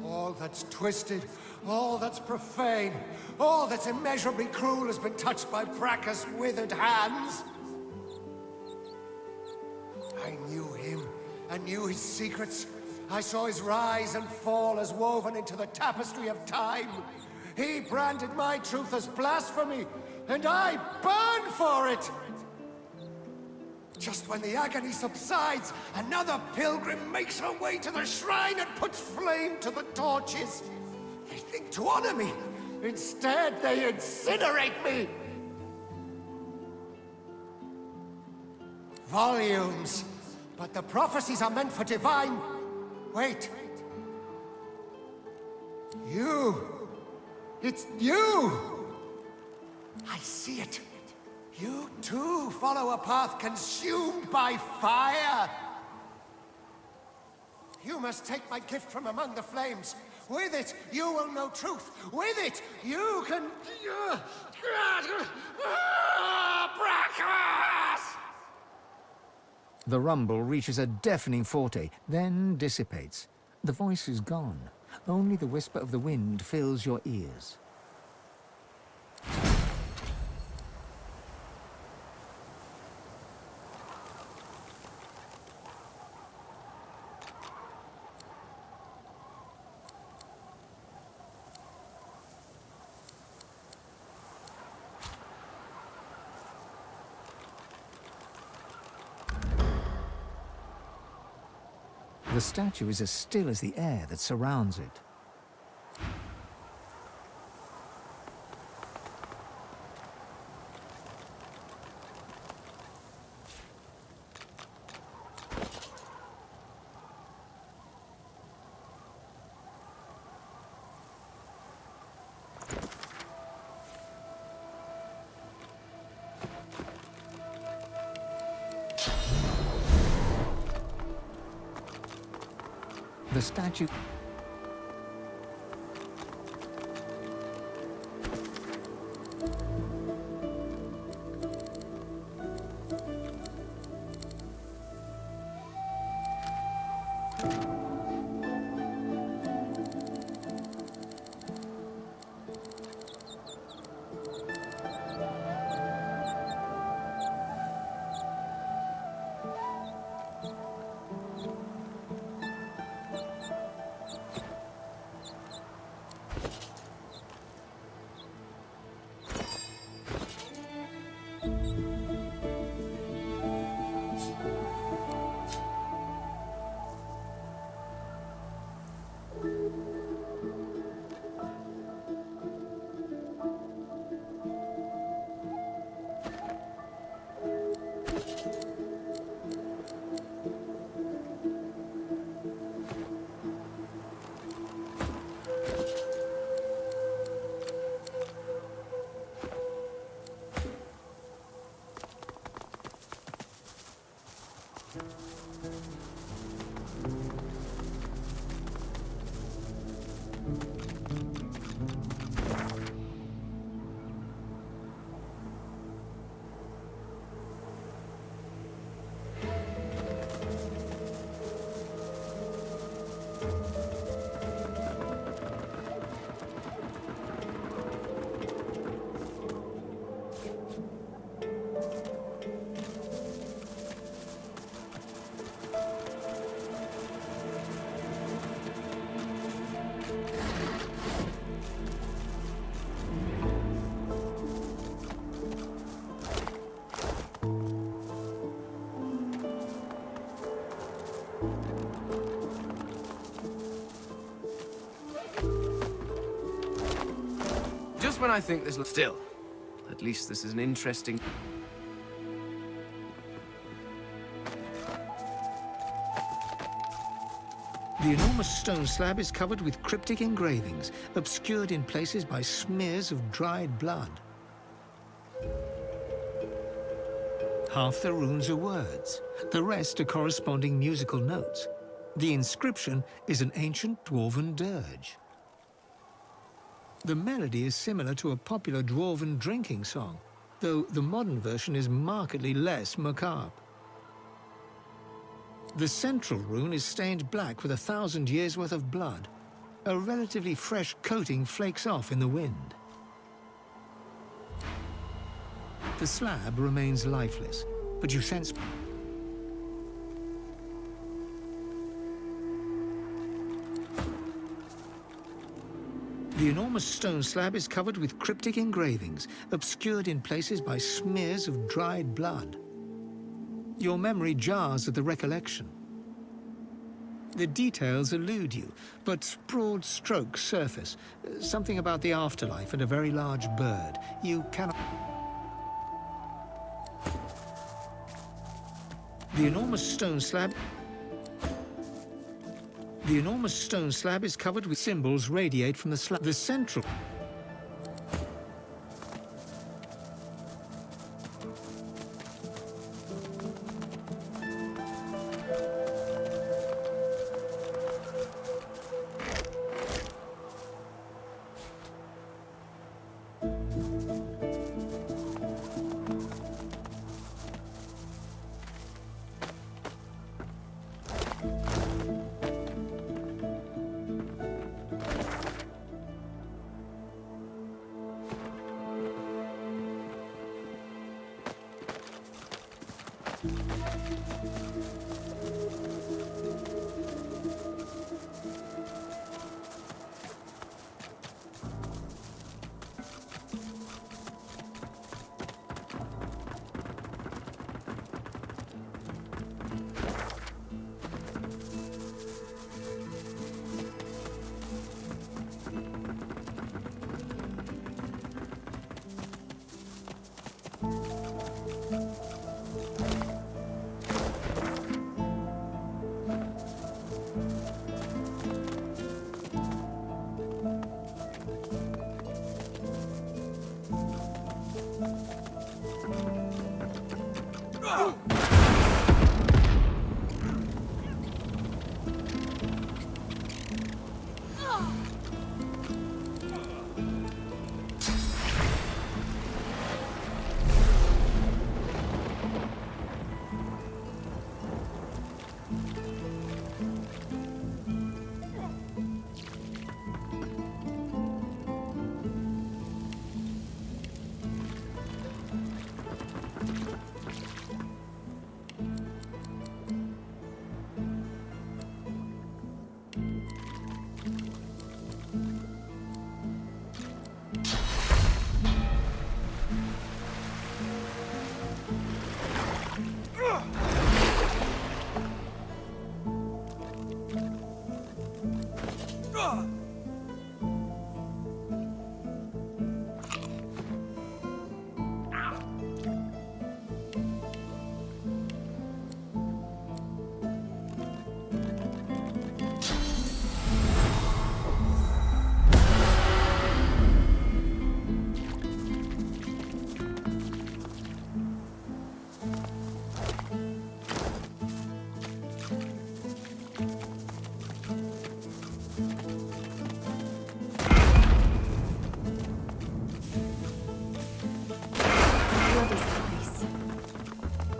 All that's twisted, all that's profane, all that's immeasurably cruel has been touched by Brachus' withered hands. I knew him, I knew his secrets. I saw his rise and fall as woven into the tapestry of time. He branded my truth as blasphemy, and I burn for it! Just when the agony subsides, another pilgrim makes her way to the shrine and puts flame to the torches. They think to honor me. Instead, they incinerate me. Volumes. But the prophecies are meant for divine... Wait. You. It's you. I see it. You too follow a path consumed by fire. You must take my gift from among the flames. With it, you will know truth. With it, you can... Brachus! The rumble reaches a deafening forte, then dissipates. The voice is gone. Only the whisper of the wind fills your ears. The statue is as still as the air that surrounds it. The statue... Just when I think this looks still, at least this is an interesting... The enormous stone slab is covered with cryptic engravings, obscured in places by smears of dried blood. Half the runes are words, the rest are corresponding musical notes. The inscription is an ancient dwarven dirge. The melody is similar to a popular dwarven drinking song, though the modern version is markedly less macabre. The central rune is stained black with 1,000 years' worth of blood. A relatively fresh coating flakes off in the wind. The slab remains lifeless, but you sense... The enormous stone slab is covered with cryptic engravings, obscured in places by smears of dried blood. Your memory jars at the recollection. The details elude you, but broad strokes surface. Something about the afterlife and a very large bird. You cannot... The enormous stone slab... The enormous stone slab is covered with symbols radiate from the slab. The central...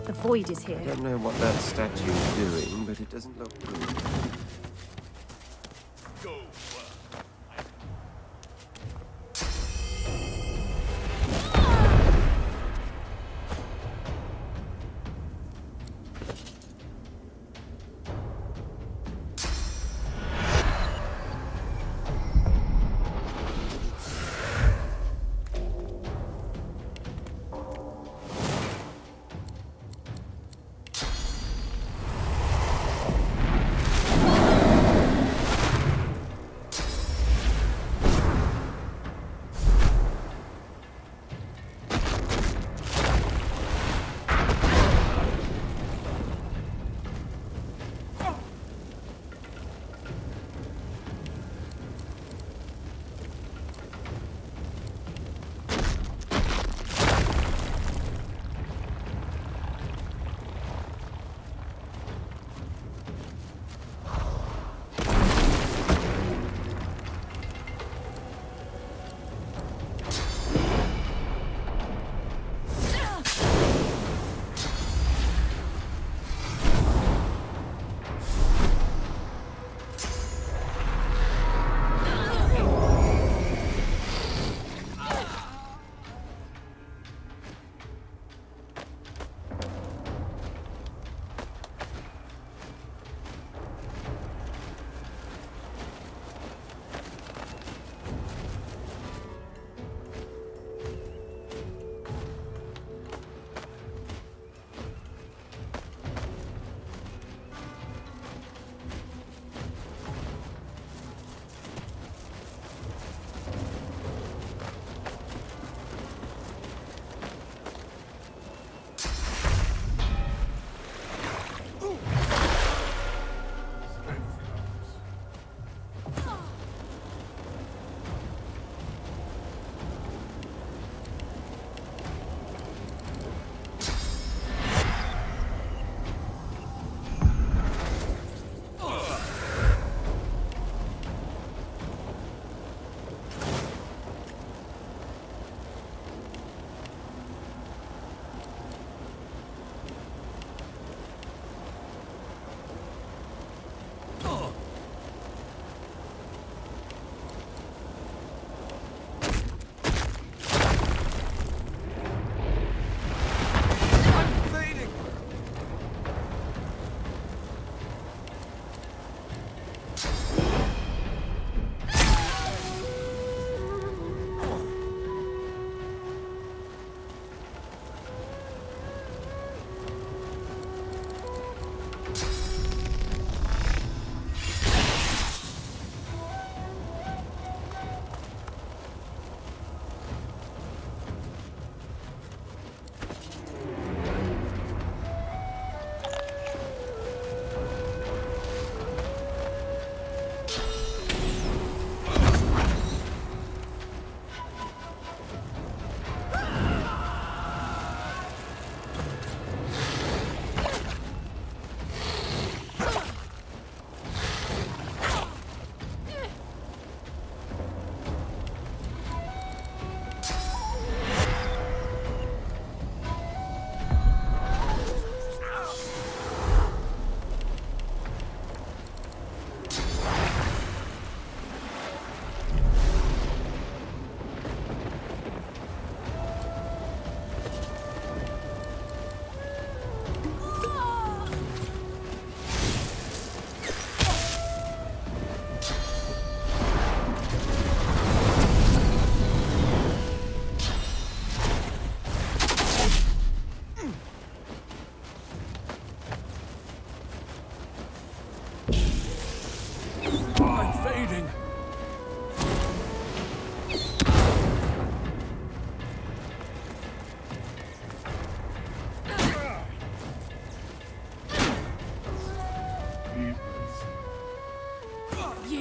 The void is here. I don't know what that statue is doing, but it doesn't look good.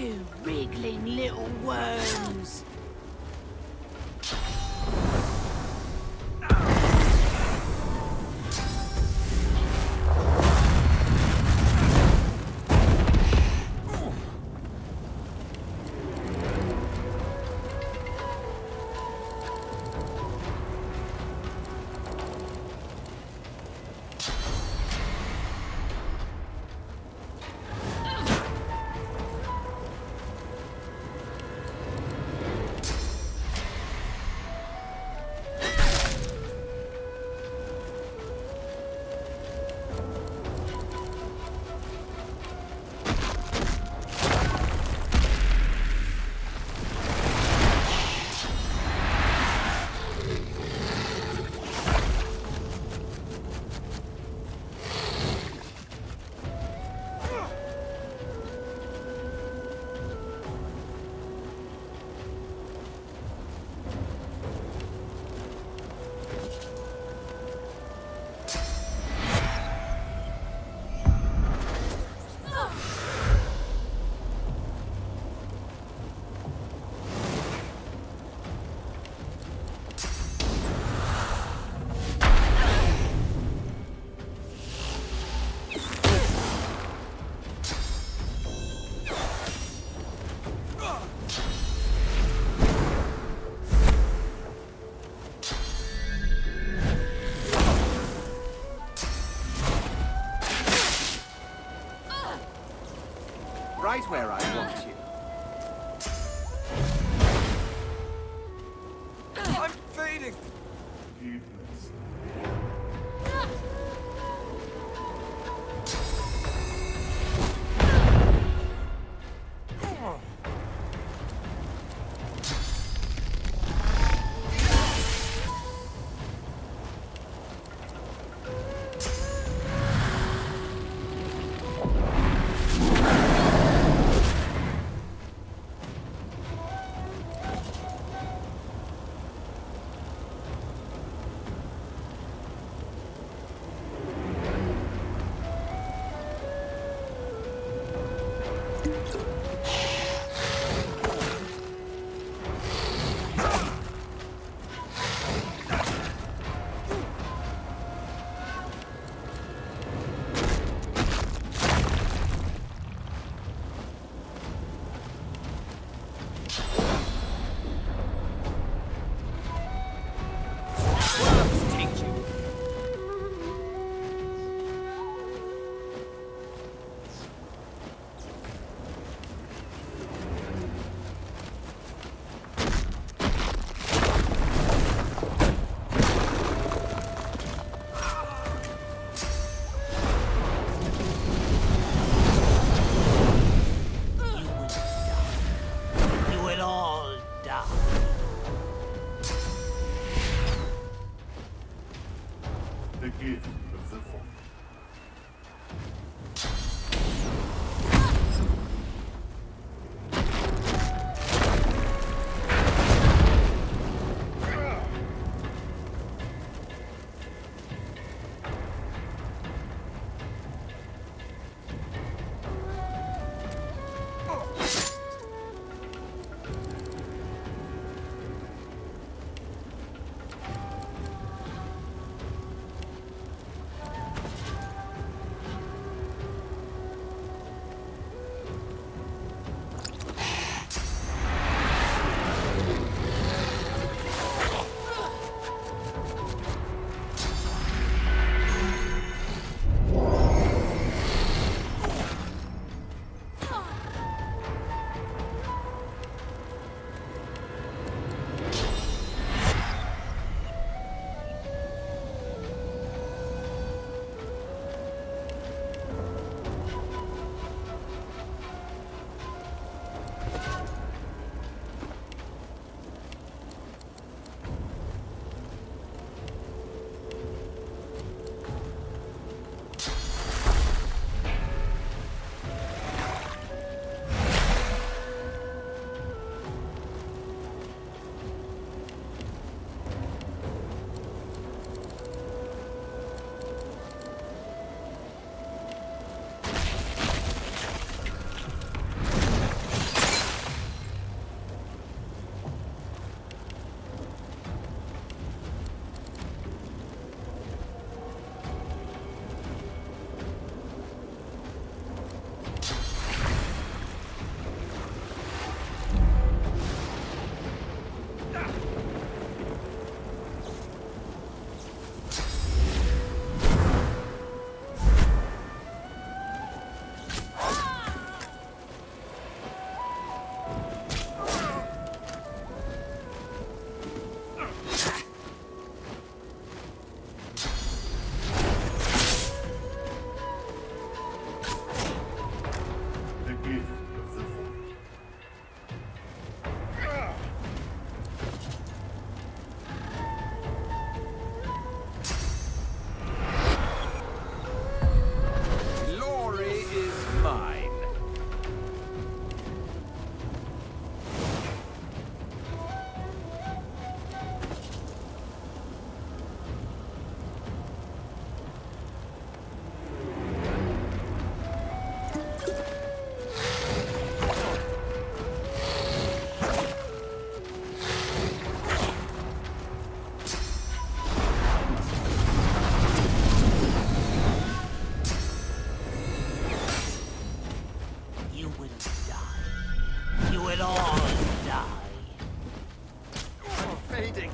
You wriggling little worms. Right where I want you. I'm fading. will die. You will all die. I'm fading.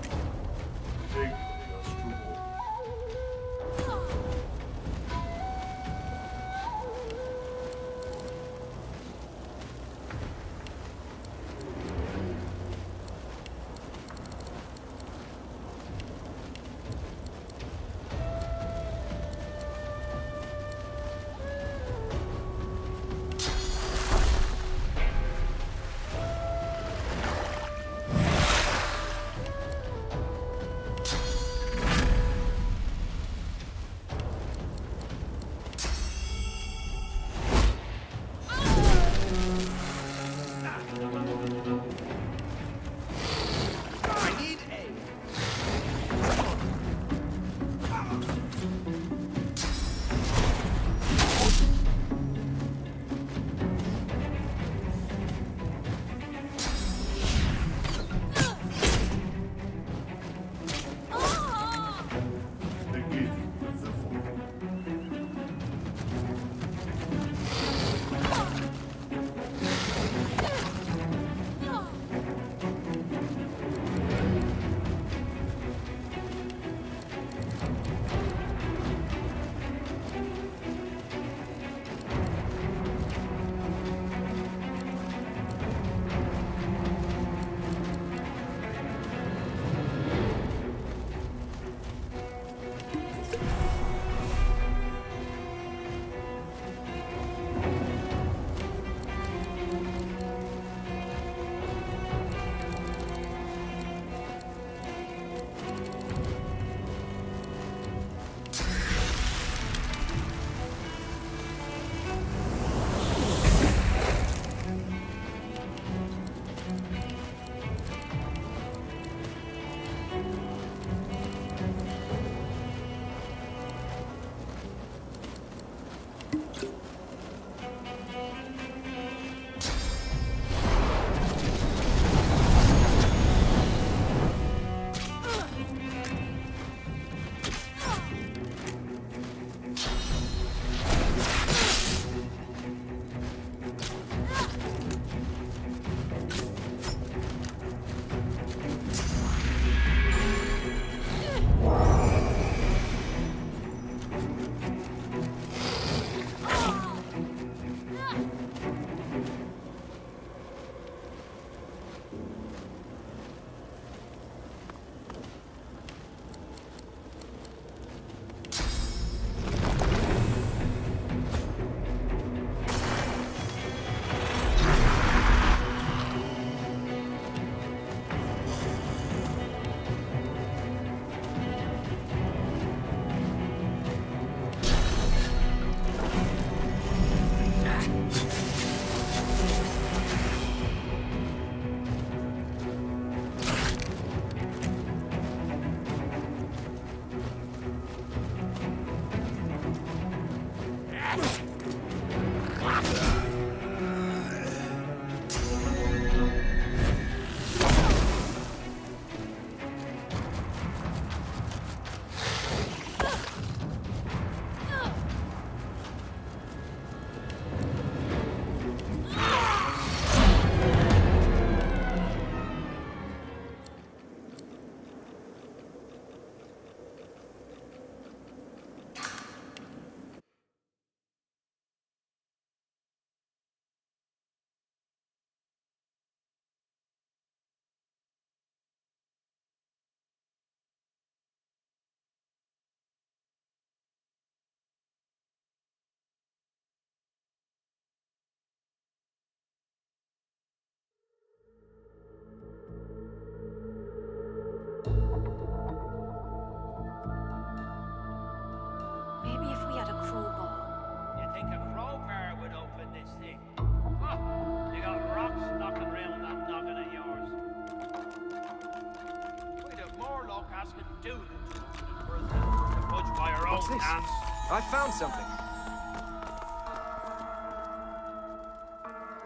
What's this? I found something.